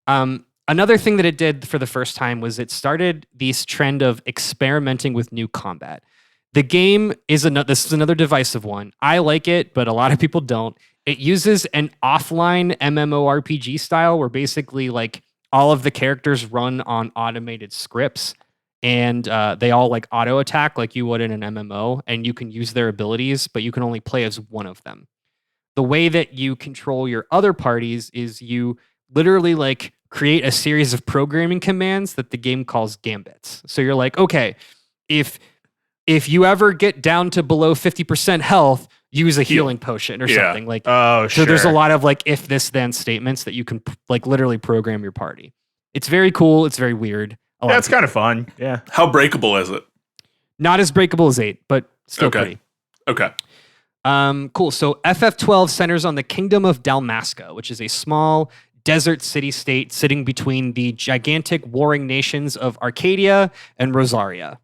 Another thing that it did for the first time was it started this trend of experimenting with new combat. The game is this is another divisive one. I like it, but a lot of people don't. It uses an offline MMORPG style where basically like all of the characters run on automated scripts and they all like auto attack like you would in an MMO, and you can use their abilities, but you can only play as one of them. The way that you control your other parties is you literally like create a series of programming commands that the game calls gambits. So you're like, okay, if you ever get down to below 50% health, use a healing potion or something like. Oh, sure. So there's a lot of like if this then statements that you can like literally program your party. It's very cool. It's very weird. Yeah, it's kind of fun. Yeah. How breakable is it? Not as breakable as 8, but still pretty. Okay. Cool. So FF12 centers on the Kingdom of Dalmasca, which is a small desert city-state sitting between the gigantic warring nations of Arcadia and Rosaria.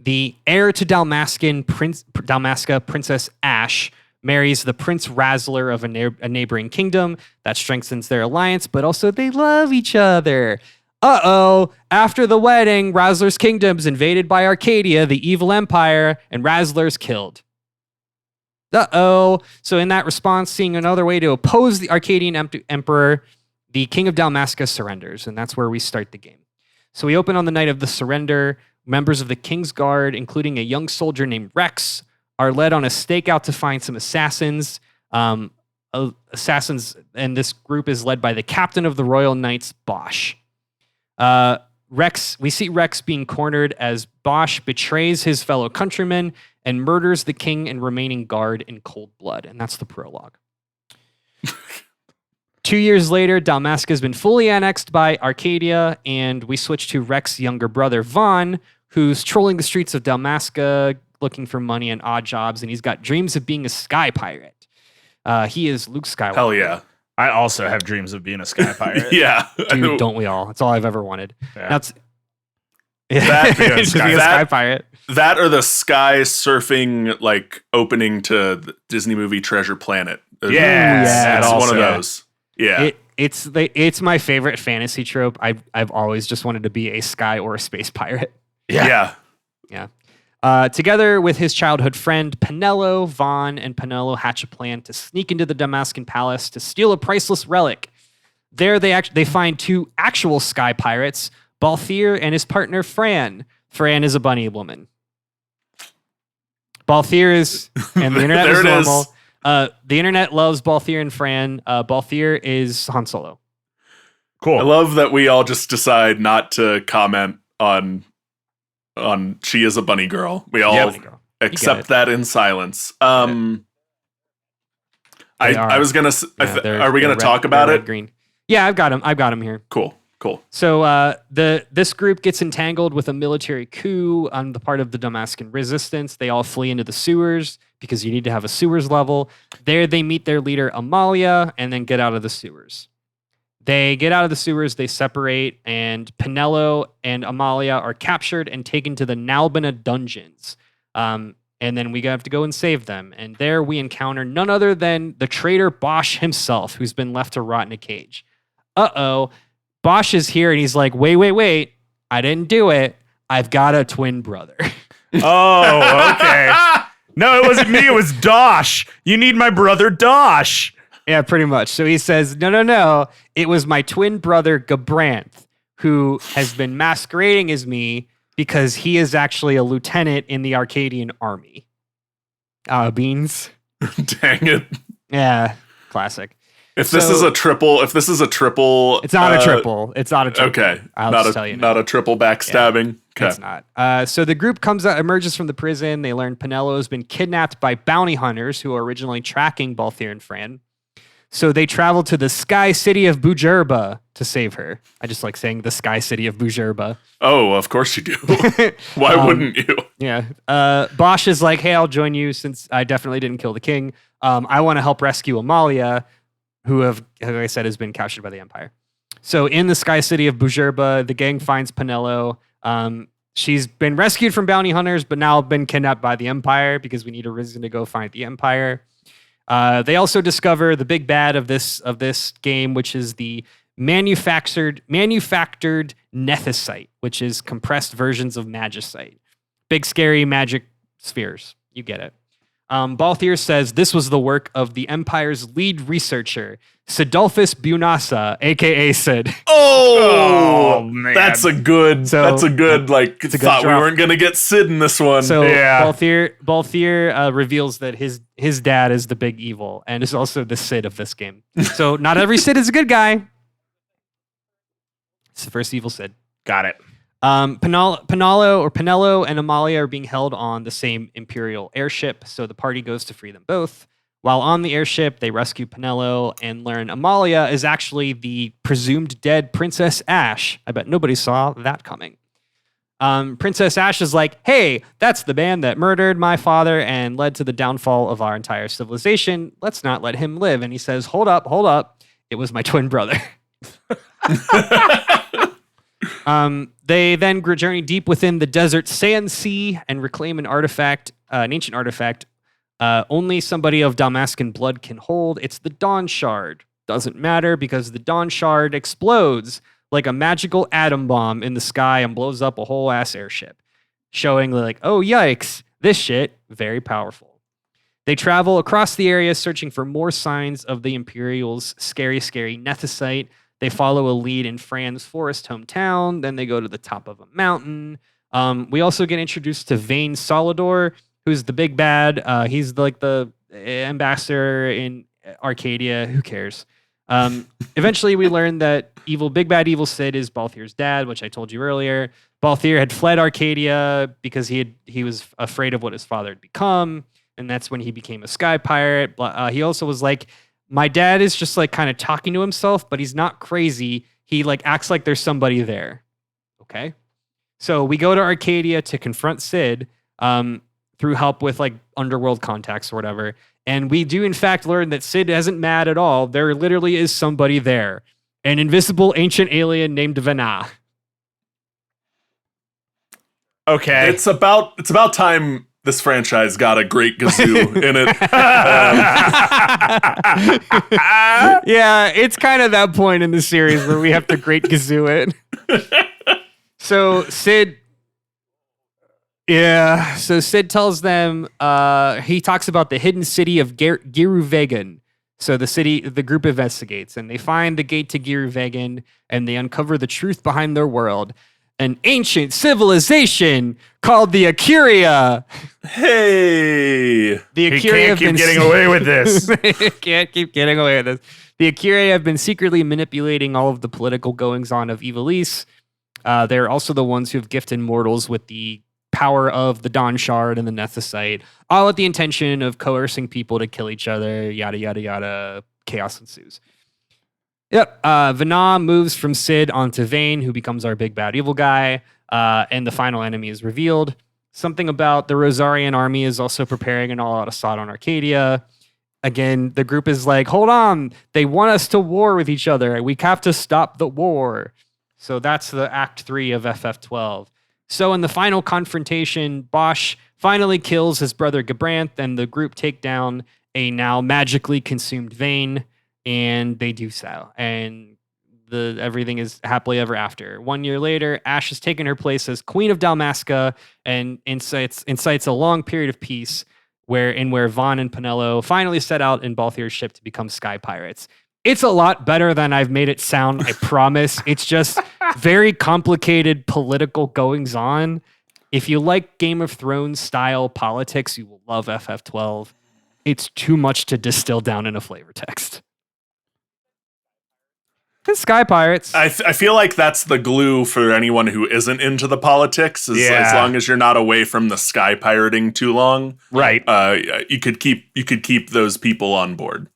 The heir to Dalmasca, Princess Ashe, marries the Prince Razzler of a neighboring kingdom. That strengthens their alliance, but also they love each other. After the wedding, Razzler's kingdom's invaded by Arcadia, the evil empire, and Razzler's killed. So in that response, seeing another way to oppose the Arcadian emperor, the king of Dalmasca surrenders, and that's where we start the game. So we open on the night of the surrender. Members of the King's Guard, including a young soldier named Rex, are led on a stakeout to find some assassins. And this group is led by the captain of the Royal Knights, Bosch. We see Rex being cornered as Bosch betrays his fellow countrymen and murders the king and remaining guard in cold blood. And that's the prologue. 2 years later, Dalmasca has been fully annexed by Arcadia, and we switch to Rex's younger brother, Vaughn, who's trolling the streets of Dalmasca, looking for money and odd jobs, and he's got dreams of being a sky pirate. He is Luke Skywalker. Hell yeah. I also have dreams of being a sky pirate. Yeah. Dude, don't we all? That's all I've ever wanted. Yeah. That's That, being a sky pirate. That or the sky surfing like opening to the Disney movie Treasure Planet. That's one of those. Yeah. It's my favorite fantasy trope. I've always just wanted to be a sky or a space pirate. Yeah. Together with his childhood friend Penelo, Vaughn and Penelo hatch a plan to sneak into the Damascan palace to steal a priceless relic. There they find two actual sky pirates, Balthier and his partner Fran. Fran is a bunny woman. Balthier is, and the internet is normal. The internet loves Balthier and Fran. Balthier is Han Solo. Cool. I love that we all just decide not to comment on she is a bunny girl. We all accept that in silence. I was gonna. Are we gonna talk about it? Green. Yeah, I've got him here. Cool. So this group gets entangled with a military coup on the part of the Damascan resistance. They all flee into the sewers because you need to have a sewers level. There they meet their leader Amalia and then get out of the sewers. They get out of the sewers, they separate, and Penelo and Amalia are captured and taken to the Nalbina dungeons. And then we have to go and save them. And there we encounter none other than the traitor Bosch himself, who's been left to rot in a cage. Bosch is here and he's like, wait, I didn't do it. I've got a twin brother. Oh, okay. No, it wasn't me. It was Dosh. You need my brother Dosh. Yeah, pretty much. So he says, no. It was my twin brother Gabranth, who has been masquerading as me because he is actually a lieutenant in the Arcadian army. Beans. Dang it. Yeah, classic. If this is a triple, it's not a triple. It's not a triple. Okay, I'll just tell you now. Not a triple backstabbing. Yeah, it's not. So the group emerges from the prison. They learn Penelo has been kidnapped by bounty hunters who are originally tracking Balthier and Fran. So they travel to the Sky City of Bujerba to save her. I just like saying the Sky City of Bujerba. Oh, of course you do. Why wouldn't you? Yeah. Bosch is like, hey, I'll join you since I definitely didn't kill the king. I want to help rescue Amalia, who like I said, has been captured by the Empire. So in the Sky City of Bujerba, the gang finds Penelo. She's been rescued from bounty hunters, but now been kidnapped by the Empire because we need a reason to go find the Empire. They also discover the big bad of this game, which is the manufactured nethicite, which is compressed versions of magicite. Big scary magic spheres. You get it. Balthier says this was the work of the Empire's lead researcher, Sidolphus Bunasa, aka Sid. Oh man, that's a good thought. We weren't gonna get Sid in this one. So yeah. Balthier reveals that his dad is the big evil and is also the Sid of this game. So not every Sid is a good guy. It's the first evil Sid. Got it. Penelo and Amalia are being held on the same Imperial airship, so the party goes to free them both. While on the airship, they rescue Penelo and learn Amalia is actually the presumed dead Princess Ash. I bet nobody saw that coming. Princess Ash is like, hey, that's the man that murdered my father and led to the downfall of our entire civilization. Let's not let him live. And he says, hold up. It was my twin brother. They then journey deep within the desert Sand Sea and reclaim an ancient artifact only somebody of Dalmascan blood can hold. It's the Dawn Shard. Doesn't matter because the Dawn Shard explodes like a magical atom bomb in the sky and blows up a whole ass airship, showing like, oh yikes, this shit, very powerful. They travel across the area searching for more signs of the Imperial's scary nethicite. They follow a lead in Fran's forest hometown. Then they go to the top of a mountain. We also get introduced to Vane Solidor, who's the big bad. He's like the ambassador in Arcadia. Who cares? Eventually, we learn that big bad evil Sid is Balthier's dad, which I told you earlier. Balthier had fled Arcadia because he was afraid of what his father had become, and that's when he became a sky pirate. He also was like, my dad is just like kind of talking to himself, but he's not crazy. He like acts like there's somebody there. Okay. So we go to Arcadia to confront Sid through help with like underworld contacts or whatever. And we do in fact learn that Sid isn't mad at all. There literally is somebody there. An invisible ancient alien named Vana. Okay. It's about time this franchise got a great kazoo in it. Yeah, it's kind of that point in the series where we have to great kazoo it. So Sid tells them, he talks about the hidden city of Giruvegan. So the group investigates and they find the gate to Giruvegan and they uncover the truth behind their world. An ancient civilization called the Acuria. Hey! The Acuria can't keep getting away with this. Can't keep getting away with this. The Acuria have been secretly manipulating all of the political goings-on of Ivalice. They're also the ones who have gifted mortals with the power of the Dawn Shard and the Nethicite, all with the intention of coercing people to kill each other, yada, yada, yada. Chaos ensues. Yep. Vana moves from Sid onto Vane, who becomes our big bad evil guy, and the final enemy is revealed. Something about the Rosarian army is also preparing an all-out assault on Arcadia. Again, the group is like, hold on, they want us to war with each other. We have to stop the war. So that's the Act 3 of FF12. So in the final confrontation, Bosch finally kills his brother Gabranth, and the group take down a now magically consumed Vane. And they do so, and everything is happily ever after. 1 year later, Ash has taken her place as Queen of Dalmasca and incites a long period of peace where Vaughn and Penelo finally set out in Balthier's ship to become sky pirates. It's a lot better than I've made it sound, I promise. It's just very complicated political goings-on. If you like Game of Thrones style politics, you will love FF12. It's too much to distill down in a flavor text. Sky Pirates. I feel like that's the glue for anyone who isn't into the politics. As long as you're not away from the sky pirating too long, right? You could keep those people on board.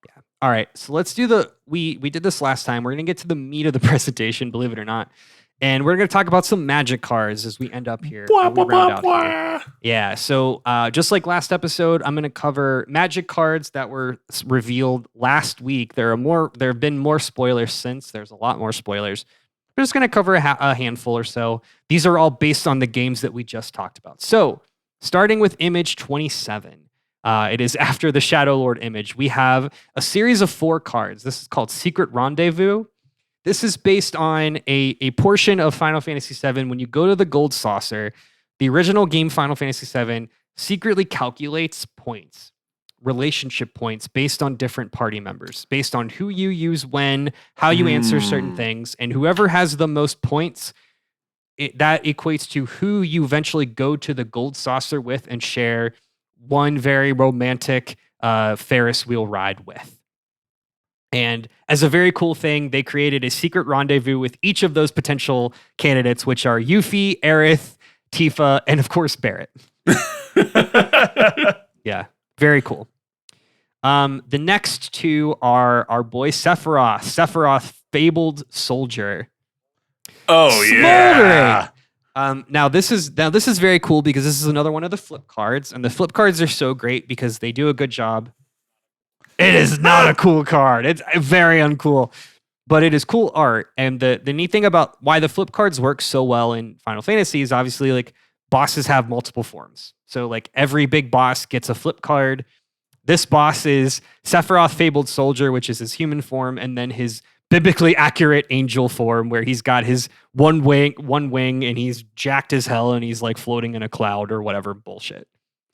Yeah. All right. So let's do we did this last time. We're gonna get to the meat of the presentation, believe it or not, and we're gonna talk about some magic cards as we end up here. Here. Yeah. So just like last episode, I'm gonna cover magic cards that were revealed last week. There have been more spoilers since. There's a lot more spoilers. We're just gonna cover a handful or so. These are all based on the games that we just talked about. So starting with image 27. It is after the Shadow Lord image. We have a series of 4 cards. This is called Secret Rendezvous. This is based on a portion of Final Fantasy VII. When you go to the Gold Saucer, the original game Final Fantasy VII secretly calculates points, relationship points based on different party members, based on who you use when, how you answer certain things, and whoever has the most points, that equates to who you eventually go to the Gold Saucer with and share one very romantic Ferris wheel ride with. And as a very cool thing, they created a secret rendezvous with each of those potential candidates, which are Yuffie, Aerith, Tifa, and of course, Barrett. Yeah, very cool. The next 2 are our boy Sephiroth, Fabled Soldier. Oh, Smoldering. Yeah. Now this is very cool because this is another one of the flip cards, and the flip cards are so great because they do a good job. It is not a cool card. It's very uncool, but it is cool art. And the neat thing about why the flip cards work so well in Final Fantasy is obviously like bosses have multiple forms. So like every big boss gets a flip card. This boss is Sephiroth Fabled Soldier, which is his human form, and then his biblically accurate angel form where he's got his one wing and he's jacked as hell and he's like floating in a cloud or whatever bullshit.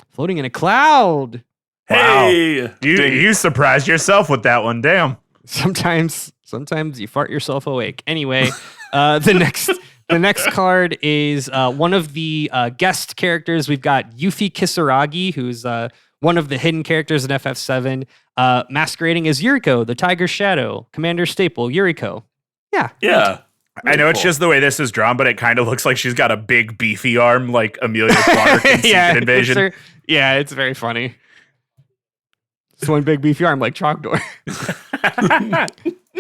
Floating in a cloud. Hey, wow. You surprised yourself with that one. Damn. Sometimes you fart yourself awake. Anyway, the next card is one of the guest characters. We've got Yuffie Kisaragi, who's one of the hidden characters in FF7, masquerading as Yuriko, the Tiger Shadow, Commander Staple, Yuriko. Yeah. Yeah. I know it's just the way this is drawn, but it kind of looks like she's got a big beefy arm like Amelia Clark in Secret Invasion. It's very funny. It's one big beefy arm like Trogdor.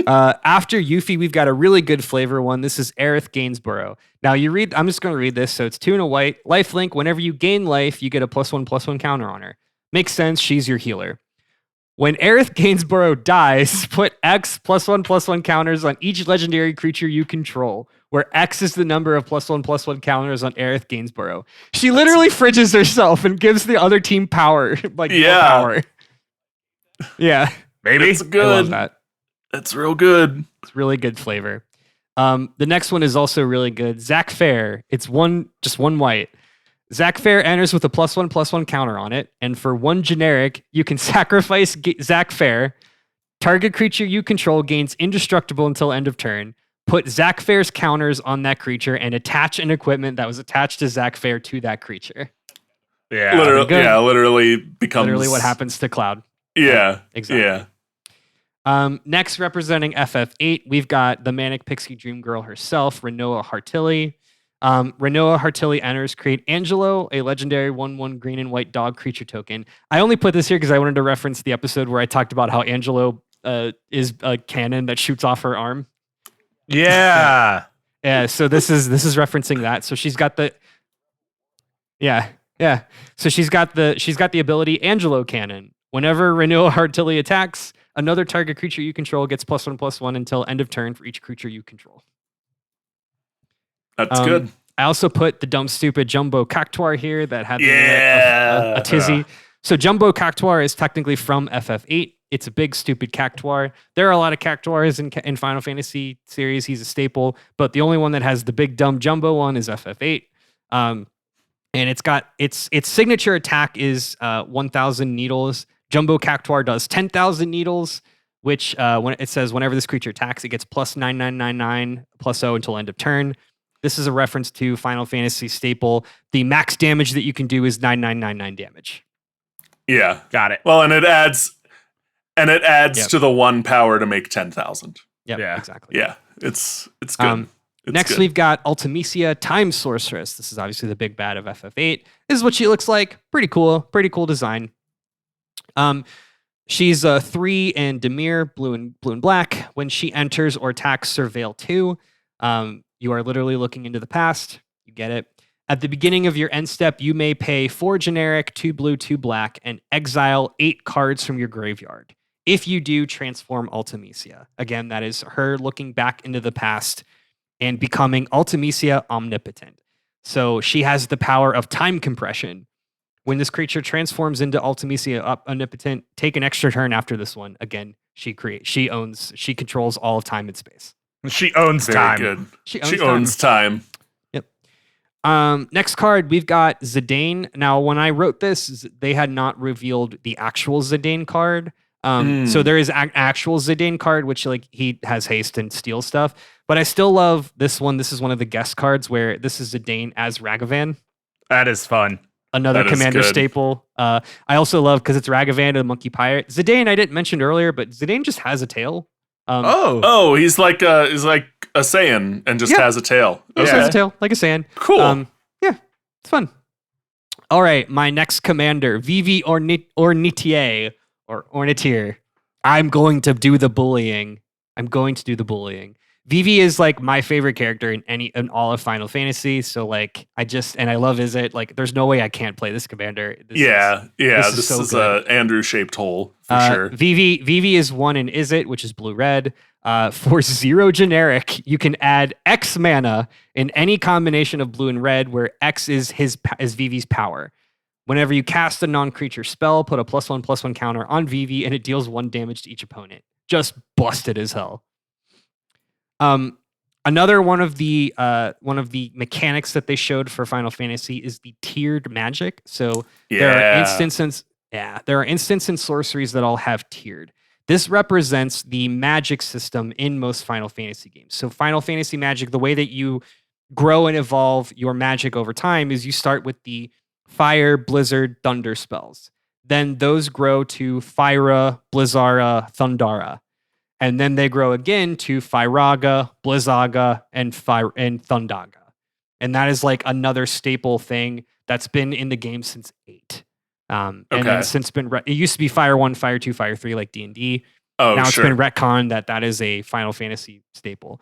After Yuffie, we've got a really good flavor one. This is Aerith Gainsborough. Now I'm just going to read this. So it's 2 and a white. Lifelink, whenever you gain life, you get a +1/+1 counter on her. Makes sense. She's your healer. When Aerith Gainsborough dies, put X +1/+1 counters on each legendary creature you control, where X is the number of +1/+1 counters on Aerith Gainsborough. She literally fridges herself and gives the other team power. More power. Yeah. Maybe. It's good. I love that. It's real good. It's really good flavor. The next one is also really good. Zack Fair. It's just one white. Zack Fair enters with a +1/+1 counter on it, and for 1 generic, you can sacrifice Zack Fair. Target creature you control gains indestructible until end of turn. Put Zack Fair's counters on that creature and attach an equipment that was attached to Zack Fair to that creature. Yeah. Literally becomes what happens to Cloud. Yeah. Exactly. Yeah. Next, representing FF8, we've got the Manic Pixie Dream Girl herself, Renoa Hartilli. Renoa Hartilli enters, create Angelo, a legendary 1/1 green and white dog creature token. I only put this here because I wanted to reference the episode where I talked about how Angelo is a cannon that shoots off her arm. Yeah. Yeah. So this is referencing that. So she's got the. Yeah. So she's got the ability Angelo Cannon. Whenever Renoa Hartilli attacks, another target creature you control gets +1/+1 until end of turn for each creature you control. That's good. I also put the dumb, stupid Jumbo Cactuar here that had a tizzy. So Jumbo Cactuar is technically from FF8. It's a big, stupid Cactuar. There are a lot of Cactuars in Final Fantasy series. He's a staple, but the only one that has the big, dumb Jumbo one is FF8. And it's got its signature attack is 1,000 needles. Jumbo Cactuar does 10,000 needles, which when it says whenever this creature attacks, it gets +9999 +0 until end of turn. This is a reference to Final Fantasy staple. The max damage that you can do is 9999 damage. Yeah, got it. Well, and it adds to the 1 power to make 10,000. Yeah, exactly. Yeah, it's good. Next, we've got Ultimisia, Time Sorceress. This is obviously the big bad of FF8. This is what she looks like. Pretty cool design. She's 3 and Demir, blue and black. When she enters or attacks Surveil 2, you are literally looking into the past. You get it. At the beginning of your end step, you may pay 4 generic, 2 blue, 2 black, and exile 8 cards from your graveyard. If you do, transform Ultimisia. Again, that is her looking back into the past and becoming Ultimisia Omnipotent. So she has the power of time compression. When this creature transforms into Ultimisia Omnipotent, take an extra turn after this one. Again, she controls all of time and space. She owns time. Good. She owns time. Yep. Next card, we've got Zidane. Now, when I wrote this, they had not revealed the actual Zidane card. So there is an actual Zidane card, which he has haste and steal stuff. But I still love this one. This is one of the guest cards where this is Zidane as Ragavan. That is fun. Another commander staple. I also love because it's Ragavan and the Monkey Pirate. Zidane I didn't mention earlier, but Zidane just has a tail. He's like a Saiyan and just has a tail. Okay. Just has a tail, like a Saiyan. Cool. Yeah, it's fun. All right, my next commander, Vivi Ornitier. Or Ornitier. I'm going to do the bullying. Vivi is like my favorite character in all of Final Fantasy. So I love Izzet. There's no way I can't play this commander. This is a Andrew shaped hole for sure. Vivi is 1 in Izzet, which is blue-red. For 0 generic, you can add X mana in any combination of blue and red, where X is Vivi's power. Whenever you cast a non-creature spell, put a +1/+1 counter on Vivi, and it deals 1 damage to each opponent. Just busted as hell. Another one of the mechanics that they showed for Final Fantasy is the tiered magic. So there are instants and sorceries that all have tiered. This represents the magic system in most Final Fantasy games. So Final Fantasy magic, the way that you grow and evolve your magic over time is you start with the Fire, Blizzard, Thunder spells. Then those grow to Fyra, Blizzara, Thundara. And then they grow again to Fyraga, Blizzaga, and Thundaga. And that is another staple thing that's been in the game since 8. And then since it used to be Fire 1, Fire 2, Fire 3 like D&D. Now it's been retconned that is a Final Fantasy staple.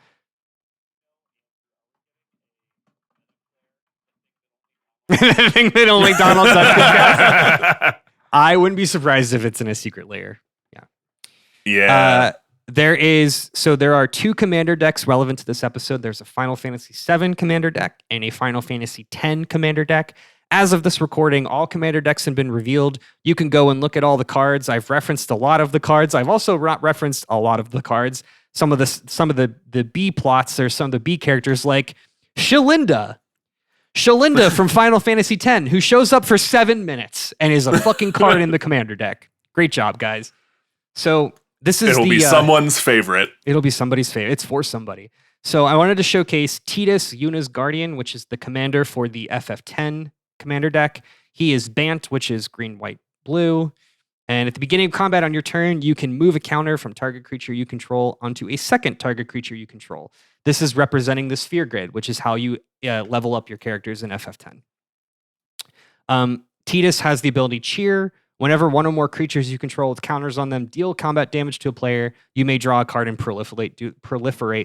I think that only Donald Duck. I wouldn't be surprised if it's in a secret layer. Yeah. There are 2 commander decks relevant to this episode. There's a Final Fantasy VII commander deck and a Final Fantasy X commander deck. As of this recording, all commander decks have been revealed. You can go and look at all the cards. I've referenced a lot of the cards. I've also referenced a lot of the cards. Some of the B plots, there's some of the B characters like Shalinda from Final Fantasy X, who shows up for 7 minutes and is a fucking card in the commander deck. Great job, guys. So it'll be someone's favorite. It'll be somebody's favorite. It's for somebody. So I wanted to showcase Tidus, Yuna's Guardian, which is the commander for the FF10 commander deck. He is Bant, which is green, white, blue. And at the beginning of combat on your turn, you can move a counter from target creature you control onto a second target creature you control. This is representing the sphere grid, which is how you level up your characters in FF10. Tidus has the ability Cheer. Whenever one or more creatures you control with counters on them deal combat damage to a player, you may draw a card and proliferate.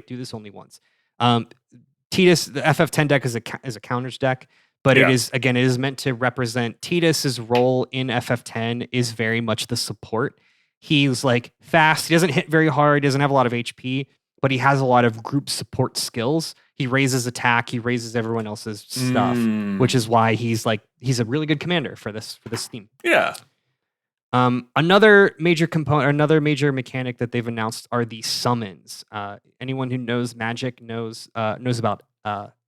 Do this only once. Tidus, the FF10 deck is a counters deck, but it is meant to represent Tidus's role in FF10 is very much the support. He's fast. He doesn't hit very hard. He doesn't have a lot of HP, but he has a lot of group support skills. He raises attack. He raises everyone else's stuff, which is why he's a really good commander for this theme. Yeah. Another major mechanic that they've announced are the summons. Anyone who knows Magic knows about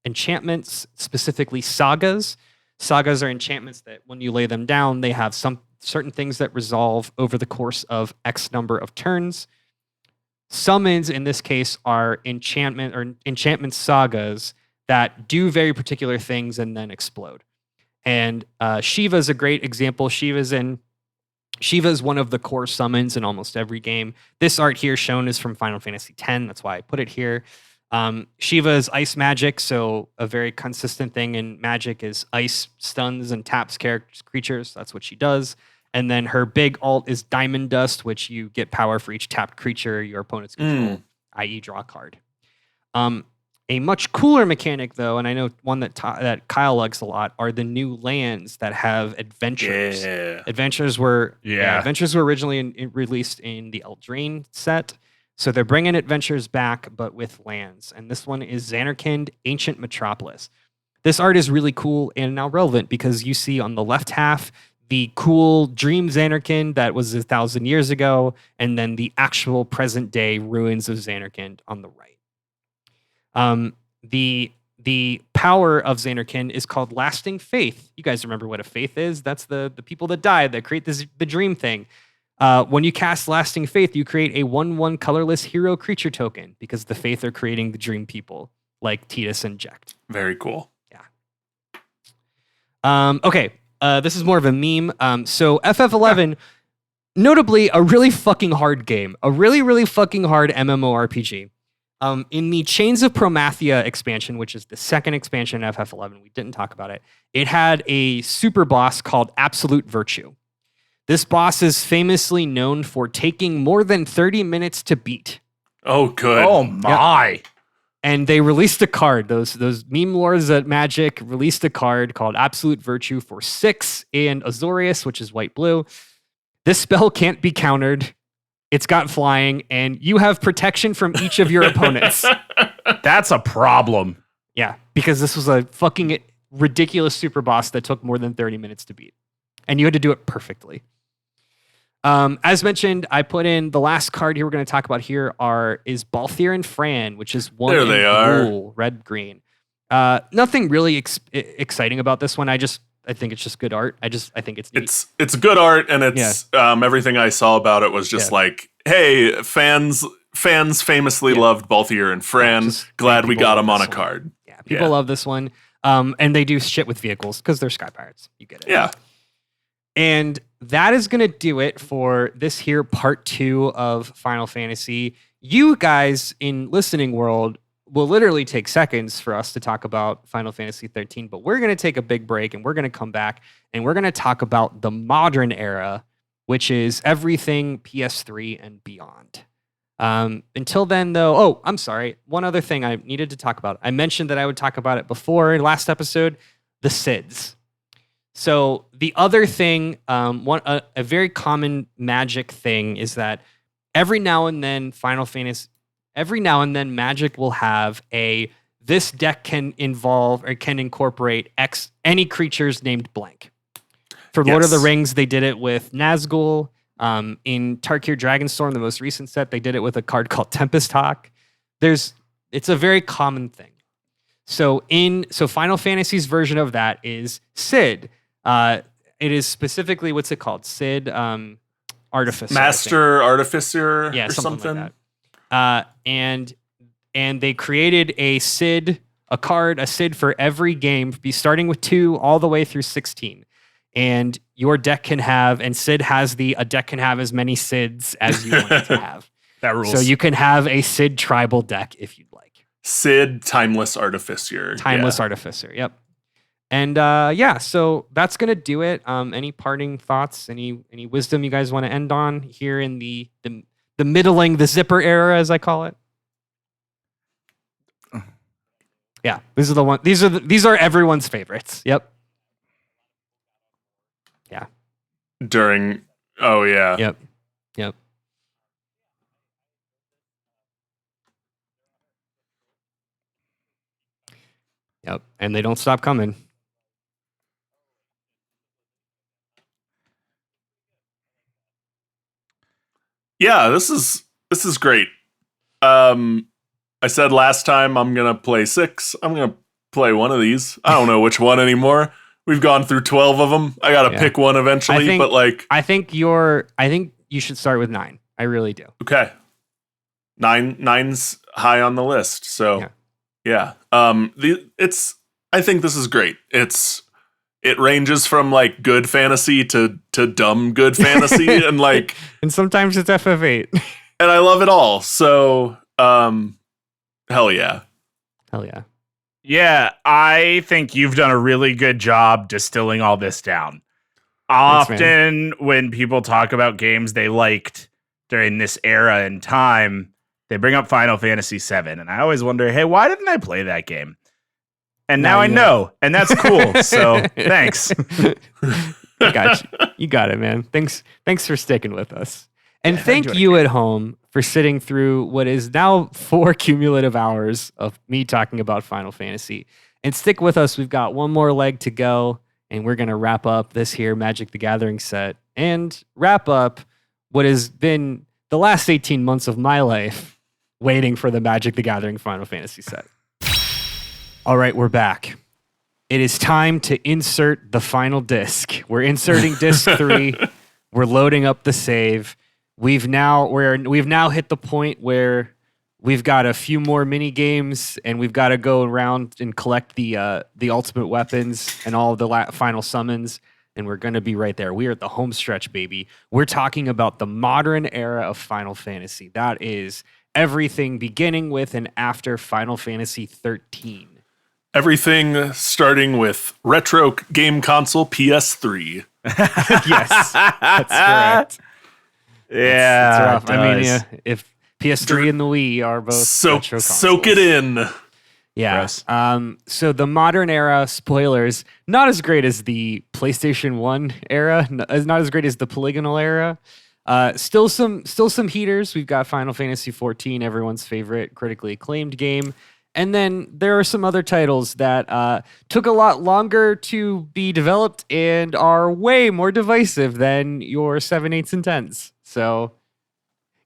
enchantments, specifically sagas. Sagas are enchantments that when you lay them down, they have some certain things that resolve over the course of X number of turns. Summons, in this case, are enchantment sagas that do very particular things and then explode. And Shiva is a great example. Shiva's in Shiva is one of the core summons in almost every game. This art here shown is from Final Fantasy X. That's why I put it here. Shiva is ice magic, so a very consistent thing in Magic is ice stuns and taps creatures. That's what she does. And then her big alt is Diamond Dust, which you get power for each tapped creature your opponents control, i.e. draw a card. A much cooler mechanic, though, and I know one that Kyle likes a lot, are the new lands that have adventures. Yeah. Adventures were originally released in the Eldraine set, so they're bringing adventures back, but with lands. And this one is Xanarkand, Ancient Metropolis. This art is really cool and now relevant because you see on the left half the cool Dream Xanarkand that was 1,000 years ago, and then the actual present day ruins of Xanarkand on the right. The power of Xanarkand is called Lasting Faith. You guys remember what a faith is? That's the people that died that create the dream thing. When you cast Lasting Faith, you create a 1/1 colorless hero creature token because the Faith are creating the dream people like Tidus and Jekt. Very cool. Yeah. Okay. This is more of a meme. So FF11, notably a really fucking hard game, a really, really fucking hard MMORPG. In the Chains of Promathia expansion, which is the second expansion in FF11, we didn't talk about it. It had a super boss called Absolute Virtue. This boss is famously known for taking more than 30 minutes to beat. Oh, good. Oh, my. Yep. And they released a card. Those meme lords at Magic released a card called Absolute Virtue for 6 and Azorius, which is white-blue. This spell can't be countered. It's got flying, and you have protection from each of your opponents. That's a problem. Yeah, because this was a fucking ridiculous super boss that took more than 30 minutes to beat. And you had to do it perfectly. As mentioned, I put in the last card here we're going to talk about here is Balthier and Fran, which is one there they are. Red-green. Nothing really exciting about this one. I think it's just good art. I think it's neat. It's good art, and it's everything I saw about it was just like, hey, fans famously loved Balthier and Fran. Glad we got them on a card. Yeah, people love this one. And they do shit with vehicles because they're Sky Pirates. You get it. Yeah. And that is going to do it for this here part 2 of Final Fantasy. You guys in listening world will literally take seconds for us to talk about Final Fantasy 13, but we're going to take a big break and we're going to come back and we're going to talk about the modern era, which is everything PS3 and beyond. Until then, though, I'm sorry. One other thing I needed to talk about. I mentioned that I would talk about it before in last episode, the SIDS. So the other thing, a very common Magic thing is that every now and then Magic will have this deck can involve or can incorporate any creatures named blank. For Lord of the Rings, they did it with Nazgul. In Tarkir Dragonstorm, the most recent set, they did it with a card called Tempest Hawk. It's a very common thing. So Final Fantasy's version of that is Sid. It is specifically, what's it called? Sid Artificer. Master Artificer or something. Like that. And they created a Sid for every game, starting with 2 all the way through 16. And your deck can have, and Sid has a deck can have as many Sids as you want it to have. That rules. So you can have a Sid tribal deck if you'd like. Sid Timeless Artificer. Artificer, yep. And so that's gonna do it. Any parting thoughts? Any wisdom you guys want to end on here in the middling, the zipper era, as I call it? Yeah, these are the one. These are everyone's favorites. Yep. Yeah. During. Oh yeah. Yep. And they don't stop coming. Yeah, this is great. I said last time I'm gonna play 6. I'm gonna play one of these. I don't know which one anymore. We've gone through 12 of them. I gotta pick one eventually. I think you should start with 9. I really do. Okay. 9's high on the list. So yeah. I think this is great. It's it ranges from like good fantasy to dumb good fantasy, and like, and sometimes it's FF8. And I love it all. So, hell yeah. Hell yeah. Yeah, I think you've done a really good job distilling all this down. Thanks, Often when people talk about games they liked during this era and time, they bring up Final Fantasy VII, and I always wonder, hey, why didn't I play that game? And now I know, and that's cool. So thanks. You got it, man. Thanks for sticking with us. And thank you at home for sitting through what is now 4 cumulative hours of me talking about Final Fantasy. And stick with us. We've got one more leg to go, and we're going to wrap up this here Magic the Gathering set and wrap up what has been the last 18 months of my life waiting for the Magic the Gathering Final Fantasy set. All right, we're back. It is time to insert the final disc. We're inserting disc 3. We're loading up the save. We've now hit the point where we've got a few more mini games, and we've got to go around and collect the ultimate weapons and all of the final summons, and we're going to be right there. We are at the home stretch, baby. We're talking about the modern era of Final Fantasy. That is everything beginning with and after Final Fantasy 13. Everything starting with retro game console PS3. Yes, that's correct. Yeah, it's rough. I mean, if PS3 and the Wii are both retro consoles. Soak it in. Yeah. So the modern era, spoilers, not as great as the PlayStation 1 era, not as great as the polygonal era. Still some heaters. We've got Final Fantasy 14, everyone's favorite critically acclaimed game. And then there are some other titles that took a lot longer to be developed and are way more divisive than your 7, 8s, and 10s. So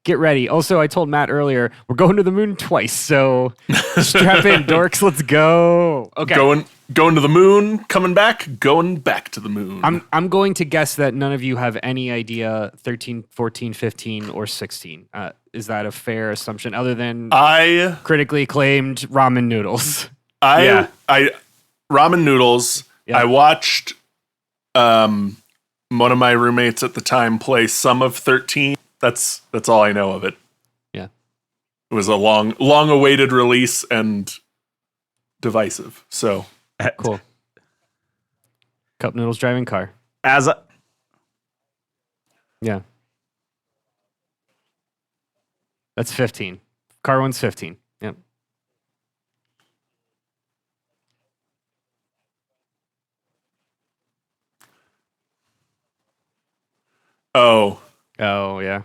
get ready. Also, I told Matt earlier, we're going to the moon twice. So strap in, dorks. Let's go. Okay. Going to the moon, coming back, going back to the moon. I'm going to guess that none of you have any idea 13, 14, 15, or 16. Is that a fair assumption? Other than critically acclaimed ramen noodles. Ramen noodles. Yeah. I watched one of my roommates at the time play some of 13. That's all I know of it. Yeah. It was a long awaited release and divisive. So cool. Cup noodles driving car. Yeah. That's 15. Car one's 15. Yep. Oh yeah.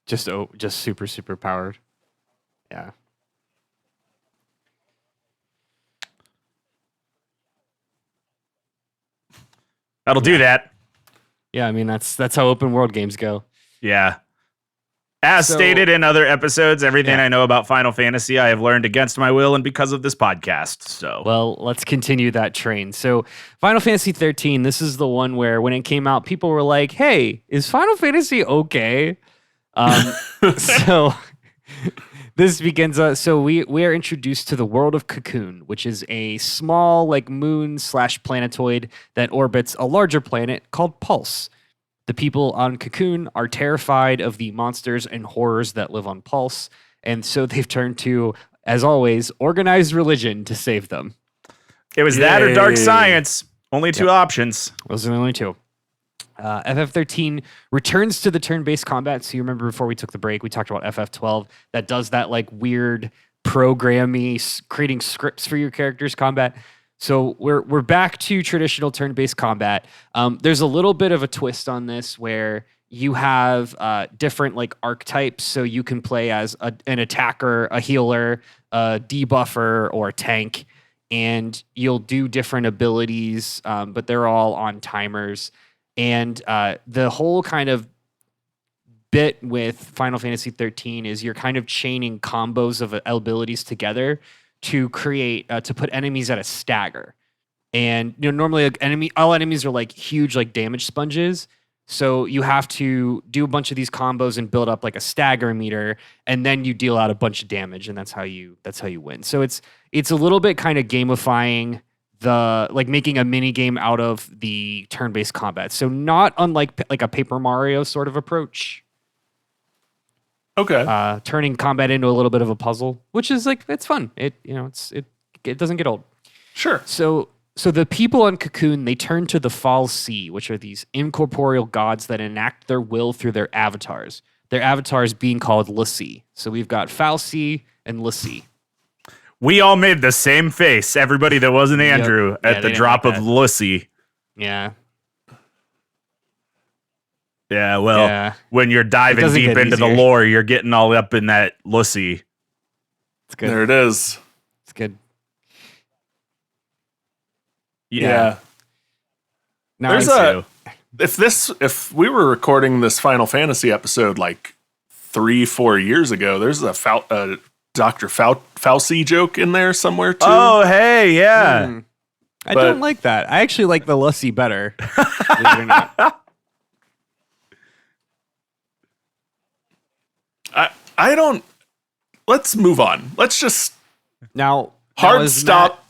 Just super powered. Yeah. That'll do that. Yeah, I mean that's how open world games go. Yeah. As stated in other episodes, everything I know about Final Fantasy I have learned against my will and because of this podcast. So, well, let's continue that train. So, Final Fantasy 13, this is the one where when it came out, people were like, "Hey, is Final Fantasy okay?" So this begins. So we are introduced to the world of Cocoon, which is a small like moon/planetoid that orbits a larger planet called Pulse. The people on Cocoon are terrified of the monsters and horrors that live on Pulse, and so they've turned to, as always, organized religion to save them. It was that or dark science. Only two options. Those are the only two. FF13 returns to the turn-based combat. So you remember before we took the break, we talked about FF12 that does that like weird programmy creating scripts for your characters combat. So we're back to traditional turn-based combat. There's a little bit of a twist on this where you have different like archetypes. So you can play as an attacker, a healer, a debuffer, or a tank, and you'll do different abilities, but they're all on timers. And the whole kind of bit with Final Fantasy 13 is you're kind of chaining combos of abilities together to create to put enemies at a stagger. And normally all enemies are like huge like damage sponges. So you have to do a bunch of these combos and build up like a stagger meter, and then you deal out a bunch of damage, and that's how you win. So it's a little bit kind of gamifying making a mini game out of the turn-based combat. So not unlike like a Paper Mario sort of approach. Okay. Turning combat into a little bit of a puzzle, which is like, it's fun. It doesn't get old. Sure. So the people on Cocoon, they turn to the Fal'Cie, which are these incorporeal gods that enact their will through their avatars. Their avatars being called l'Cie. So we've got Fal'Cie and l'Cie. We all made the same face. Everybody that wasn't Andrew at the drop of l'Cie. Yeah. Yeah, well, when you're diving deep into the lore, you're getting all up in that l'Cie. It's good. There it is. It's good. Yeah. Now if we were recording this Final Fantasy episode like 3-4 years ago, there's a Dr. Fal'Cie joke in there somewhere too. Oh, hey, yeah. I don't like that. I actually like the l'Cie better. Believe it or not. I don't. Let's move on. Let's just hard stop.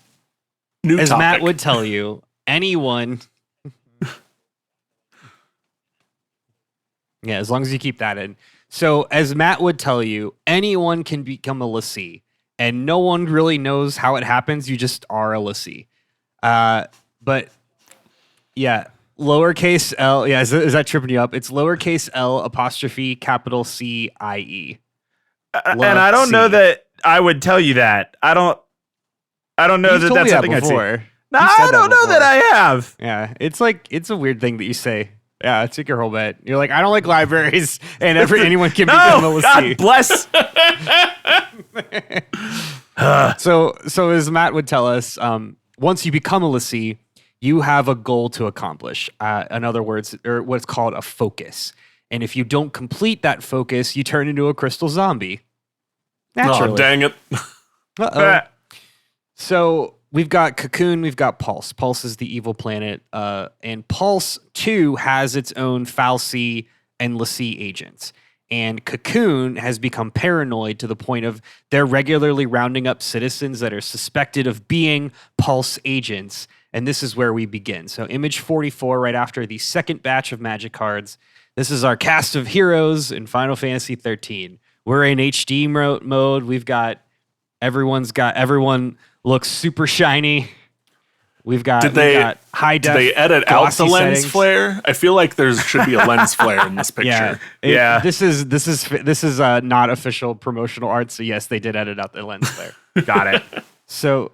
New as topic. Matt would tell you, anyone. Yeah, as long as you keep that in. So, as Matt would tell you, anyone can become a l'Cie, and no one really knows how it happens. You just are a l'Cie. But yeah, lowercase l. Yeah, is that tripping you up? It's lowercase l apostrophe capital CIE. And I don't know that I would tell you that. I don't know that that's something I'd say. No, I don't know that I have. Yeah, it's a weird thing that you say. Yeah, it's like your whole bet. You're like, I don't like libraries, and anyone can become a l'Cie. God bless. So as Matt would tell us, once you become a l'Cie, you have a goal to accomplish. In other words, or what's called a focus. And if you don't complete that focus, you turn into a crystal zombie. Naturally. Oh, dang it. Uh-oh. So we've got Cocoon, we've got Pulse. Pulse is the evil planet. And Pulse, too, has its own Fal'Cie and l'Cie agents. And Cocoon has become paranoid to the point of they're regularly rounding up citizens that are suspected of being Pulse agents. And this is where we begin. So image 44, right after the second batch of magic cards. This is our cast of heroes in Final Fantasy 13. We're in HD mode. We've got everyone looks super shiny. We've got high def. Did they edit out the lens settings. flare? I feel like there should be a lens flare in this picture. Yeah. This is not official promotional art. So yes, they did edit out the lens flare. Got it. So,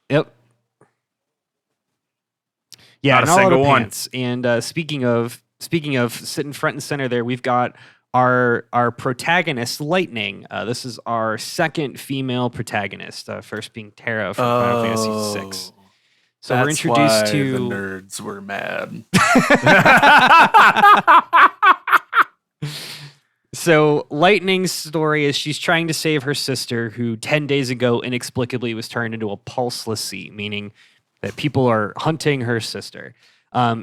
yep. Yeah, not a single one. Pants. And speaking of sitting front and center there, we've got our protagonist, Lightning. This is our second female protagonist, first being Terra from Final Fantasy VI. So we're introduced to the nerds were mad. So Lightning's story is she's trying to save her sister, who 10 days ago inexplicably was turned into a pulse l'Cie, meaning that people are hunting her sister.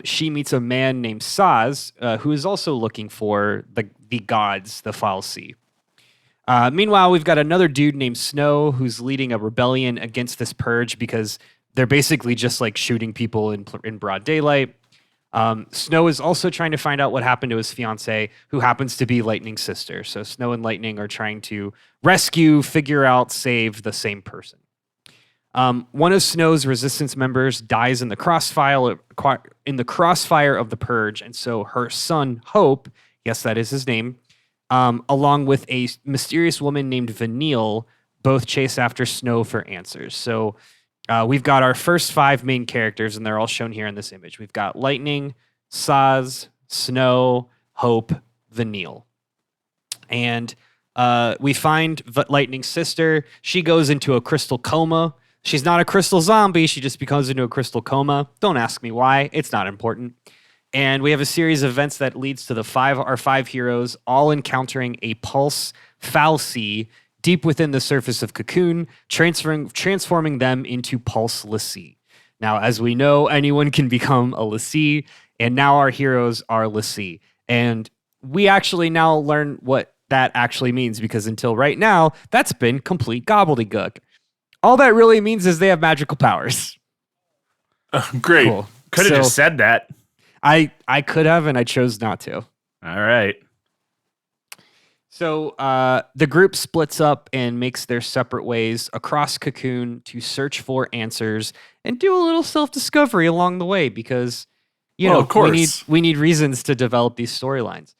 She meets a man named Saz, who is also looking for the gods, the Fal'Cie. Meanwhile, we've got another dude named Snow who's leading a rebellion against this purge because they're basically just like shooting people in broad daylight. Snow is also trying to find out what happened to his fiancée, who happens to be Lightning's sister. So Snow and Lightning are trying to rescue, figure out, save the same person. One of Snow's resistance members dies in the crossfire of the purge, and so her son Hope, yes, that is his name, along with a mysterious woman named Vanille, both chase after Snow for answers. So we've got our first 5 main characters, and they're all shown here in this image. We've got Lightning, Saz, Snow, Hope, Vanille. And we find Lightning's sister. She goes into a crystal coma. She's not a crystal zombie. She just becomes into a crystal coma. Don't ask me why. It's not important. And we have a series of events that leads to our 5 heroes all encountering a pulse Fal'Cie deep within the surface of Cocoon, transforming them into pulse l'Cie. Now, as we know, anyone can become a l'Cie, and now our heroes are l'Cie. And we actually now learn what that actually means, because until right now, that's been complete gobbledygook. All that really means is they have magical powers. Great. Cool. Could have just said that. I could have, and I chose not to. All right. So the group splits up and makes their separate ways across Cocoon to search for answers and do a little self-discovery along the way because, of course. we need reasons to develop these storylines.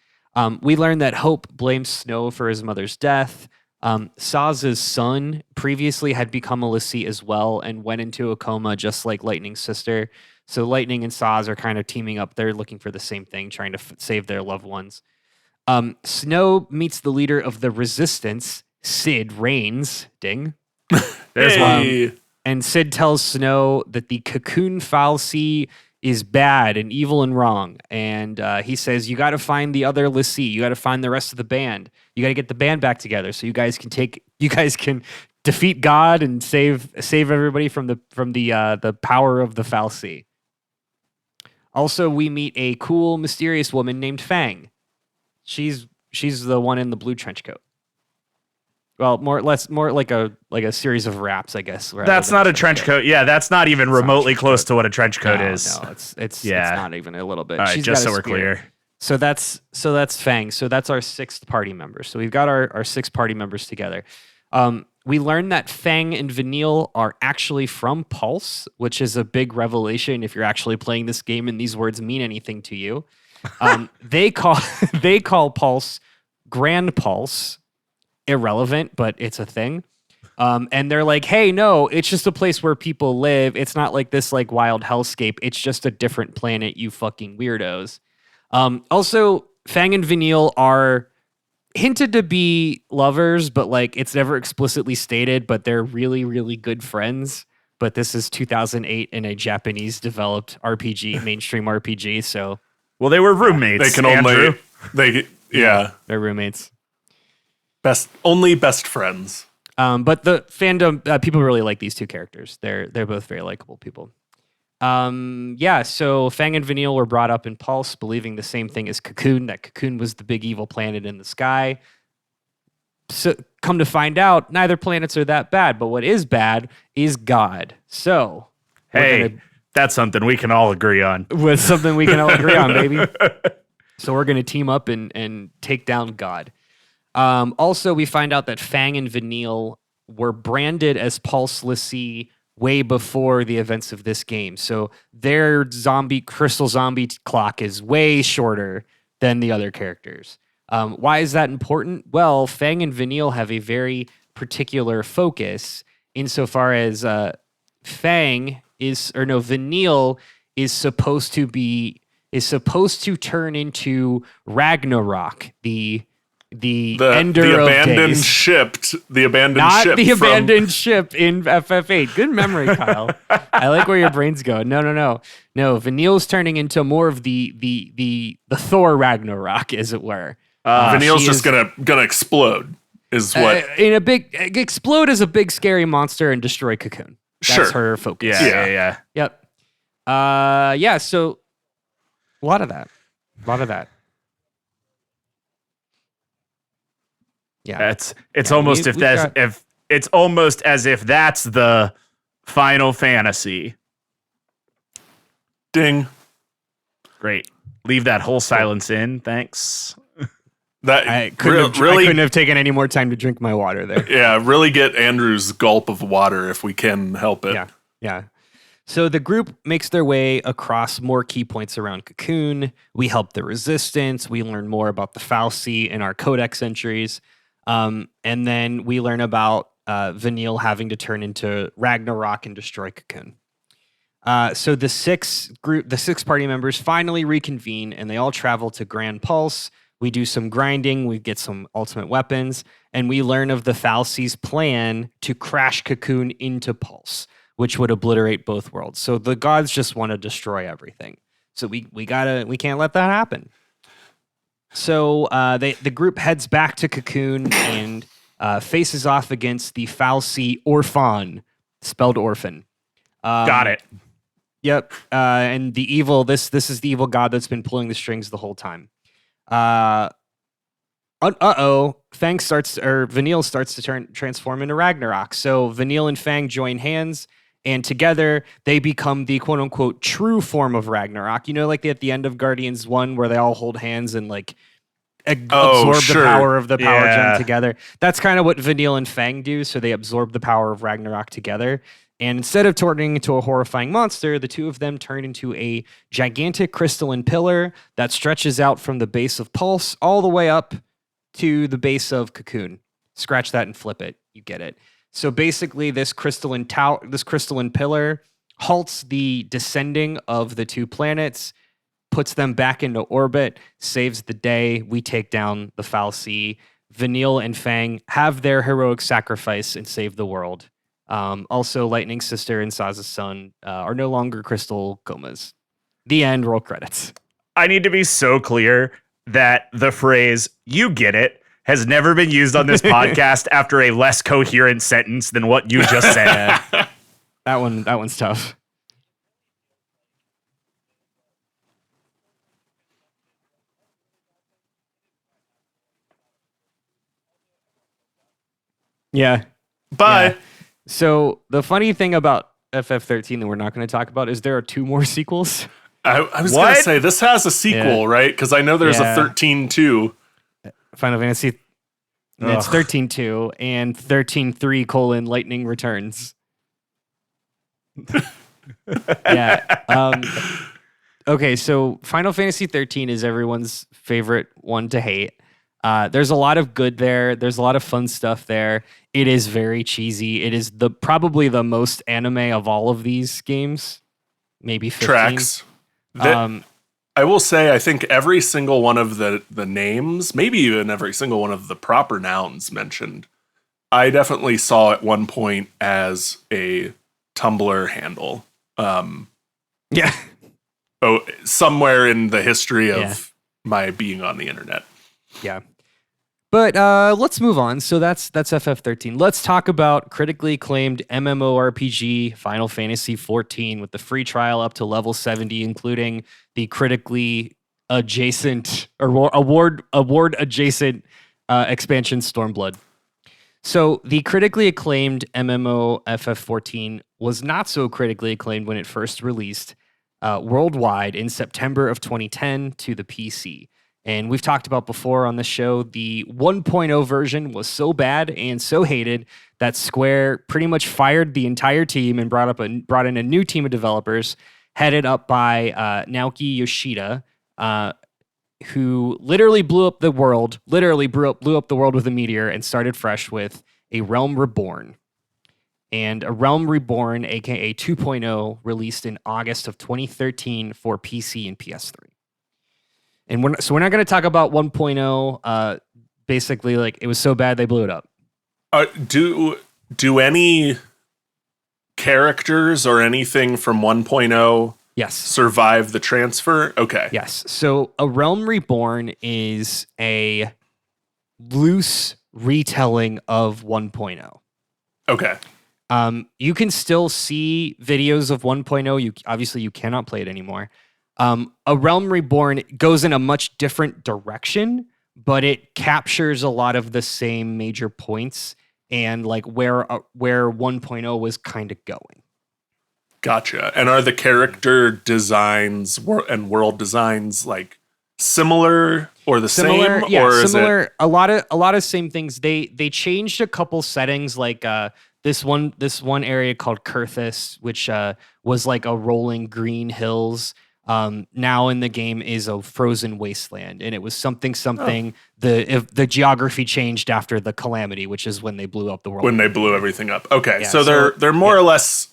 We learn that Hope blames Snow for his mother's death. Saz's son previously had become a Lassie as well and went into a coma just like Lightning's sister. So Lightning and Saz are kind of teaming up. They're looking for the same thing, trying to save their loved ones. Snow meets the leader of the Resistance, Sid Raines. Ding. There's one. And Sid tells Snow that the Cocoon fallacy is bad and evil and wrong. And he says, you got to find the other Lassie. You got to find the rest of the band. You got to get the band back together so you guys can defeat God and save everybody from the power of the fallacy. Also, we meet a cool, mysterious woman named Fang. She's the one in the blue trench coat. Well, more like a series of wraps, I guess. That's not a trench coat. Yeah, that's not even remotely close to what a trench coat is. No, it's not even a little bit. All right, She's just got so a we're spear. clear. So that's Fang. So that's our sixth party member. So we've got our six party members together. We learned that Fang and Vanille are actually from Pulse, which is a big revelation if you're actually playing this game and these words mean anything to you. They call Pulse Grand Pulse. Irrelevant, but it's a thing. And they're like, hey, no, it's just a place where people live. It's not like this like wild hellscape. It's just a different planet, you fucking weirdos. Also, Fang and Vanille are hinted to be lovers, but like it's never explicitly stated, but they're really, really good friends. But this is 2008 in a Japanese developed RPG, mainstream RPG. So, well, they were roommates. They can Andrew. they're roommates. Best friends. But the fandom, people really like these two characters. They're both very likable people. So Fang and Vanille were brought up in Pulse, believing the same thing as Cocoon, that Cocoon was the big evil planet in the sky. So come to find out, neither planets are that bad, but what is bad is God. So that's something we can all agree on. With something we can all agree on, baby. So we're gonna team up and take down God. Also, we find out that Fang and Vanille were branded as Pulse Lassie way before the events of this game. So their crystal zombie clock is way shorter than the other characters. Why is that important? Well, Fang and Vanille have a very particular focus insofar as Vanille is supposed to turn into Ragnarok, the ender of days. The abandoned Not ship. the abandoned ship in FF8. Good memory, Kyle. I like where your brain's going. No. Vanille's turning into more of the Thor Ragnarok, as it were. Vanille's just gonna explode. Is what explode as a big scary monster and destroy Cocoon. That's her focus. Yeah. Yep. So a lot of that. Yeah, it's almost it's almost as if that's the Final Fantasy. Ding. Great. Leave that whole silence in. Thanks. I couldn't have taken any more time to drink my water there. Yeah, really get Andrew's gulp of water if we can help it. Yeah. So the group makes their way across more key points around Cocoon. We help the Resistance. We learn more about the fallacy in our codex entries. And then we learn about Vanille having to turn into Ragnarok and destroy Cocoon. So the six party members finally reconvene and they all travel to Grand Pulse. We do some grinding, we get some ultimate weapons, and we learn of the fallacy's plan to crash Cocoon into Pulse, which would obliterate both worlds. So the gods just want to destroy everything. So we can't let that happen. So the group heads back to Cocoon and faces off against the fallacy Orphan, spelled orphan. Got it. Yep. And the evil, this is the evil god that's been pulling the strings the whole time. Vanille starts to transform into Ragnarok. So Vanille and Fang join hands And together, they become the quote unquote true form of Ragnarok. You know, like at the end of Guardians 1, where they all hold hands and like absorb the power of the power gem together. That's kind of what Vanille and Fang do. So they absorb the power of Ragnarok together. And instead of turning into a horrifying monster, the two of them turn into a gigantic crystalline pillar that stretches out from the base of Pulse all the way up to the base of Cocoon. Scratch that and flip it. You get it. So basically, this crystalline pillar halts the descending of the two planets, puts them back into orbit, saves the day. We take down the fal'Cie. Vanille and Fang have their heroic sacrifice and save the world. Also, Lightning Sister and Saza's son are no longer crystal comas. The end. Roll credits. I need to be so clear that the phrase "you get it" has never been used on this podcast after a less coherent sentence than what you just said. That one's tough. Yeah. Bye. Yeah. So the funny thing about FF13 that we're not going to talk about is there are 2 more sequels. I was going to say, this has a sequel, right? Because I know there's a 13-2. Final Fantasy. It's 13-2 and 13-3 : Lightning Returns. Yeah. Okay, so Final Fantasy 13 is everyone's favorite one to hate. There's a lot of good there. There's a lot of fun stuff there. It is very cheesy. It is probably the most anime of all of these games. Maybe 15. Tracks. I will say, I think every single one of the names, maybe even every single one of the proper nouns mentioned, I definitely saw at one point as a Tumblr handle. Yeah. Oh, somewhere in the history of my being on the internet. Yeah. But let's move on. So that's FF13. Let's talk about critically acclaimed MMORPG Final Fantasy 14 with the free trial up to level 70, including the critically adjacent or award adjacent expansion Stormblood. So the critically acclaimed MMO FF14 was not so critically acclaimed when it first released worldwide in September of 2010 to the PC. And we've talked about before on the show, the 1.0 version was so bad and so hated that Square pretty much fired the entire team and brought in a new team of developers headed up by Naoki Yoshida, who literally blew up the world with a meteor and started fresh with A Realm Reborn. And A Realm Reborn, aka 2.0, released in August of 2013 for PC and PS3. And we're not going to talk about 1.0. Basically, like, it was so bad they blew it up. Do any characters or anything from 1.0 survive the transfer? Okay. Yes. So A Realm Reborn is a loose retelling of 1.0. Okay. You can still see videos of 1.0. Obviously you cannot play it anymore. A Realm Reborn goes in a much different direction, but it captures a lot of the same major points and like where 1.0 was kind of going. Gotcha. And are the character designs and world designs like similar or the same? Yeah, or similar. Is it a lot of same things. They changed a couple settings, like this one area called Kurthus, which was like a rolling green hills. Now in the game is a frozen wasteland, and it was something. The geography changed after the calamity, which is when they blew up the world. When they blew everything up. Okay, yeah, so they're more or less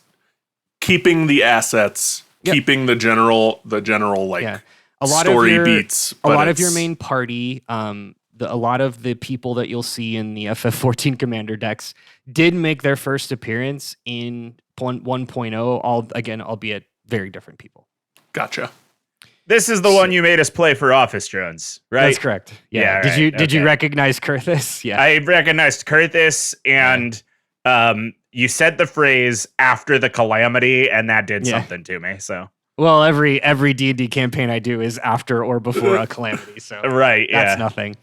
keeping the assets, keeping the general like story beats. A lot of your main party, a lot of the people that you'll see in the FF14 Commander decks did make their first appearance in 1.0. Again, albeit very different people. Gotcha. This is the one you made us play for Office Drones, right? That's correct. Yeah. Did you recognize Kurthus? Yeah. I recognized Kurthus, and you said the phrase "after the calamity," and that did something to me. So, well, every D&D campaign I do is after or before a calamity. So that's nothing.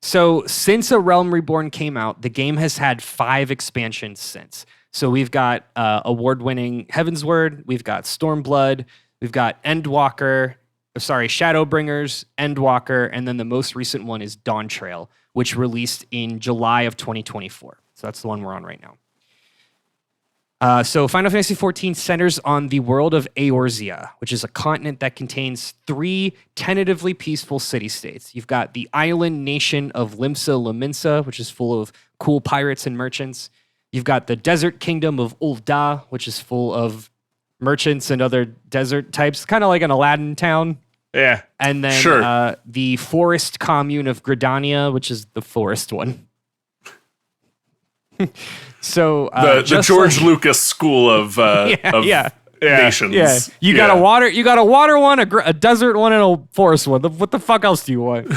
So since A Realm Reborn came out, the game has had 5 expansions since. So we've got award-winning Heavensward, we've got Stormblood, we've got Shadowbringers, Endwalker, and then the most recent one is Dawn Trail, which released in July of 2024. So that's the one we're on right now. So Final Fantasy XIV centers on the world of Eorzea, which is a continent that contains 3 tentatively peaceful city-states. You've got the island nation of Limsa Lominsa, which is full of cool pirates and merchants. You've got the desert kingdom of Ul'dah, which is full of merchants and other desert types, kind of like an Aladdin town. Yeah. And then the forest commune of Gridania, which is the forest one. So the George Lucas school of nations. Yeah. You got a water one, a desert one, and a forest one. What the fuck else do you want?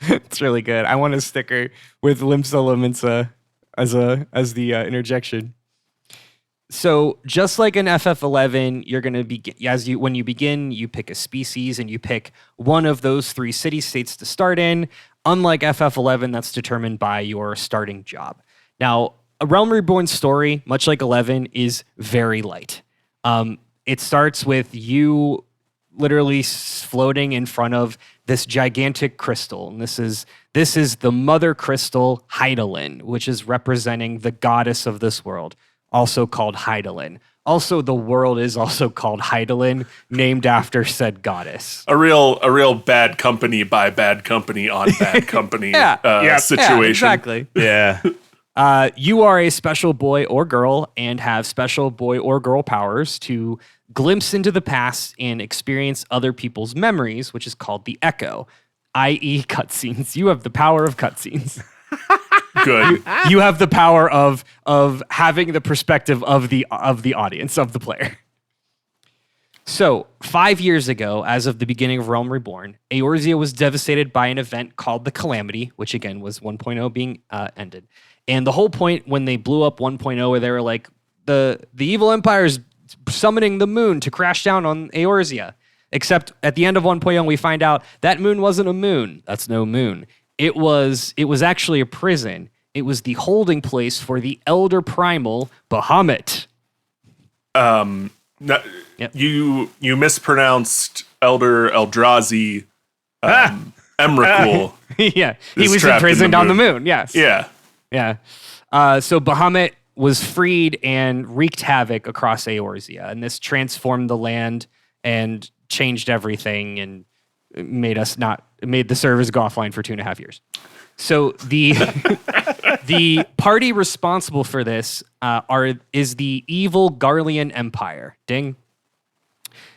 It's really good. I want a sticker with Limsa Lominsa as the interjection. So just like in FF11, you're going to be when you begin, you pick a species and you pick one of those 3 city-states to start in. Unlike FF11, that's determined by your starting job. Now, A Realm Reborn story, much like 11, is very light. It starts with you literally floating in front of this gigantic crystal, and this is the mother crystal Hydaelyn, which is representing the goddess of this world, also called Hydaelyn. Also, the world is also called Hydaelyn, named after said goddess. A real bad company by bad company on bad company situation. Yeah, exactly. Yeah. You are a special boy or girl and have special boy or girl powers to glimpse into the past and experience other people's memories, which is called the Echo, i.e. cutscenes. You have the power of cutscenes. Good. You have the power of having the perspective of the audience, of the player. So, 5 years ago, as of the beginning of Realm Reborn, Eorzea was devastated by an event called the Calamity, which again was 1.0 being ended. And the whole point when they blew up 1.0, where they were like, the evil empire is summoning the moon to crash down on Eorzea. Except at the end of 1.0, we find out that moon wasn't a moon. That's no moon. It was actually a prison. It was the holding place for the Elder Primal Bahamut. Yep. You mispronounced Elder Eldrazi Emrakul. Yeah, he was imprisoned on the moon. Yes. Yeah. Yeah. So Bahamut was freed and wreaked havoc across Eorzea, and this transformed the land and changed everything and made the servers go offline for 2.5 years. So the party responsible for this is the evil Garlean Empire. Ding.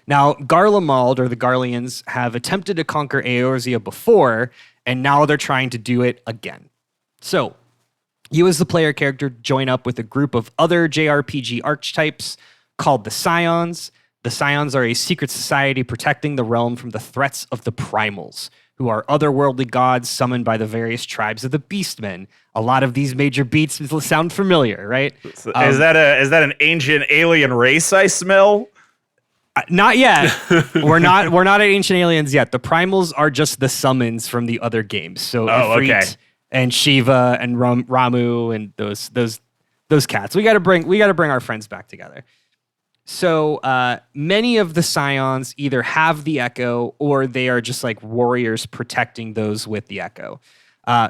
Now, Garlemald, or the Garleans, have attempted to conquer Eorzea before, and now they're trying to do it again. So, you as the player character join up with a group of other JRPG archetypes called the Scions. The Scions are a secret society protecting the realm from the threats of the Primals, who are otherworldly gods summoned by the various tribes of the Beastmen. A lot of these major beats sound familiar, right? Is that an ancient alien race I smell? Not yet. We're not at Ancient Aliens yet. The Primals are just the summons from the other games. So Ifrit and Shiva and Ramu and those cats. We got to bring our friends back together. So many of the Scions either have the Echo or they are just like warriors protecting those with the Echo.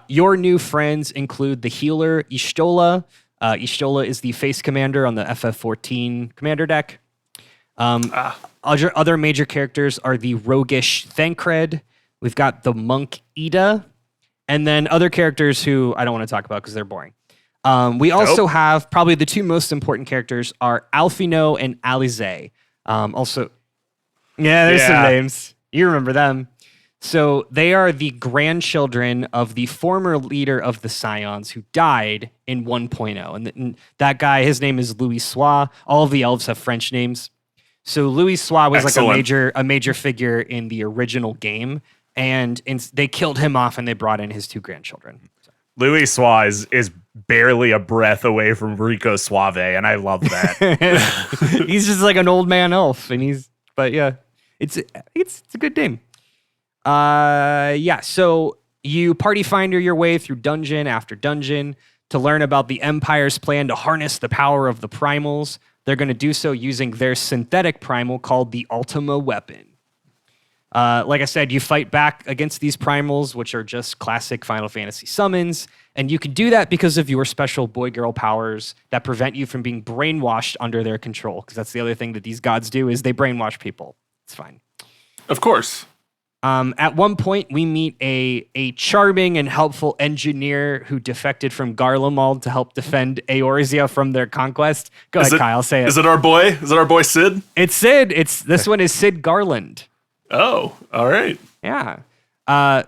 Your new friends include the healer Y'shtola. Y'shtola is the face commander on the FF14 commander deck. Other major characters are the roguish Thancred. We've got the monk Ida, and then other characters who I don't want to talk about because they're boring. We also have probably the 2 most important characters are Alphino and Alize. There's some names. You remember them. So they are the grandchildren of the former leader of the Scions who died in 1.0. And that guy, his name is Louis Sois. All of the elves have French names. So Louis Sois was like a major figure in the original game, and they killed him off and they brought in his 2 grandchildren. Louis Suarez is barely a breath away from Rico Suave, and I love that. He's just like an old man elf, but yeah, it's a good name. So you party finder your way through dungeon after dungeon to learn about the Empire's plan to harness the power of the primals. They're going to do so using their synthetic primal called the Ultima Weapon. Like I said, you fight back against these primals, which are just classic Final Fantasy summons, and you can do that because of your special boy-girl powers that prevent you from being brainwashed under their control, because that's the other thing that these gods do, is they brainwash people. It's fine. Of course. At one point, we meet a charming and helpful engineer who defected from Garlemald to help defend Eorzea from their conquest. Go ahead, Kyle, say it. Is it our boy? Is it our boy Sid? It's Sid. This one is Sid Garland. Oh, all right. Yeah.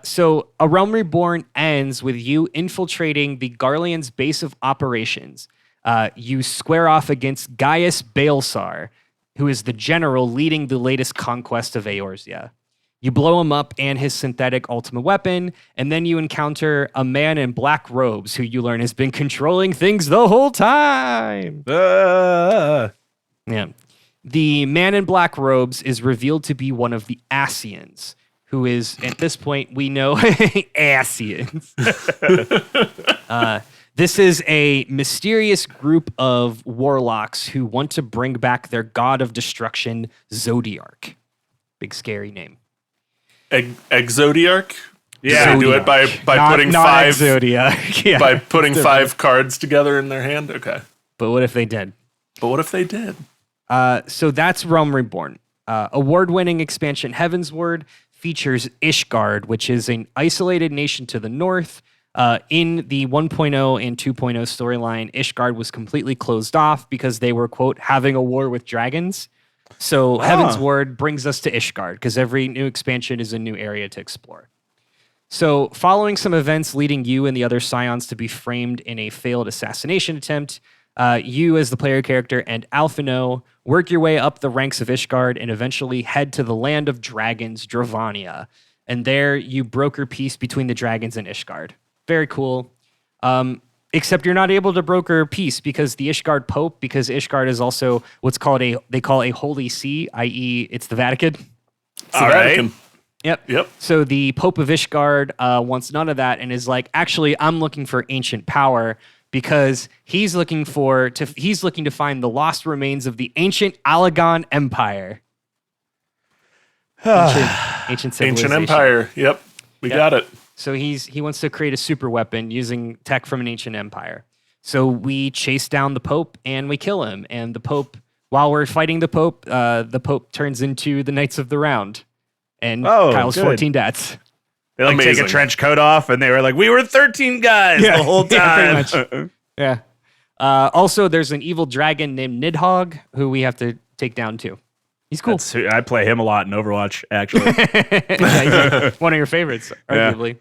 So A Realm Reborn ends with you infiltrating the Garlean's base of operations. You square off against Gaius Baelsar, who is the general leading the latest conquest of Eorzea. You blow him up and his synthetic Ultima Weapon, and then you encounter a man in black robes who you learn has been controlling things the whole time. Yeah. The man in black robes is revealed to be one of the Ascians, who is, at this point, we know, Ascians. This is a mysterious group of warlocks who want to bring back their god of destruction, Zodiark. Big scary name. Exodiarch? Yeah, do it by putting not five Zodiac. Yeah. by putting 5 cards together in their hand. Okay, But what if they did? but what if they did? So that's Realm Reborn. Award-winning expansion Heavensward features Ishgard, which is an isolated nation to the north. In the 1.0 and 2.0 storyline, Ishgard was completely closed off because they were, quote, having a war with dragons. So Heavensward brings us to Ishgard because every new expansion is a new area to explore. So following some events leading you and the other Scions to be framed in a failed assassination attempt, you as the player character and Alphino work your way up the ranks of Ishgard and eventually head to the land of dragons, Dravania. And there you broker peace between the dragons and Ishgard. Very cool. Except you're not able to broker peace because the Ishgard Pope, because Ishgard is also what's called they call a holy see, i.e. it's the Vatican. It's the Vatican. Yep. So the Pope of Ishgard wants none of that and is like, actually, I'm looking for ancient power because he's looking to find the lost remains of the ancient Alagon Empire. Ancient civilization. Ancient Empire. Yep. We got it. So he wants to create a super weapon using tech from an ancient empire. So we chase down the Pope and we kill him. And the Pope, while we're fighting the Pope turns into the Knights of the Round. And Kyle's good. 14 deaths. They like take a trench coat off and they were like, we were 13 guys the whole time. Yeah, pretty much. Yeah. Also, there's an evil dragon named Nidhogg who we have to take down too. He's cool. I play him a lot in Overwatch, actually. Yeah, he's one of your favorites, arguably. Yeah.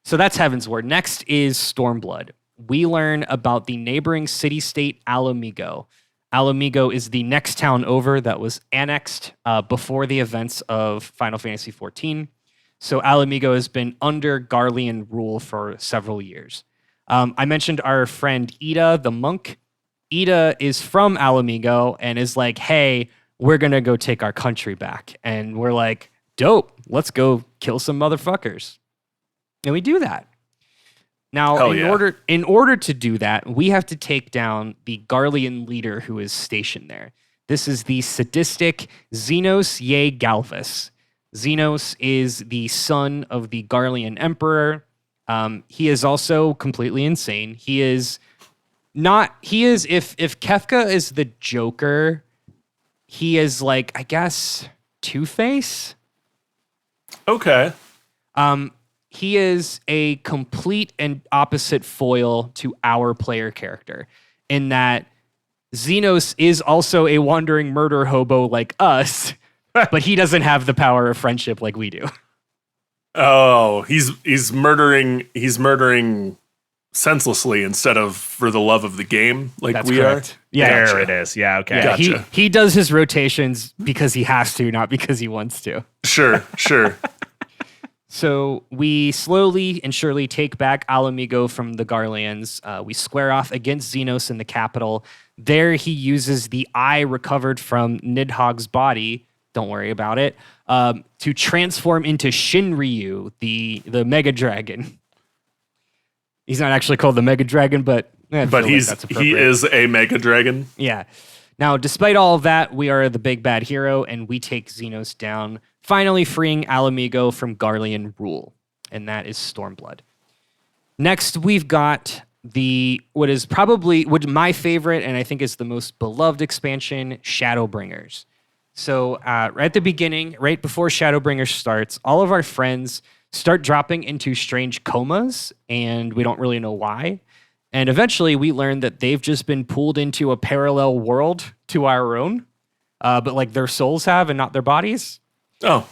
So that's Heavensward. Next is Stormblood. We learn about the neighboring city-state Alamigo. Alamigo is the next town over that was annexed before the events of Final Fantasy XIV. So Alamigo has been under Garlean rule for several years. I mentioned our friend Ida, the monk. Ida is from Alamigo and is like, hey, we're going to go take our country back. And we're like, dope, let's go kill some motherfuckers. And we do that. Now, in order to do that, we have to take down the Garlean leader who is stationed there. This is the sadistic Xenos Ye Galvus. Xenos is the son of the Garlean emperor. He is also completely insane. If Kefka is the Joker, he is like, I guess, Two-Face? Okay. He is a complete and opposite foil to our player character in that Xenos is also a wandering murder hobo like us, but he doesn't have the power of friendship like we do. Oh, he's murdering senselessly instead of for the love of the game like That's we correct. are. Yeah, there it is. Yeah, okay. Yeah, Gotcha. he does his rotations because he has to, not because he wants to. Sure. So we slowly and surely take back Alamigo from the Garlands. We square off against Xenos in the capital. There he uses the eye recovered from Nidhogg's body, don't worry about it, to transform into Shinryu, the Mega Dragon. He's not actually called the Mega Dragon, but he is a Mega Dragon. Yeah. Now, despite all of that, we are the big bad hero, and we take Xenos down, finally freeing Alamigo from Garlean rule, and that is Stormblood. Next, we've got what is probably my favorite, and I think is the most beloved expansion, Shadowbringers. So right at the beginning, right before Shadowbringers starts, all of our friends start dropping into strange comas, and we don't really know why. And eventually we learn that they've just been pulled into a parallel world to our own, but like their souls have and not their bodies. Oh.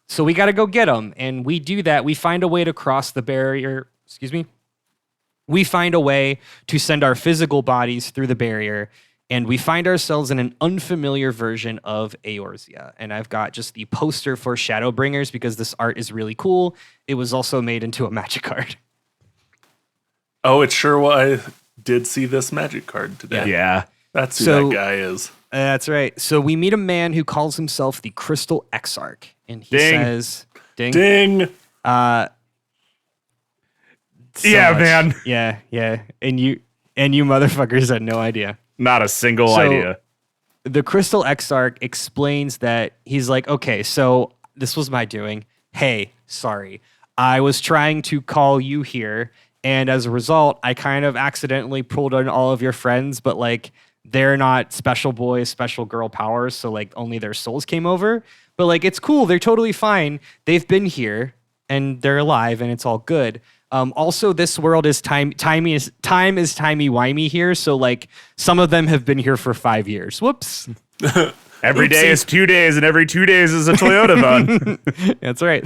So we got to go get them. And we do that. We find a way to cross the barrier. We find a way to send our physical bodies through the barrier. And we find ourselves in an unfamiliar version of Eorzea. And I've got just the poster for Shadowbringers because this art is really cool. It was also made into a magic card. Oh, it's sure I did see this magic card today. Yeah. That's who that guy is. That's right. So we meet a man who calls himself the Crystal Exarch. And he says... Ding! Yeah, man. Yeah. And you motherfuckers had no idea. Not a single idea. The Crystal Exarch explains that he's like, okay, so this was my doing. Hey, sorry. I was trying to call you here, and as a result, I kind of accidentally pulled on all of your friends, but like they're not special boy, special girl powers, so like only their souls came over. But like it's cool. They're totally fine. They've been here and they're alive and it's all good. Also, this world is time is timey-wimey here, so like some of them have been here for 5 years. Whoops. Every day is 2 days, and every 2 days is a Toyota Bun. That's right.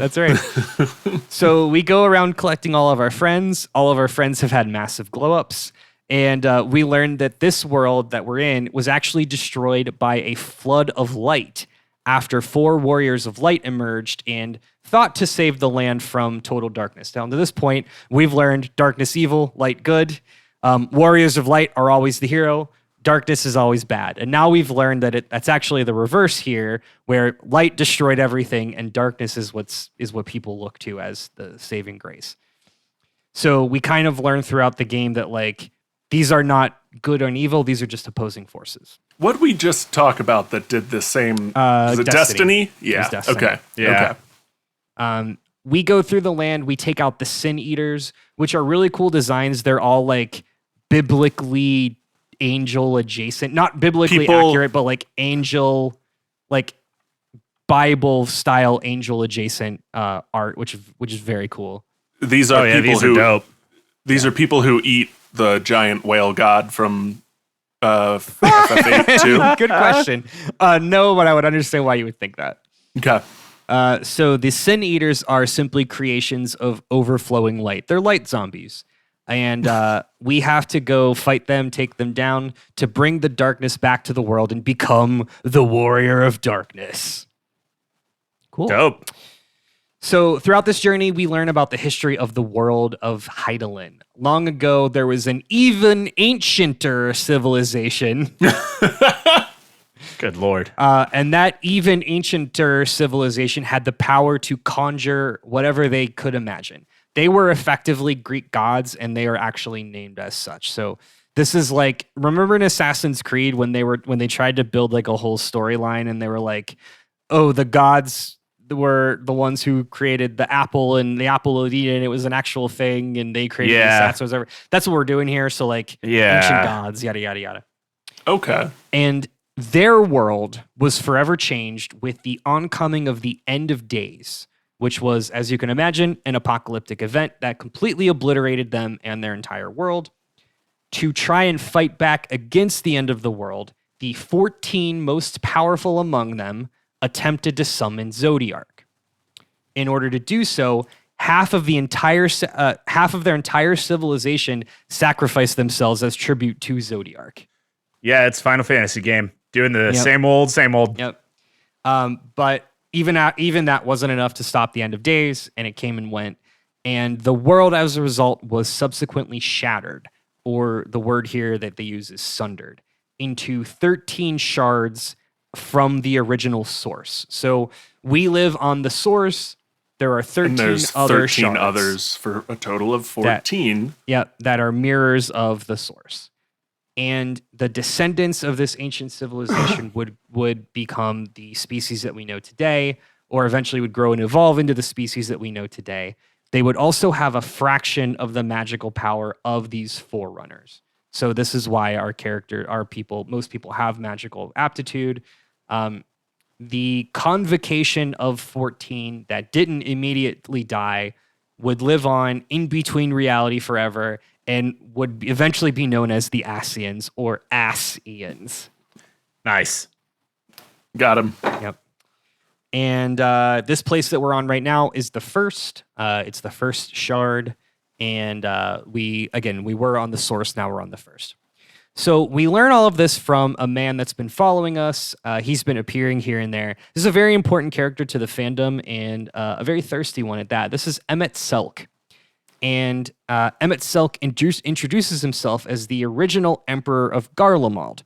So we go around collecting all of our friends. All of our friends have had massive glow-ups. And we learned that this world that we're in was actually destroyed by a flood of light after 4 warriors of light emerged and thought to save the land from total darkness. Down to this point, we've learned darkness evil, light good. Warriors of light are always the hero. Darkness is always bad. And now we've learned that that's actually the reverse here, where light destroyed everything and darkness is what people look to as the saving grace. So we kind of learn throughout the game that like these are not good and evil, these are just opposing forces. What did we just talk about that did the same? Was it Destiny? Yeah. Destiny. Okay. Yeah. Okay. We go through the land, we take out the Sin Eaters, which are really cool designs. They're all like biblically angel adjacent, not biblically accurate, but like angel, like Bible style angel adjacent art, which is very cool. These are these are dope. These are people who eat the giant whale god from FF8 too. Good question. No, but I would understand why you would think that. Okay. So the Sin Eaters are simply creations of overflowing light. They're light zombies. And we have to go fight them, take them down to bring the darkness back to the world and become the warrior of darkness. Cool. Dope. So throughout this journey, we learn about the history of the world of Hydaelyn. Long ago, there was an even ancienter civilization. Good Lord. And that even ancienter civilization had the power to conjure whatever they could imagine. They were effectively Greek gods, and they are actually named as such. So this is like, remember in Assassin's Creed when they tried to build like a whole storyline, and they were like, oh, the gods were the ones who created the apple and the apple of Eden. It was an actual thing, and they created the stats. Whatever. That's what we're doing here. So like ancient gods, yada yada yada. Okay. And their world was forever changed with the oncoming of the end of days, which was, as you can imagine, an apocalyptic event that completely obliterated them and their entire world. To try and fight back against the end of the world, the 14 most powerful among them attempted to summon Zodiark. In order to do so, half of their entire civilization sacrificed themselves as tribute to Zodiark. Yeah, it's Final Fantasy game. Doing the same old. Yep. But even that wasn't enough to stop the end of days, and it came and went. And the world, as a result, was subsequently shattered, or the word here that they use is sundered, into 13 shards from the original source. So we live on the source. There are 13 and there's other 13 shards others for a total of 14. that are mirrors of the source. And the descendants of this ancient civilization would become the species that we know today, or eventually would grow and evolve into the species that we know today. They would also have a fraction of the magical power of these forerunners. So this is why most people have magical aptitude. The convocation of 14 that didn't immediately die would live on in between reality forever and would eventually be known as the Asians or Asians. Nice. Got him. Yep. And this place that we're on right now is the first. It's the first shard. And we were on the source. Now we're on the first. So we learn all of this from a man that's been following us. He's been appearing here and there. This is a very important character to the fandom and a very thirsty one at that. This is Emmett Selk. And Emmett Selk introduces himself as the original Emperor of Garlemald.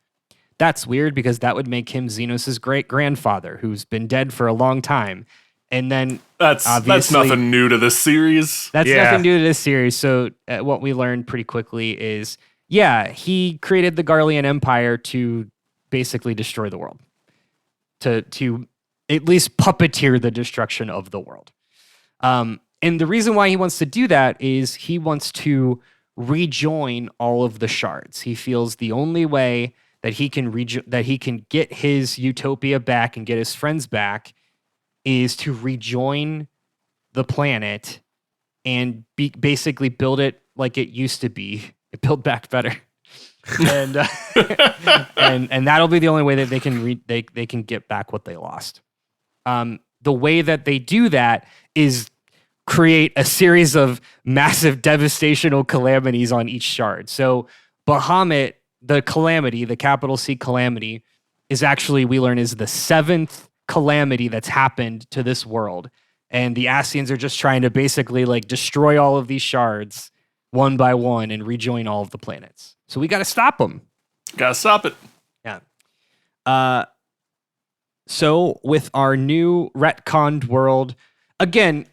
That's weird because that would make him Xenos' great-grandfather, who's been dead for a long time. And then that's nothing new to this series. That's nothing new to this series. So what we learned pretty quickly is, he created the Garlean Empire to basically destroy the world, to at least puppeteer the destruction of the world. And the reason why he wants to do that is he wants to rejoin all of the shards. He feels the only way that he can get his utopia back and get his friends back is to rejoin the planet and basically build it like it used to be, build back better, and and that'll be the only way that they can get back what they lost. The way that they do that is create a series of massive devastational calamities on each shard. So Bahamut, the calamity, the capital C calamity, is actually, we learn, is the 7th calamity that's happened to this world. And the Asians are just trying to basically destroy all of these shards one by one and rejoin all of the planets. So we got to stop them. Gotta stop it. Yeah. So with our new retconned world, again,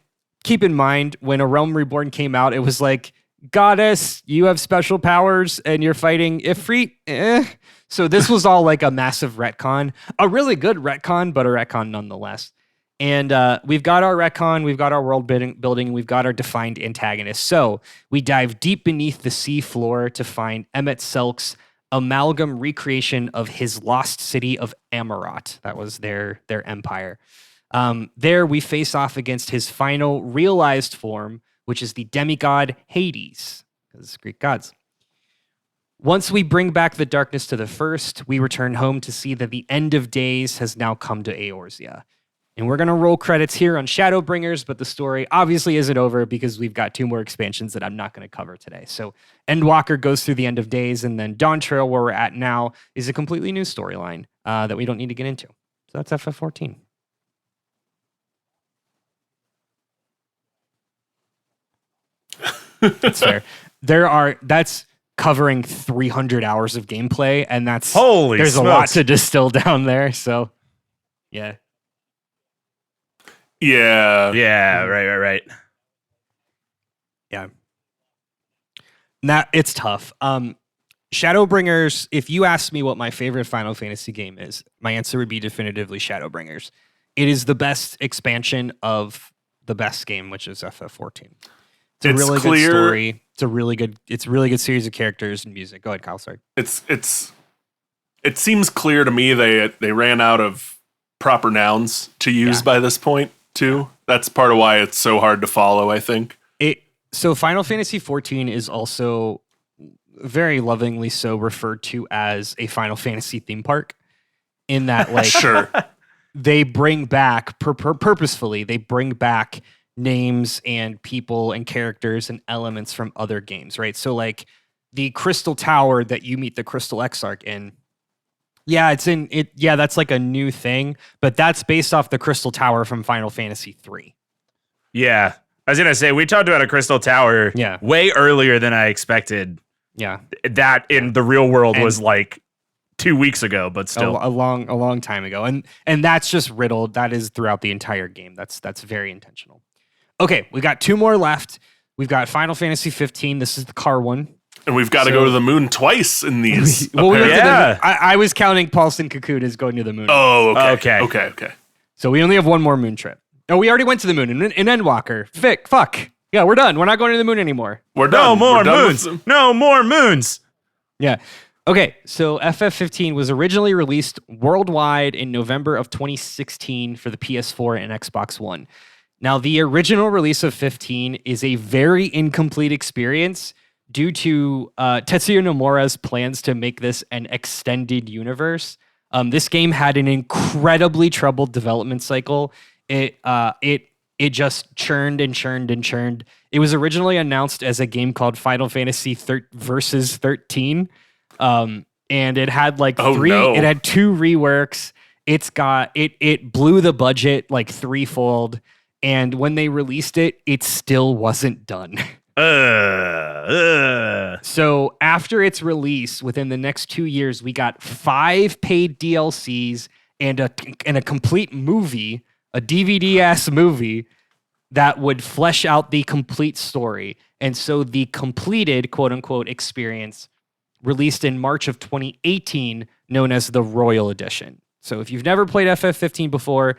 keep in mind when A Realm Reborn came out, it was like, goddess, you have special powers and you're fighting Ifrit. So this was all like a massive retcon, a really good retcon, but a retcon nonetheless. And we've got our retcon, we've got our world building, we've got our defined antagonists. So we dive deep beneath the sea floor to find Emmett Selk's amalgam recreation of his lost city of Amarot. That was their empire. There we face off against his final realized form, which is the demigod Hades, because Greek gods. Once we bring back the darkness to the first, we return home to see that the end of days has now come to Eorzea. And we're going to roll credits here on Shadowbringers, but the story obviously isn't over because we've got 2 more expansions that I'm not going to cover today. So Endwalker goes through the end of days, and then Dawn Trail, where we're at now, is a completely new storyline that we don't need to get into. So that's FF14. That's fair. That's covering 300 hours of gameplay, and there's smokes. A lot to distill down there. So, yeah. Yeah, right. Yeah. It's tough. Shadowbringers, if you asked me what my favorite Final Fantasy game is, my answer would be definitively Shadowbringers. It is the best expansion of the best game, which is FF14. It's a really good story. It's a really good series of characters and music. Go ahead, Kyle. Sorry. It seems clear to me they ran out of proper nouns to use by this point too. That's part of why it's so hard to follow, I think. So Final Fantasy 14 is also very lovingly so referred to as a Final Fantasy theme park, in that sure. They bring back purposefully, they bring back names and people and characters and elements from other games, right? So the Crystal Tower that you meet the Crystal Exarch in, Yeah, it's in it. Yeah, that's like a new thing, but that's based off the Crystal Tower from Final Fantasy 3. Yeah. I was going to say, we talked about a Crystal Tower way earlier than I expected. Yeah. That in the real world was like 2 weeks ago, but still a long time ago. And that's just riddled. That is throughout the entire game. That's very intentional. Okay, we got 2 more left. We've got Final Fantasy 15. This is the car one. And we've got to go to the moon twice in these. I was counting Paulson Cocoon as going to the moon. Oh, okay. So we only have one more moon trip. Oh, we already went to the moon in Endwalker. Fuck. Yeah, we're done. We're not going to the moon anymore. We're done. No more moons. No more moons. Yeah. Okay, so FF15 was originally released worldwide in November of 2016 for the PS4 and Xbox One. Now, the original release of 15 is a very incomplete experience due to Tetsuya Nomura's plans to make this an extended universe. This game had an incredibly troubled development cycle. It just churned and churned and churned. It was originally announced as a game called Final Fantasy Versus 13. And it had like it had 2 reworks. It blew the budget like threefold. And when they released it, it still wasn't done. So after its release, within the next 2 years, we got 5 paid DLCs and a complete movie, a DVD-ass movie that would flesh out the complete story. And so the completed, quote-unquote, experience released in March of 2018, known as the Royal Edition. So if you've never played FF15 before,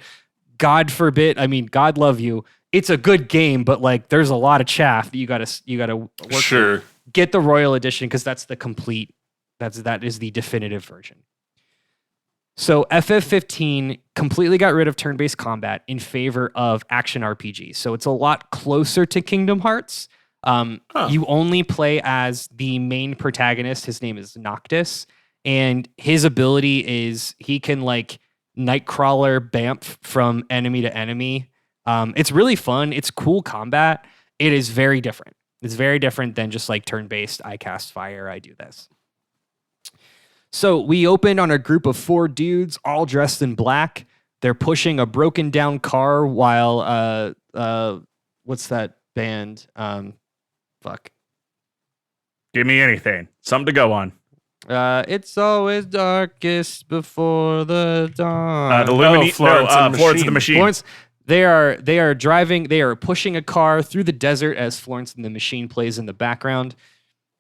God forbid, I mean, God love you. It's a good game, but like there's a lot of chaff that you gotta work Sure. through. Get the Royal Edition because that's the complete, that is the definitive version. So FF15 completely got rid of turn-based combat in favor of action RPGs. So it's a lot closer to Kingdom Hearts. You only play as the main protagonist. His name is Noctis, and his ability is he can like Nightcrawler bamf from enemy to enemy. It's really fun. It's cool combat. It is very different. It's very different than just like turn-based, I cast fire, I do this. So we opened on a group of 4 dudes, all dressed in black. They're pushing a broken down car while, what's that band? Fuck. Give me anything. Something to go on. It's always darkest before the dawn. The Florence and the Machine. Florence, they are driving. They are pushing a car through the desert as Florence and the Machine plays in the background.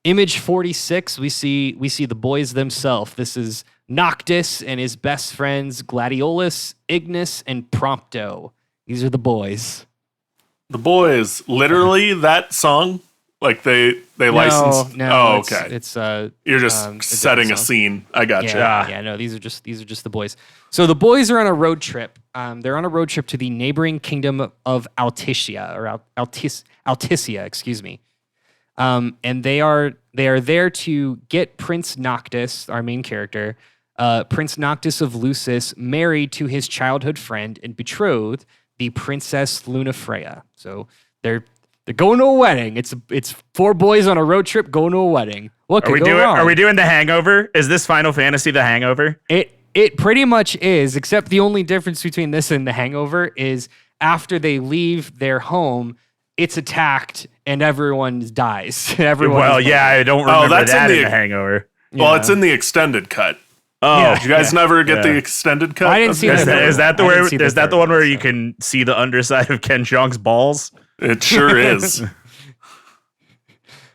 Image 46, we see the boys themselves. This is Noctis and his best friends Gladiolus, Ignis, and Prompto. These are the boys. The boys, literally that song. Like they licensed. No. Oh, okay. It's you're just setting a scene. I gotcha. Yeah. No, these are just the boys. So the boys are on a road trip. They're on a road trip to the neighboring kingdom of Alticia, excuse me. And they are there to get Prince Noctis, our main character, Prince Noctis of Lucis, married to his childhood friend and betrothed, the Princess Lunafreya. So they're going to a wedding. It's 4 boys on a road trip going to a wedding. What could go wrong? Are we doing The Hangover? Is this Final Fantasy The Hangover? It pretty much is, except the only difference between this and The Hangover is after they leave their home, it's attacked and everyone dies. I don't remember that in The Hangover. Well, it's in the extended cut. Oh, did you guys never get the extended cut? I didn't see that. Is that the one where you can see the underside of Ken Jeong's balls? It sure is.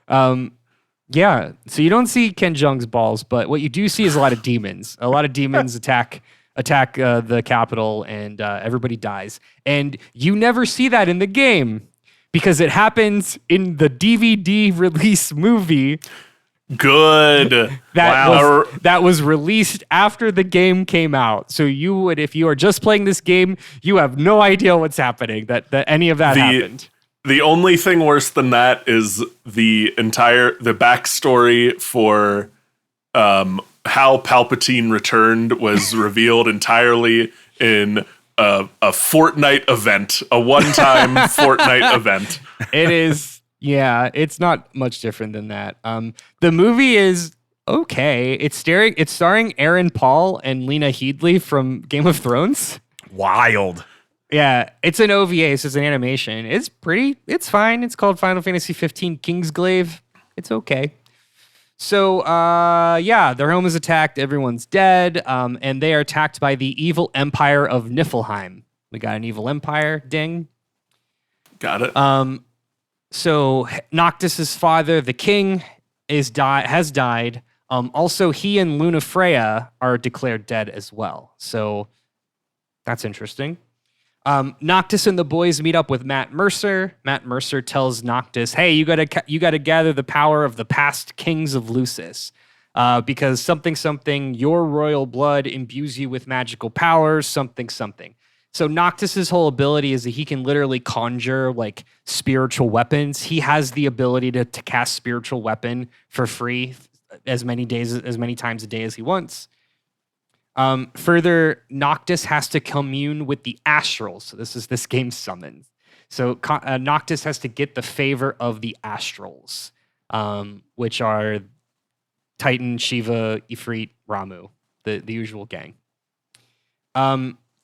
Yeah. So you don't see Ken Jeong's balls, but what you do see is a lot of demons. A lot of demons attack the capital, and everybody dies. And you never see that in the game because it happens in the DVD release movie. Good. That was released after the game came out. So you would, if you are just playing this game, you have no idea what's happening. That any of that happened. The only thing worse than that is the backstory for how Palpatine returned was revealed entirely in a Fortnite event, a one-time Fortnite event. It is. Yeah, it's not much different than that. The movie is Okay, it's starring Aaron Paul and Lena Headey from Game of Thrones. Wild. Yeah, it's an OVA, so it's an animation. It's fine. It's called Final Fantasy 15 Kingsglaive. It's okay. So, their home is attacked. Everyone's dead, and they are attacked by the evil empire of Niflheim. We got an evil empire. Ding. Got it. So Noctis's father, the king, has died. Also, he and Lunafreya are declared dead as well. So that's interesting. Noctis and the boys meet up with Matt Mercer. Matt Mercer tells Noctis, "Hey, you gotta gather the power of the past kings of Lucis, because something your royal blood imbues you with magical powers. Something." So Noctis's whole ability is that he can literally conjure like spiritual weapons. He has the ability to cast spiritual weapon for free as many times a day as he wants. Further, Noctis has to commune with the astrals. So this is this game's summons. So Noctis has to get the favor of the astrals, which are Titan, Shiva, Ifrit, Ramu, the usual gang.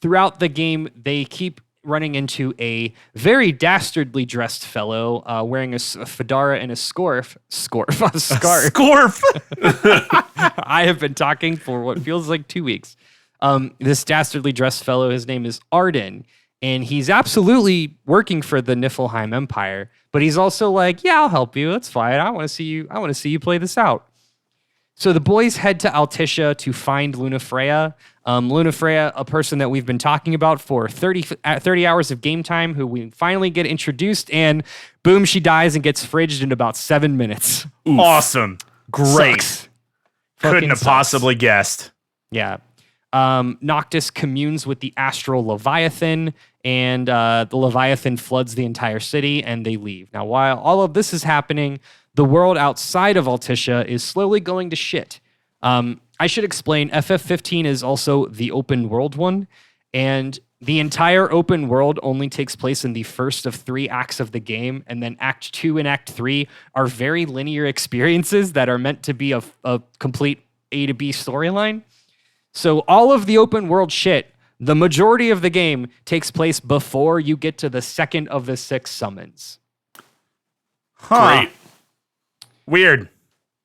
Throughout the game, they keep running into a very dastardly dressed fellow wearing a fedora and a scarf. Scorf. I have been talking for what feels like 2 weeks. This dastardly dressed fellow, his name is Arden, and he's absolutely working for the Niflheim Empire, but he's also like, yeah, I'll help you. That's fine. I want to see you play this out. So the boys head to Altissia to find Lunafreya. Lunafreya, a person that we've been talking about for 30 hours of game time, who we finally get introduced, and boom, she dies and gets fridged in about 7 minutes. Oof. Awesome. Great. Sucks. Couldn't have possibly guessed. Yeah. Noctis communes with the astral Leviathan, and the Leviathan floods the entire city, and they leave. Now, while all of this is happening, the world outside of Altissia is slowly going to shit. I should explain, FF15 is also the open world one, and the entire open world only takes place in the first of 3 acts of the game, and then Act 2 and Act 3 are very linear experiences that are meant to be a complete A to B storyline. So all of the open world shit, the majority of the game takes place before you get to the second of the 6 summons. Huh. Great. Weird.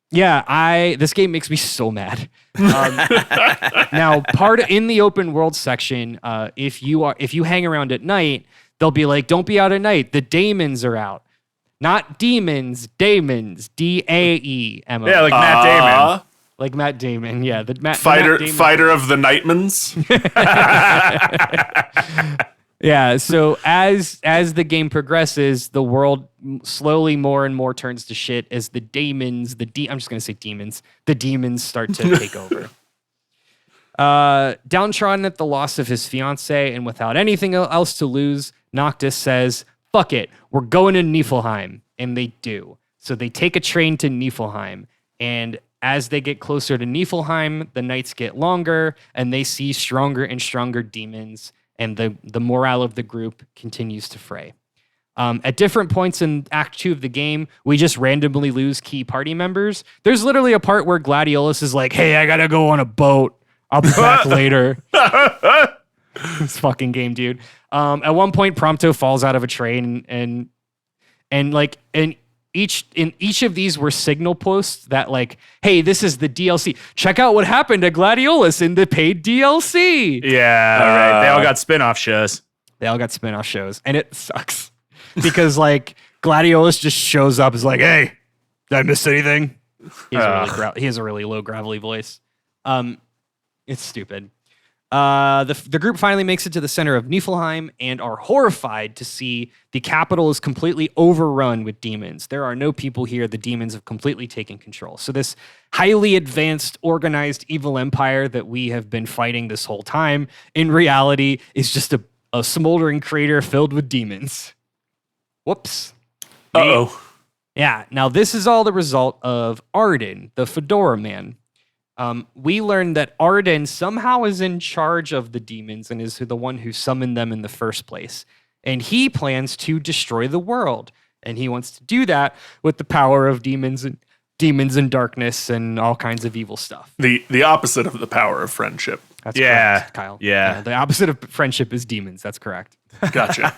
Yeah, this game makes me so mad. Now, in the open world section, if you hang around at night, they'll be like, "Don't be out at night. The daemons are out." Not demons, daemons. Daemon. Yeah, like Matt Damon. Like Matt Damon. Yeah, Fighter of the Nightmans. Yeah, so as the game progresses, the world slowly more and more turns to shit as the demons, I'm just going to say demons, the demons start to take over. Downtrodden at the loss of his fiancée and without anything else to lose, Noctis says, "Fuck it, we're going to Niflheim." And they do. So they take a train to Niflheim, and as they get closer to Niflheim, the nights get longer, and they see stronger and stronger demons, and the morale of the group continues to fray. At different points in Act 2 of the game, we just randomly lose key party members. There's literally a part where Gladiolus is like, "Hey, I gotta go on a boat. I'll be back later." This fucking game, dude. At one point, Prompto falls out of a train, and each of these were signal posts that like, "Hey, this is the DLC. Check out what happened to Gladiolus in the paid DLC." Yeah, right. They all got spin-off shows. And it sucks because like Gladiolus just shows up, is like, "Hey, did I miss anything?" He has a really low gravelly voice. It's stupid. The group finally makes it to the center of Niflheim and are horrified to see the capital is completely overrun with demons. There are no people here. The demons have completely taken control. So this highly advanced, organized evil empire that we have been fighting this whole time, in reality, is just a smoldering crater filled with demons. Whoops. Uh-oh. Yeah, now this is all the result of Arden, the Fedora man. We learned that Arden somehow is in charge of the demons and is the one who summoned them in the first place. And he plans to destroy the world. And he wants to do that with the power of demons demons and darkness and all kinds of evil stuff. The opposite of the power of friendship. That's correct, Kyle. Yeah. The opposite of friendship is demons. That's correct. Gotcha.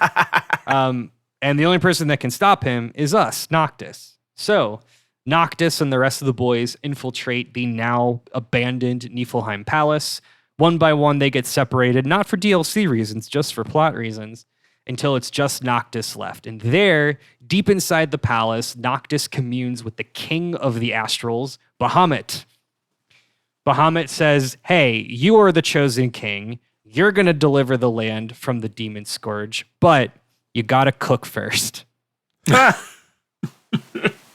And the only person that can stop him is us, Noctis. So Noctis and the rest of the boys infiltrate the now abandoned Niflheim Palace. One by one, they get separated, not for DLC reasons, just for plot reasons, until it's just Noctis left. And there, deep inside the palace, Noctis communes with the king of the Astrals, Bahamut. Bahamut says, hey, you are the chosen king. You're going to deliver the land from the demon scourge, but you got to cook first.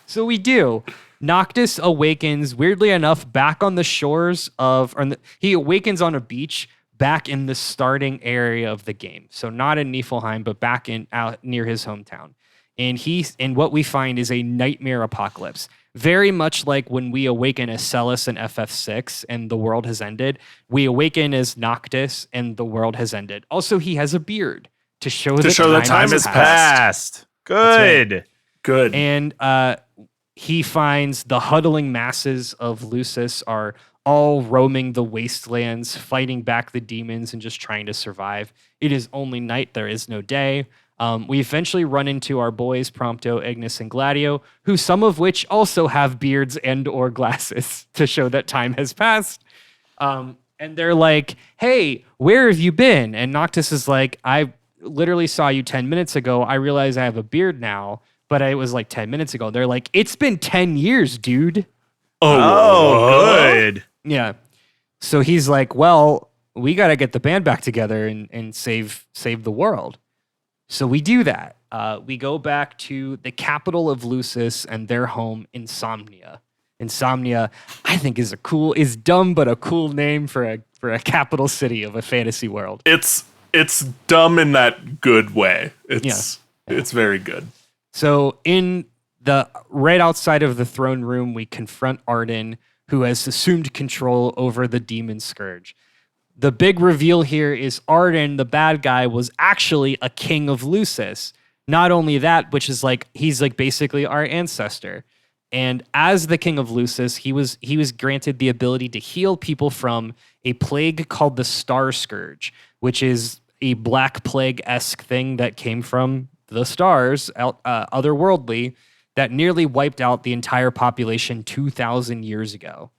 So we do. Noctis awakens, weirdly enough, back on the shores of... he awakens on a beach back in the starting area of the game. So not in Niflheim, but back out near his hometown. And what we find is a nightmare apocalypse. Very much like when we awaken as Celis in FF6 and the world has ended, we awaken as Noctis and the world has ended. Also, he has a beard to show that time has passed. Good. Right. Good. And he finds the huddling masses of Lucis are all roaming the wastelands, fighting back the demons and just trying to survive. It is only night. There is no day. We eventually run into our boys, Prompto, Ignis, and Gladio, who some of which also have beards and or glasses to show that time has passed. And they're like, hey, where have you been? And Noctis is like, I literally saw you 10 minutes ago. I realize I have a beard now, but it was like 10 minutes ago. They're like, it's been 10 years, dude. Oh, good. Yeah. So he's like, well, we got to get the band back together and save the world. So we do that. We go back to the capital of Lucis and their home, Insomnia. Insomnia, I think, is dumb but a cool name for a capital city of a fantasy world. It's dumb in that good way. It's very good. So right outside of the throne room, we confront Arden, who has assumed control over the demon scourge. The big reveal here is Arden, the bad guy, was actually a king of Lucis. Not only that, which is like, he's like basically our ancestor. And as the king of Lucis, he was granted the ability to heal people from a plague called the Star Scourge, which is a black plague-esque thing that came from the stars, otherworldly, that nearly wiped out the entire population 2,000 years ago.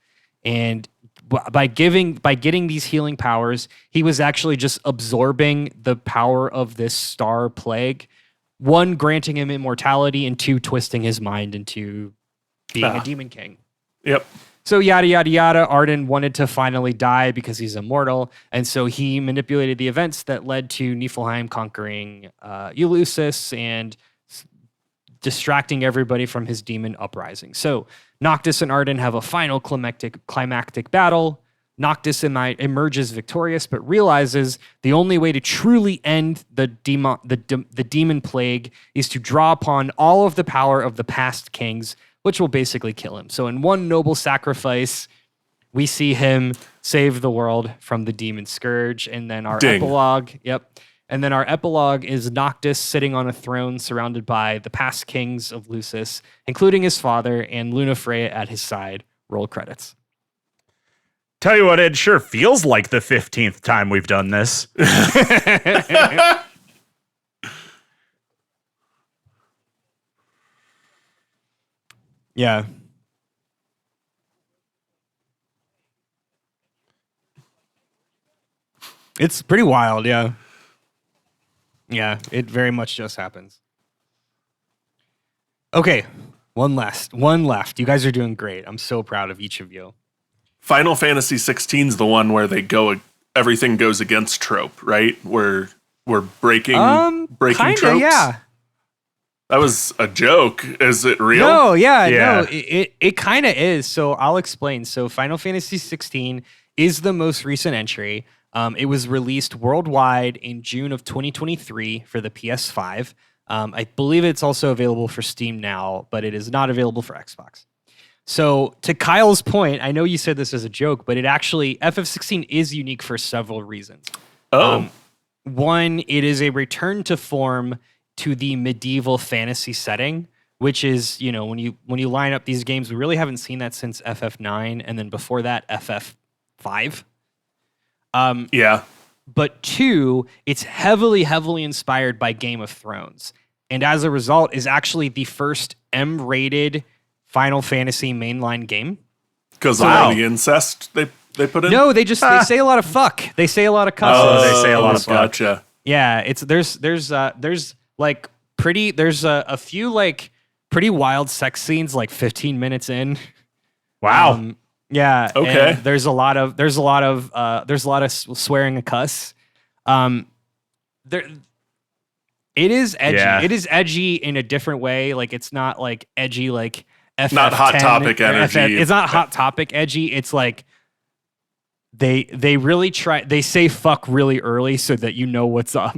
And by getting these healing powers, he was actually just absorbing the power of this star plague. One, granting him immortality, and two, twisting his mind into being a demon king. Yep. So yada, yada, yada. Arden wanted to finally die because he's immortal. And so he manipulated the events that led to Niflheim conquering Eleusis and distracting everybody from his demon uprising. So Noctis and Arden have a final climactic battle. Noctis emerges victorious, but realizes the only way to truly end the demon plague is to draw upon all of the power of the past kings, which will basically kill him. So in one noble sacrifice, we see him save the world from the demon scourge. And then our epilogue, And then our epilogue is Noctis sitting on a throne surrounded by the past kings of Lucis, including his father, and Lunafreya at his side. Roll credits. Tell you what, it sure feels like the 15th time we've done this. Yeah. It's pretty wild, yeah. Yeah, it very much just happens. Okay, one left. You guys are doing great. I'm so proud of each of you. Final Fantasy 16 is the one where everything goes against trope, right? We're breaking kinda, tropes. Yeah. That was a joke. Is it real? No, no. It kind of is. So I'll explain. So Final Fantasy 16 is the most recent entry. It was released worldwide in June of 2023 for the PS5. I believe it's also available for Steam now, but it is not available for Xbox. So to Kyle's point, I know you said this as a joke, but FF16 is unique for several reasons. One, it is a return to form to the medieval fantasy setting, which is, when you line up these games, we really haven't seen that since FF9, and then before that, FF5. Yeah. But 2, it's heavily, heavily inspired by Game of Thrones. And as a result, is actually the first M-rated Final Fantasy mainline game. Because of all the incest they put in? No, they say a lot of fuck. They say a lot of cusses. Oh, they say a lot of fuck. Gotcha. Yeah, there's a few like pretty wild sex scenes like 15 minutes in. Wow. Yeah. Okay. And there's a lot of swearing and cuss. It is edgy. Yeah. It is edgy in a different way. Like it's not like edgy like FF10 Not Hot Topic or energy. It's not Hot Topic edgy. It's like they really try. They say fuck really early so that you know what's up.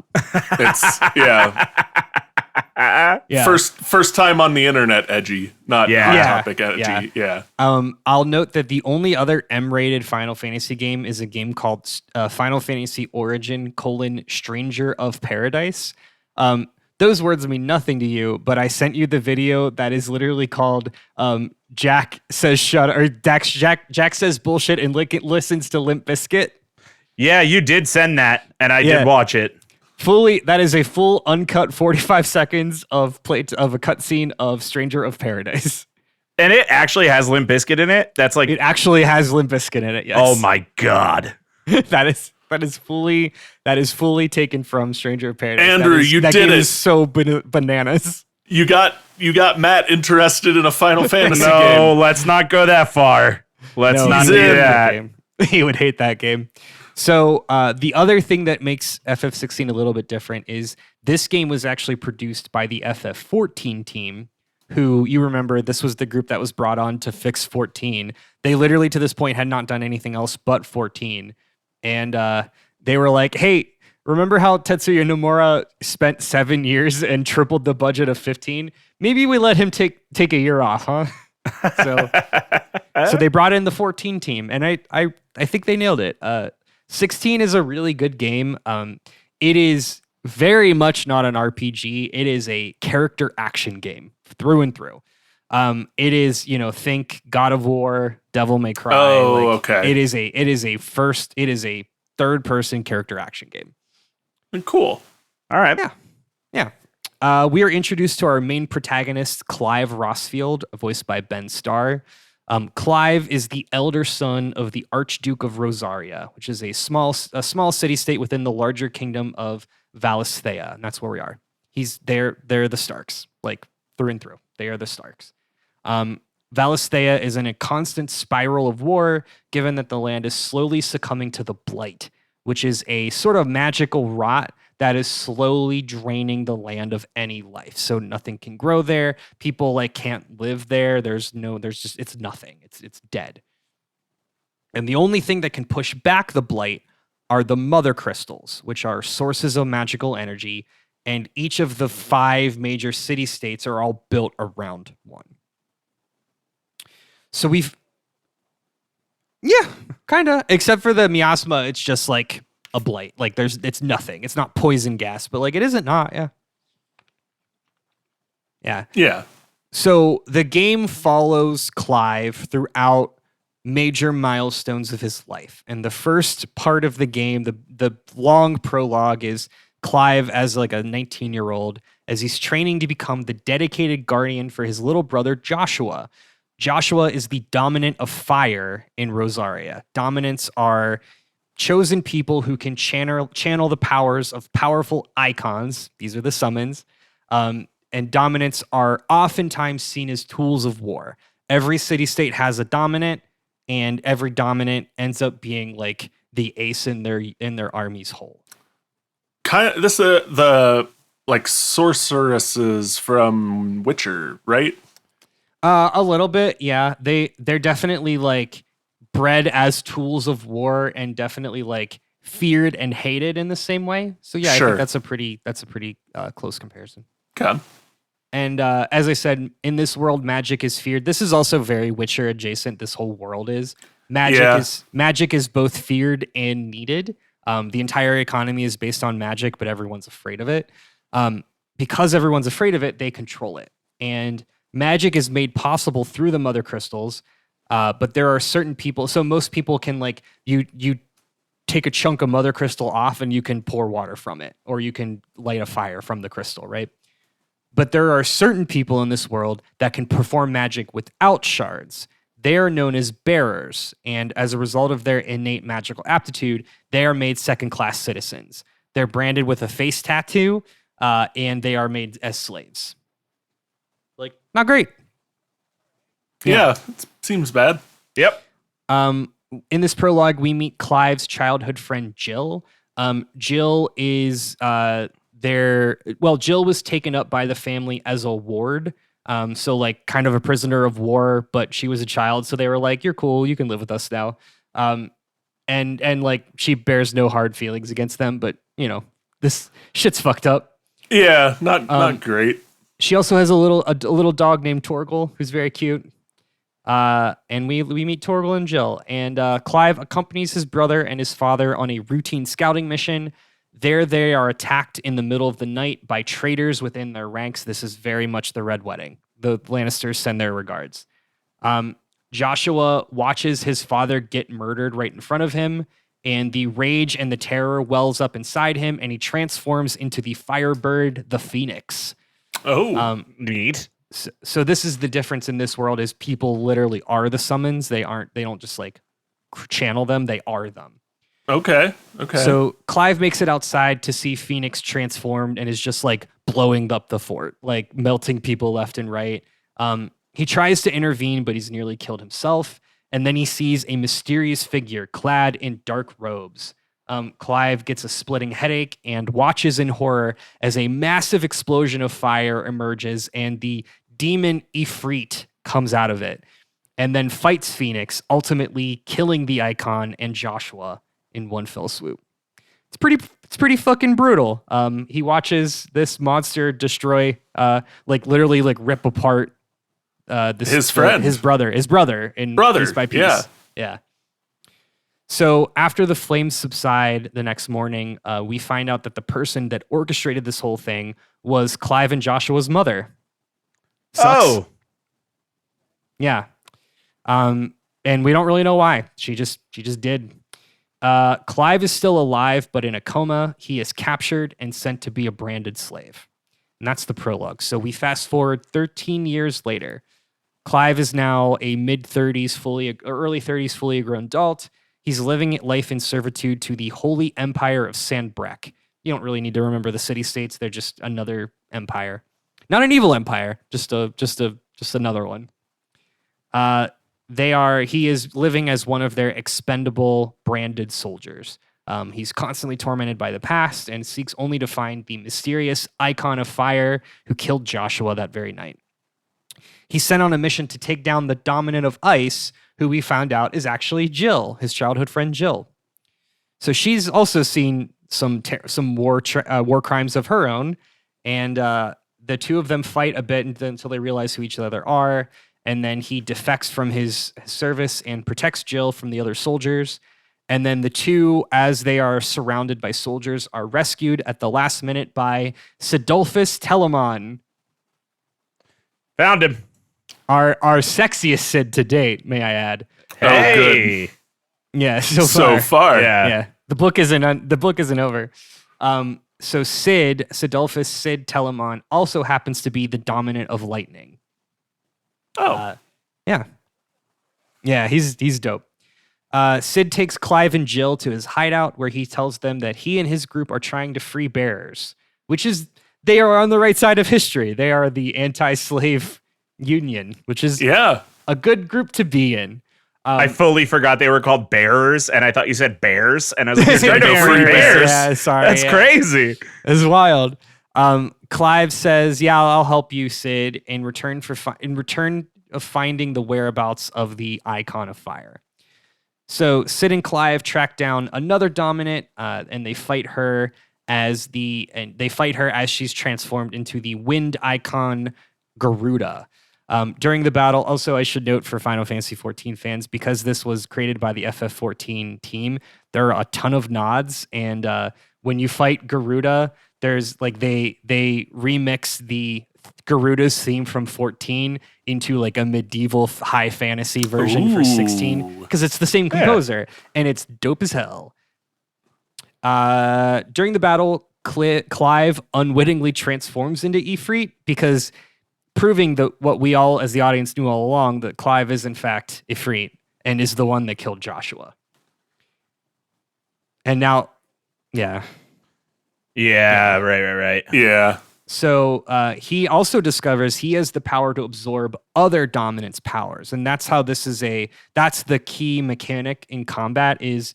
It's yeah. First time on the internet edgy, not Hot Topic edgy. Yeah. I'll note that the only other M-rated Final Fantasy game is a game called Final Fantasy Origin: Stranger of Paradise. Those words mean nothing to you, but I sent you the video that is literally called Jack says shut or Jack says bullshit and listens to Limp Bizkit. Yeah, you did send that, and I did watch it. That is a full uncut 45 seconds of a cutscene of Stranger of Paradise. And it actually has Limp Bizkit in it? That's like... It actually has Limp Bizkit in it, yes. Oh my God. That is fully taken from Stranger of Paradise. Andrew, you did game it. Is so bananas. You got Matt interested in a Final Fantasy game. No, let's not go that far. Let's not do that. He would hate that game. So the other thing that makes FF16 a little bit different is this game was actually produced by the FF14 team, who, you remember, this was the group that was brought on to fix 14. They literally, to this point, had not done anything else but 14. And they were like, hey, remember how Tetsuya Nomura spent 7 years and tripled the budget of 15? Maybe we let him take a year off, huh? So they brought in the 14 team, and I think they nailed it. 16 is a really good game. It is very much not an RPG. It is a character action game through and through. It is, think God of War, Devil May Cry. Oh, okay. It is a third person character action game. Cool. All right. Yeah. We are introduced to our main protagonist, Clive Rossfield, voiced by Ben Starr. Clive is the elder son of the Archduke of Rosaria, which is a small city-state within the larger kingdom of Valisthea, and that's where we are. They're the Starks, like through and through. They are the Starks. Valisthea is in a constant spiral of war, given that the land is slowly succumbing to the Blight, which is a sort of magical rot that is slowly draining the land of any life. So nothing can grow there. People can't live there. It's nothing. It's dead. And the only thing that can push back the Blight are the mother crystals, which are sources of magical energy. And each of the 5 major city-states are all built around one. So kind of, except for the miasma, it's just like a blight. It's nothing. It's not poison gas, but it isn't not. Yeah. So the game follows Clive throughout major milestones of his life. And the first part of the game, the long prologue, is Clive as a 19-year-old, as he's training to become the dedicated guardian for his little brother, Joshua. Joshua is the dominant of fire in Rosaria. Dominants are chosen people who can channel the powers of powerful icons. These are the summons. And dominants are oftentimes seen as tools of war. Every city-state has a dominant, and every dominant ends up being the ace in their army's hole. Kind of this the sorceresses from Witcher, right? A little bit, yeah. They're definitely bred as tools of war and definitely feared and hated in the same way. So yeah, sure. I think that's a pretty close comparison. Okay. And as I said, in this world, magic is feared. This is also very Witcher adjacent. This whole world is magic is both feared and needed. The entire economy is based on magic, but everyone's afraid of it. Because everyone's afraid of it, they control it. And Magic is made possible through the mother crystals, but there are certain people. So most people can like you take a chunk of mother crystal off and you can pour water from it, or you can light a fire from the crystal, right? But there are certain people in this world that can perform magic without shards. They are known as bearers, and as a result of their innate magical aptitude, they are made second-class citizens. They're branded with a face tattoo, and they are made as slaves. Like, not great. Yeah, it seems bad. Yep. In this prologue, we meet Clive's childhood friend, Jill. Jill is Jill was taken up by the family as a ward. So like kind of a prisoner of war, but she was a child. So they were like, you're cool. You can live with us now. And like she bears no hard feelings against them, but you know, this shit's fucked up. Yeah. Not great. She also has a little dog named Torgal, who's very cute. And we meet Torgal and Jill, and Clive accompanies his brother and his father on a routine scouting mission. There they are attacked in the middle of the night by traitors within their ranks. This is very much the Red Wedding. The Lannisters send their regards. Joshua watches his father get murdered right in front of him, and the rage and the terror wells up inside him, and he transforms into the Firebird, the Phoenix. Oh, neat. So this is the difference in this world: is people literally are the summons. They don't just like channel them; they are them. Okay. So Clive makes it outside to see Phoenix transformed and is just like blowing up the fort, like melting people left and right. He tries to intervene, but he's nearly killed himself. And then he sees a mysterious figure clad in dark robes. Clive gets a splitting headache and watches in horror as a massive explosion of fire emerges and the demon Ifrit comes out of it and then fights Phoenix, ultimately killing the icon and Joshua in one fell swoop. It's pretty fucking brutal. He watches this monster destroy, like literally like rip apart his friend, his brother in piece by piece. Yeah. So after the flames subside the next morning, we find out that the person that orchestrated this whole thing was Clive and Joshua's mother. Sucks. Oh. Yeah. And we don't really know why. She just did. Clive is still alive, but in a coma. He is captured and sent to be a branded slave. And that's the prologue. So we fast forward 13 years later. Clive is now a mid-30s, early 30s, fully grown adult. He's living life in servitude to the Holy Empire of Sandbreck. You don't really need to remember the city-states. They're just another empire. Not an evil empire, just another one. He is living as one of their expendable branded soldiers. He's constantly tormented by the past and seeks only to find the mysterious icon of fire who killed Joshua that very night. He's sent on a mission to take down the dominant of ice, who we found out is actually Jill, his childhood friend Jill. So she's also seen some war crimes of her own, and the two of them fight a bit until they realize who each other are. And then he defects from his service and protects Jill from the other soldiers. And then the two, as they are surrounded by soldiers, are rescued at the last minute by Sidolphus Telamon. Found him. Our sexiest Sid to date, may I add. Hey. Oh, good. Yeah, so far. Yeah. The book isn't over. So Sidolphus Sid Telamon also happens to be the dominant of lightning. Oh. Yeah, he's dope. Sid takes Clive and Jill to his hideout where he tells them that he and his group are trying to free bearers, they are on the right side of history. They are the anti-slave union, which is a good group to be in. I fully forgot they were called bearers, and I thought you said bears, and I was like, you're trying to free Bears. bears. Yeah, sorry. That's crazy. It's wild. Clive says, "Yeah, I'll help you, Sid, in return of finding the whereabouts of the icon of fire." So Sid and Clive track down another dominant, and they fight her as she's transformed into the wind icon Garuda. During the battle, also I should note for Final Fantasy XIV fans, because this was created by the FF14 team, there are a ton of nods, and when you fight Garuda, there's like they remix the Garuda's theme from 14 into like a medieval high fantasy version for 16 because it's the same composer and it's dope as hell. During the battle, Clive unwittingly transforms into Ifrit because proving that what we all as the audience knew all along, that Clive is in fact Ifrit and is the one that killed Joshua. And now, right. Yeah. So he also discovers he has the power to absorb other dominance powers. And that's how that's the key mechanic in combat is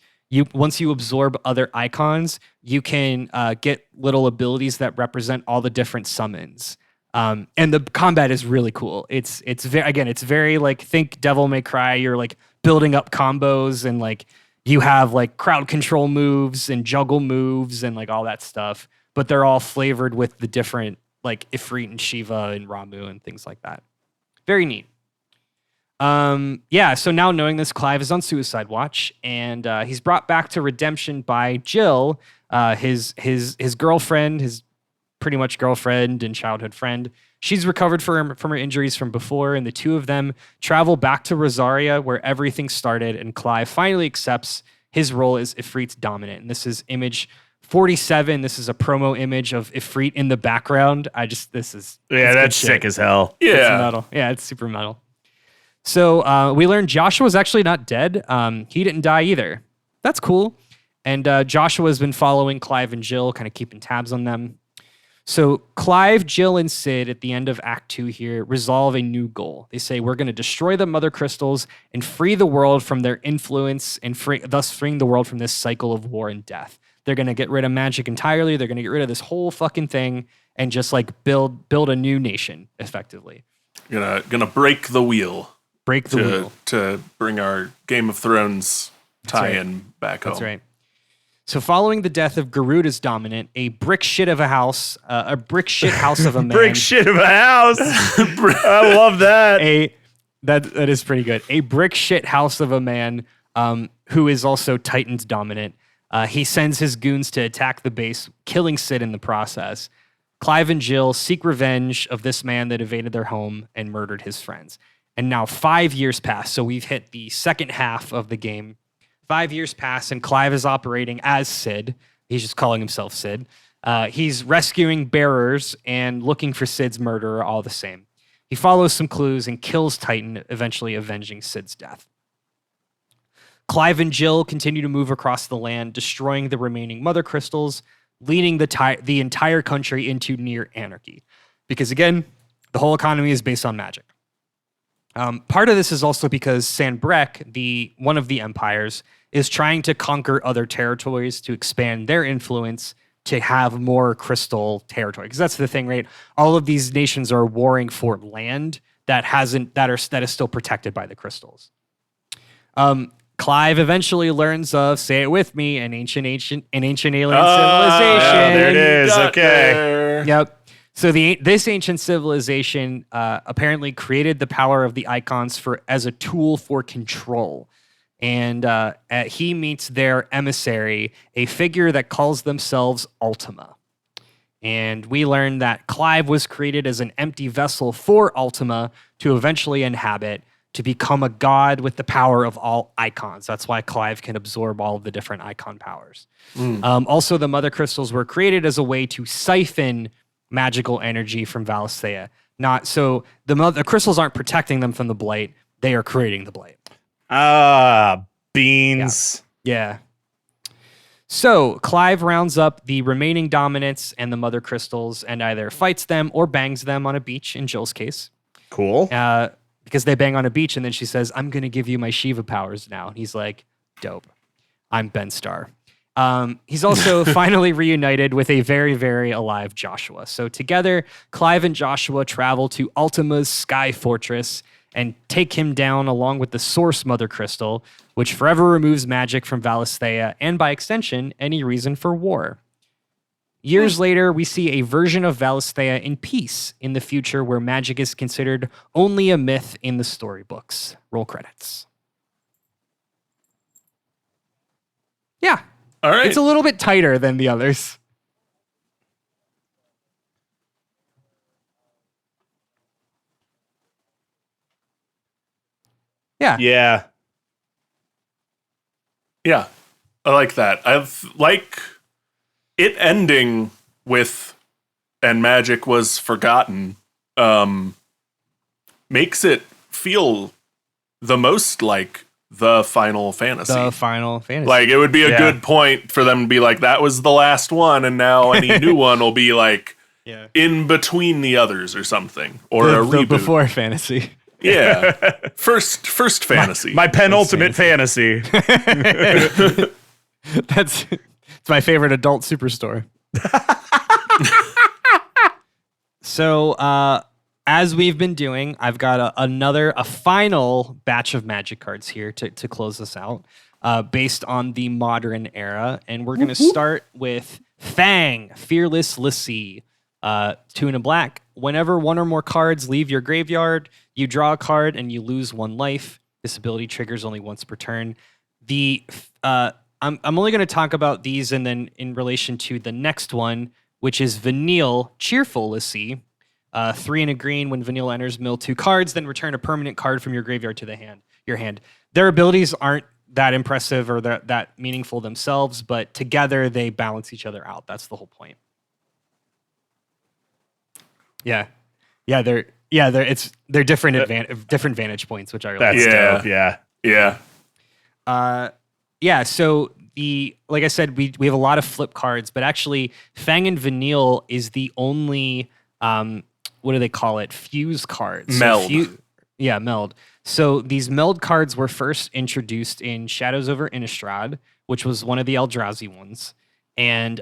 once you absorb other icons, you can get little abilities that represent all the different summons. And the combat is really cool. It's very like, think Devil May Cry. You're like building up combos and like you have like crowd control moves and juggle moves and like all that stuff. But they're all flavored with the different like Ifrit and Shiva and Ramu and things like that. Very neat. So now knowing this, Clive is on suicide watch, and he's brought back to redemption by Jill, his girlfriend, his pretty much girlfriend and childhood friend. She's recovered from her injuries from before, and the two of them travel back to Rosaria, where everything started, and Clive finally accepts his role as Ifrit's dominant. And this is image 47. This is a promo image of Ifrit in the background. That's sick as hell. Yeah. It's metal. Yeah, it's super metal. So we learned Joshua's actually not dead. He didn't die either. That's cool. And Joshua's been following Clive and Jill, kind of keeping tabs on them. So Clive, Jill, and Sid at the end of Act 2 here resolve a new goal. They say, we're going to destroy the Mother Crystals and free the world from their influence and thus freeing the world from this cycle of war and death. They're going to get rid of magic entirely. They're going to get rid of this whole fucking thing and just like build a new nation effectively. Gonna break the wheel. Break the wheel. To bring our Game of Thrones tie-in back home. That's right. So following the death of Garuda's dominant, a brick shit of a house of a man. Brick shit of a house. I love that. That is pretty good. A brick shit house of a man who is also Titan's dominant. He sends his goons to attack the base, killing Sid in the process. Clive and Jill seek revenge of this man that invaded their home and murdered his friends. And now 5 years pass, so we've hit the second half of the game. 5 years pass, and Clive is operating as Sid. He's just calling himself Sid. He's rescuing bearers and looking for Sid's murderer all the same. He follows some clues and kills Titan, eventually avenging Sid's death. Clive and Jill continue to move across the land, destroying the remaining Mother Crystals, leading the entire country into near anarchy. Because again, the whole economy is based on magic. Part of this is also because Sanbreque, one of the empires, is trying to conquer other territories to expand their influence to have more crystal territory. Because that's the thing, right? All of these nations are warring for land that is still protected by the crystals. Clive eventually learns of, say it with me, an ancient alien civilization. There it is. Okay. There. Yep. So this ancient civilization apparently created the power of the icons as a tool for control. And he meets their emissary, a figure that calls themselves Ultima. And we learn that Clive was created as an empty vessel for Ultima to eventually inhabit, to become a god with the power of all icons. That's why Clive can absorb all of the different icon powers. Also, the Mother Crystals were created as a way to siphon magical energy from Valisthea. The crystals aren't protecting them from the blight. They are creating the blight. Beans. Yeah. So Clive rounds up the remaining dominants and the Mother Crystals and either fights them or bangs them on a beach, in Jill's case. Cool. Because they bang on a beach, and then she says, I'm going to give you my Shiva powers now. And he's like, dope. I'm Ben Starr. He's also finally reunited with a very, very alive Joshua. So together, Clive and Joshua travel to Ultima's Sky Fortress and take him down along with the Source Mother Crystal, which forever removes magic from Valisthea and, by extension, any reason for war. Years later, we see a version of Valisthea in peace in the future where magic is considered only a myth in the storybooks. Roll credits. Yeah. All right. It's a little bit tighter than the others. Yeah. Yeah. Yeah. I like that. I've like it ending with and magic was forgotten. Makes it feel the most like the Final Fantasy. The Final Fantasy. Like it would be a good point for them to be like, that was the last one, and now any new one will be like in between the others or something. Or a reboot. Before fantasy. Yeah. First fantasy. My penultimate fantasy. It's my favorite adult superstore. So, as we've been doing, I've got a final batch of magic cards here to close this out, based on the modern era, and we're gonna start with Fang, Fearless Lassie, 2 and a black. Whenever one or more cards leave your graveyard, you draw a card and you lose 1 life. This ability triggers only once per turn. I'm only going to talk about these and then in relation to the next one, which is Vanille, Cheerful Lassie. 3 and a green. When Vanille enters, mill 2 cards, then return a permanent card from your graveyard to your hand. Their abilities aren't that impressive or that meaningful themselves, but together they balance each other out. That's the whole point. Yeah, they're different different vantage points, which I really That's dope. Yeah. So like I said, we have a lot of flip cards, but actually Fang and Vanille is the only what do they call it? Fuse cards. Meld. Meld. So these meld cards were first introduced in Shadows over Innistrad, which was one of the Eldrazi ones, and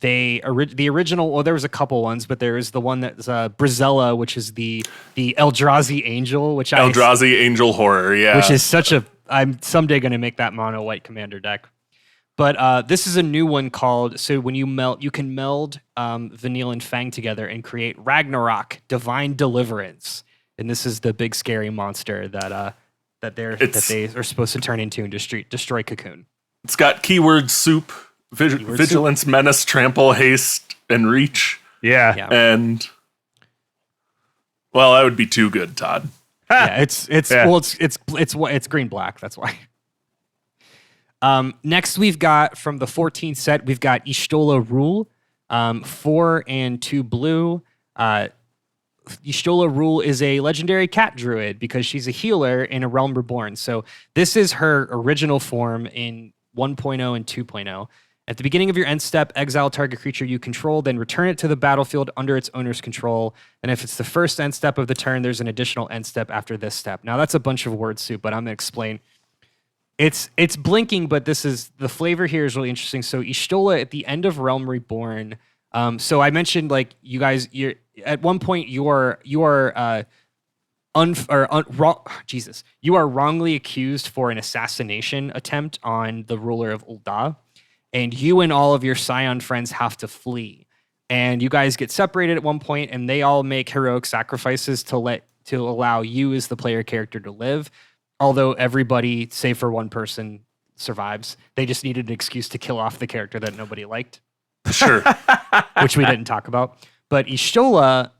the original. Well, there was a couple ones, but there is the one that's Brizella, which is the Eldrazi Angel, Eldrazi Angel Horror, yeah, which is such a. I'm someday going to make that mono white commander deck. But this is a new one called. So when you can meld Vanille and Fang together and create Ragnarok, Divine Deliverance, and this is the big scary monster that they are supposed to turn into and destroy Cocoon. It's got keyword soup. Vigilance, soup. Menace, Trample, Haste, and Reach. Yeah. And well, that would be too good, Todd. Yeah, it's green black. That's why. Next, we've got from the 14th set, we've got Y'shtola Rule, 4 and 2 blue. Y'shtola Rule is a legendary cat druid because she's a healer in A Realm Reborn. So this is her original form in 1.0 and 2.0. At the beginning of your end step, exile target creature you control, then return it to the battlefield under its owner's control. And if it's the first end step of the turn, there's an additional end step after this step. Now, that's a bunch of word soup, but I'm going to explain. It's blinking, but the flavor here is really interesting. So Y'shtola at the end of Realm Reborn. So I mentioned, like, you guys, at one point you are wrongly accused for an assassination attempt on the ruler of Ul'dah. And you and all of your Scion friends have to flee. And you guys get separated at one point, and they all make heroic sacrifices to allow you as the player character to live. Although everybody, save for one person, survives. They just needed an excuse to kill off the character that nobody liked. Sure. Which we didn't talk about. But Y'shtola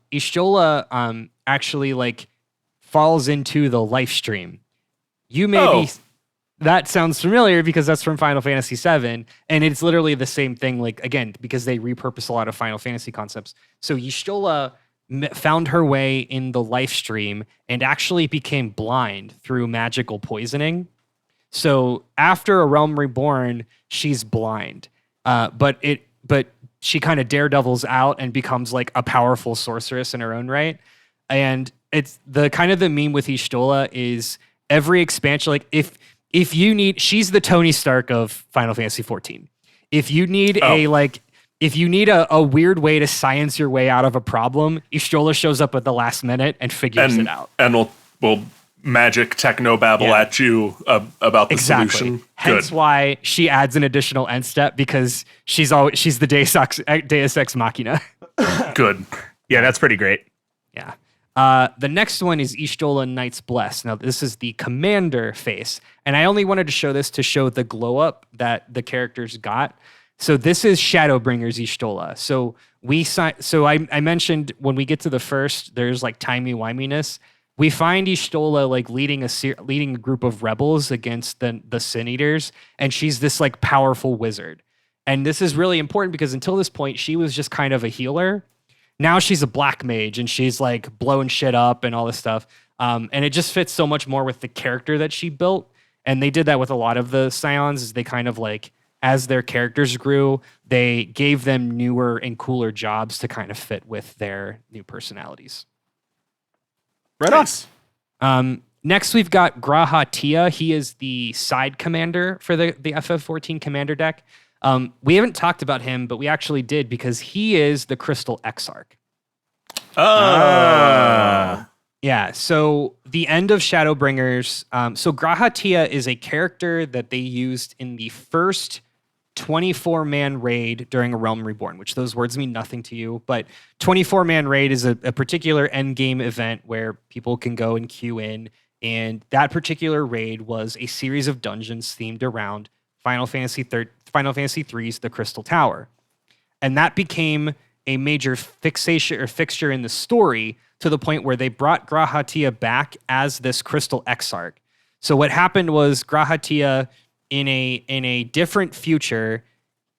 actually like falls into the life stream. You may be... That sounds familiar because that's from Final Fantasy VII, and it's literally the same thing, like, again, because they repurpose a lot of Final Fantasy concepts. So Y'shtola found her way in the life stream and actually became blind through magical poisoning. So after A Realm Reborn, she's blind. But she kind of daredevils out and becomes like a powerful sorceress in her own right. And it's the kind of the meme with Y'shtola is every expansion, like if you need, she's the Tony Stark of Final Fantasy XIV. If you need a weird way to science your way out of a problem, Y'shtola shows up at the last minute and figures it out. And will magic techno babble at you about the solution. Hence why she adds an additional end step, because she's the Deus Ex Machina. Good. Yeah, that's pretty great. Yeah. The next one is Y'shtola Knight's Bless. Now, this is the commander face. And I only wanted to show this to show the glow up that the characters got. So this is Shadowbringer's Y'shtola. So I mentioned when we get to the first, there's like timey-wiminess. we find Ishtola like leading a group of rebels against the Sin Eaters, and she's this like powerful wizard. And this is really important because until this point, she was just kind of a healer. Now she's a black mage, and she's like blowing shit up and all this stuff. And it just fits so much more with the character that she built. And they did that with a lot of the Scions. Is they kind of like, as their characters grew, they gave them newer and cooler jobs to kind of fit with their new personalities. Right on. Next, we've got Graha Tia. He is the side commander for the FF14 commander deck. We haven't talked about him, but we actually did because he is the Crystal Exarch. Yeah, so the end of Shadowbringers. So Graha Tia is a character that they used in the first 24-man raid during a Realm Reborn, which those words mean nothing to you, but 24-man raid is a particular end game event where people can go and queue in, and that particular raid was a series of dungeons themed around Final Fantasy III's The Crystal Tower. And that became a major fixture in the story to the point where they brought Graha Tia back as this Crystal Exarch. So what happened was Graha Tia in a different future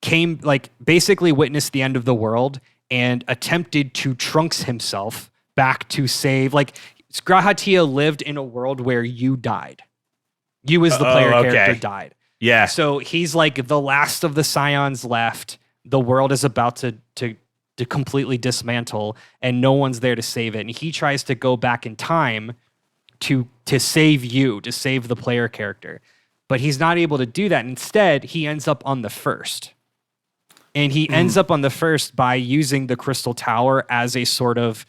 came, like, basically witnessed the end of the world and attempted to Trunks himself back to save, like, Graha Tia lived in a world where you died. You as the player character died. Yeah. So he's like the last of the Scions left. The world is about to completely dismantle, and no one's there to save it. And he tries to go back in time to save you, to save the player character. But he's not able to do that. Instead, he ends up on the first. And he ends up on the first by using the Crystal Tower as a sort of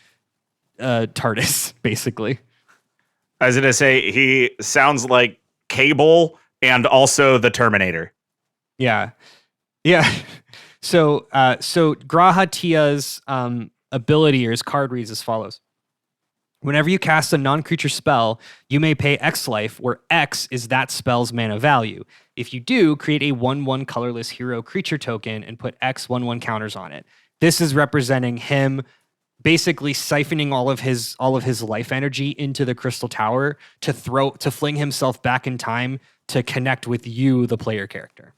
TARDIS, basically. I was going to say, he sounds like Cable and also the Terminator. Yeah. Yeah. So Graha Tia's ability or his card reads as follows. Whenever you cast a non-creature spell, you may pay X life, where X is that spell's mana value. If you do, create a 1/1 colorless hero creature token and put X 1/1 counters on it. This is representing him basically siphoning all of his life energy into the Crystal Tower to fling himself back in time to connect with you, the player character.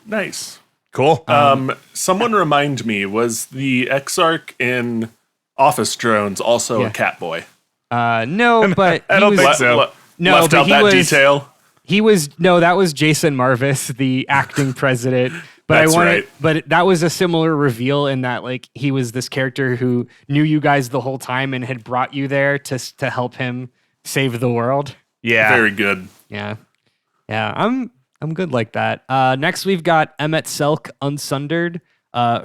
Nice. Cool. Someone remind me, was the Exarch in Office Drones also a Catboy? No, but I don't think so. Left out that detail. That was Jason Marvis, the acting president. But but that was a similar reveal in that, like, he was this character who knew you guys the whole time and had brought you there to help him save the world. Yeah. Very good. Yeah. Yeah. I'm good like that. Next we've got Emmet Selk Unsundered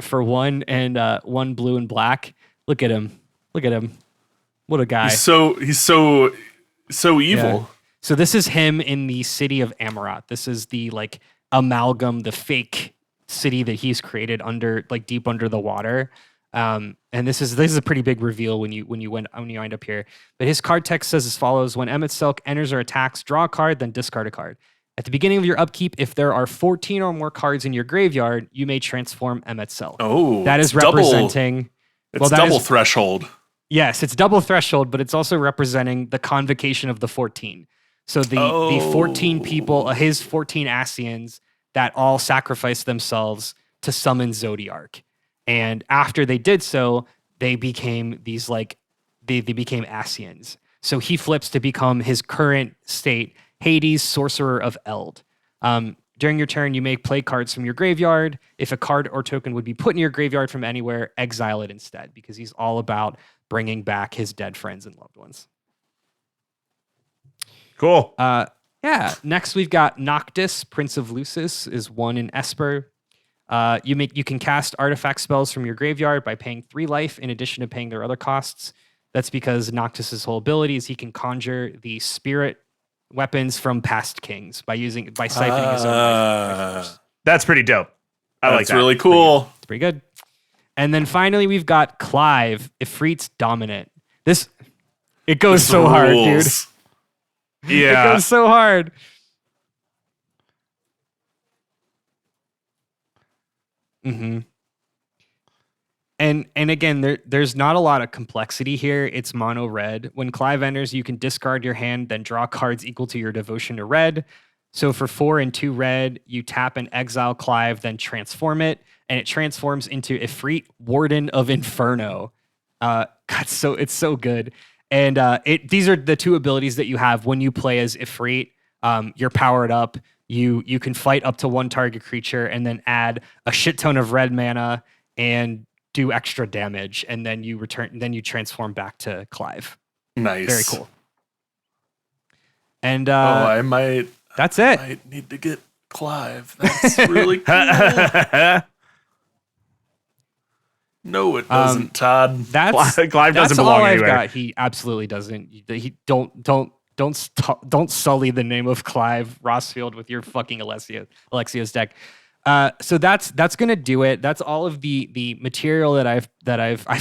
for 1 and 1 blue and black. Look at him. What a guy. He's so evil. Yeah. So this is him in the city of Amarat. This is the like amalgam, the fake city that he's created under, like, deep under the water. And this is a pretty big reveal when you wind up here. But his card text says as follows: when Emmet Selk enters or attacks, draw a card, then discard a card. At the beginning of your upkeep, if there are 14 or more cards in your graveyard, you may transform Emmet Selk. Oh, that is representing. It's double threshold. Yes, it's double threshold, but it's also representing the convocation of the 14. So the 14 people, his 14 Ascians that all sacrificed themselves to summon Zodiarch. And after they did so, they became these, like, they became Ascians. So he flips to become his current state, Hades, Sorcerer of Eld. During your turn, you may play cards from your graveyard. If a card or token would be put in your graveyard from anywhere, exile it instead, because he's all about bringing back his dead friends and loved ones. Cool. Yeah. Next, we've got Noctis, Prince of Lucis, is 1 in Esper. You can cast artifact spells from your graveyard by paying 3 life in addition to paying their other costs. That's because Noctis's whole ability is he can conjure the spirit weapons from past kings by siphoning his own life. That's pretty dope. I like that. That's really cool. It's pretty good. And then finally, we've got Clive, Ifrit's Dominant. It goes so hard, dude. Yeah. It goes so hard. Mm-hmm. And again, there's not a lot of complexity here. It's mono red. When Clive enters, you can discard your hand, then draw cards equal to your devotion to red. So for 4 and 2 red, you tap and exile Clive, then transform it, and it transforms into Ifrit, Warden of Inferno. God, it's so good. And these are the 2 abilities that you have when you play as Ifrit. You're powered up. You can fight up to 1 target creature, and then add a shit ton of red mana and do extra damage, and then you transform back to Clive. Nice. Very cool. And I might. That's it. I need to get Clive. That's really cool. No, it doesn't, Todd. Clive doesn't belong anywhere. Got. He absolutely doesn't. He don't sully the name of Clive Rossfield with your fucking Alexios deck. So that's gonna do it. That's all of the material that I've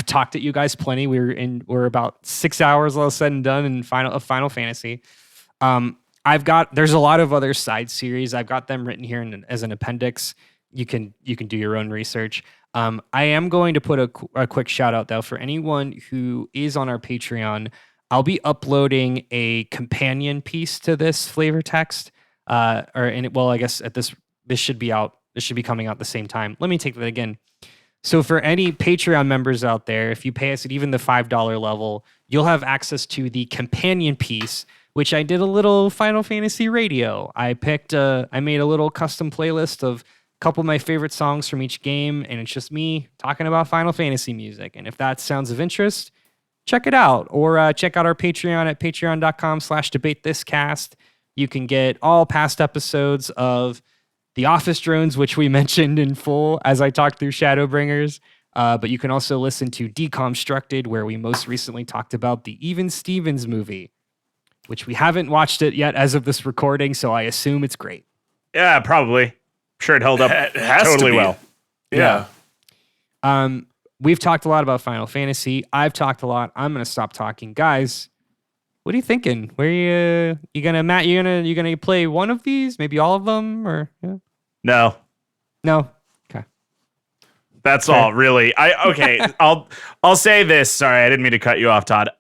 talked at you guys plenty. We're about 6 hours all said and done in Final Fantasy. There's a lot of other side series. I've got them written here as an appendix. You can do your own research. I am going to put a quick shout out though for anyone who is on our Patreon. I'll be uploading a companion piece to this flavor text. I guess this should be out. This should be coming out at the same time. Let me take that again. So for any Patreon members out there, if you pay us at even the $5 level, you'll have access to the companion piece, which I did a little Final Fantasy radio. I made a little custom playlist of a couple of my favorite songs from each game, and it's just me talking about Final Fantasy music. And if that sounds of interest, check it out. Or check out our Patreon at patreon.com/debatethiscast. You can get all past episodes of The Office Drones, which we mentioned in full as I talked through Shadowbringers. But you can also listen to Deconstructed, where we most recently talked about the Even Stevens movie, which we haven't watched it yet as of this recording, so I assume it's great. Yeah, probably. I'm sure it held up totally well. Yeah. We've talked a lot about Final Fantasy. I've talked a lot. I'm going to stop talking. Guys, what are you thinking? Where you gonna, Matt, you gonna play one of these? Maybe all of them? Or yeah? No. Okay. That's all, really. I'll say this. Sorry, I didn't mean to cut you off, Todd.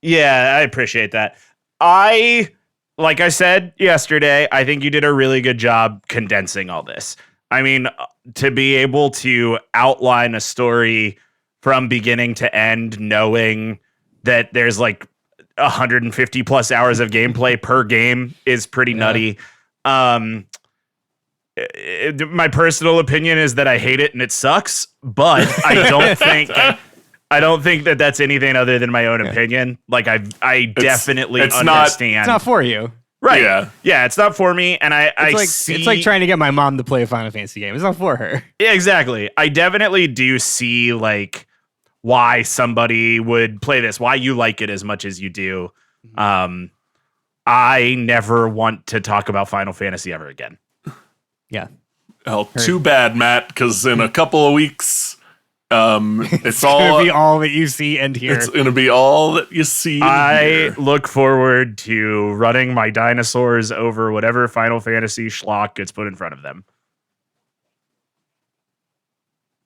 Yeah, I appreciate that. Like I said yesterday, I think you did a really good job condensing all this. I mean, to be able to outline a story from beginning to end, knowing that there's like 150 plus hours of gameplay per game is pretty nutty. My personal opinion is that I hate it and it sucks, but I don't think that that's anything other than my own opinion. Like I definitely understand. It's not for you. Right. Yeah, it's not for me. And it's like trying to get my mom to play a Final Fantasy game. It's not for her. Yeah, exactly. I definitely do see like why somebody would play this, why you like it as much as you do. I never want to talk about Final Fantasy ever again. Yeah. Oh, too bad, Matt, because in a couple of weeks, it's all gonna be all that you see and hear. It's gonna be all that you see. I look forward to running my dinosaurs over whatever Final Fantasy schlock gets put in front of them.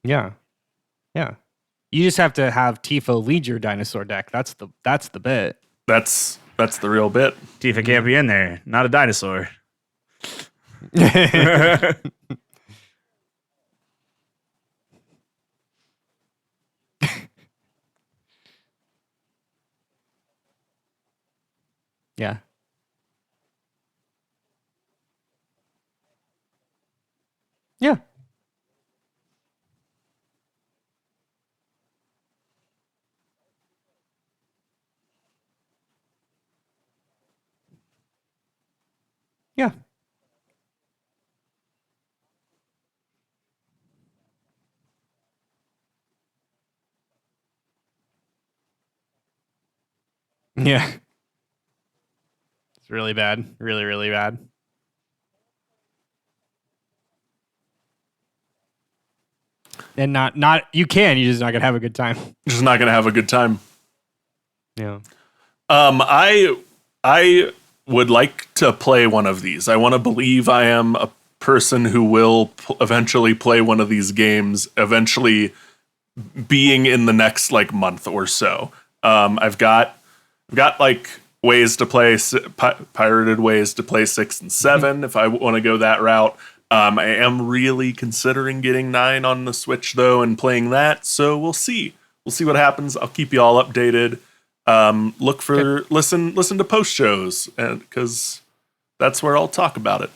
Yeah. You just have to have Tifa lead your dinosaur deck. That's the bit. That's the real bit. Tifa can't be in there. Not a dinosaur. Yeah. Yeah. Yeah. Yeah. It's really bad. Really, really bad. And not you can, you're just not gonna have a good time. Just not gonna have a good time. Yeah. I would like to play one of these. I want to believe I am a person who will eventually play one of these games, eventually being in the next like month or so. I've got like ways to play pirated ways to play 6 and 7 if I want to go that route. I am really considering getting 9 on the Switch though and playing that. So we'll see what happens. I'll keep you all updated. Look for listen to post shows, and because that's where I'll talk about it.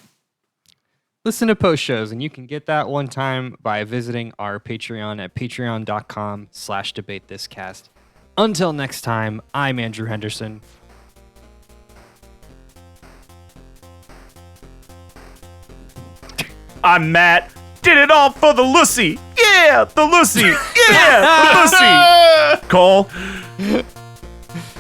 Listen to post shows, and you can get that one time by visiting our Patreon at patreon.com/debatethiscast. Until next time, I'm Andrew Henderson. I'm Matt. Did it all for the Lucy. Yeah, the Lucy. Yeah, the Lucy. Cole.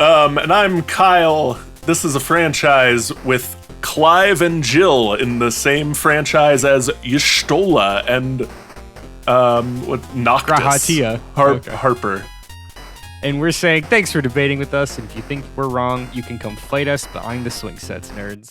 And I'm Kyle. This is a franchise with Clive and Jill in the same franchise as Y'shtola and Noctis. Grahatia. Harper. And we're saying thanks for debating with us. And if you think we're wrong, you can come fight us behind the swing sets, nerds.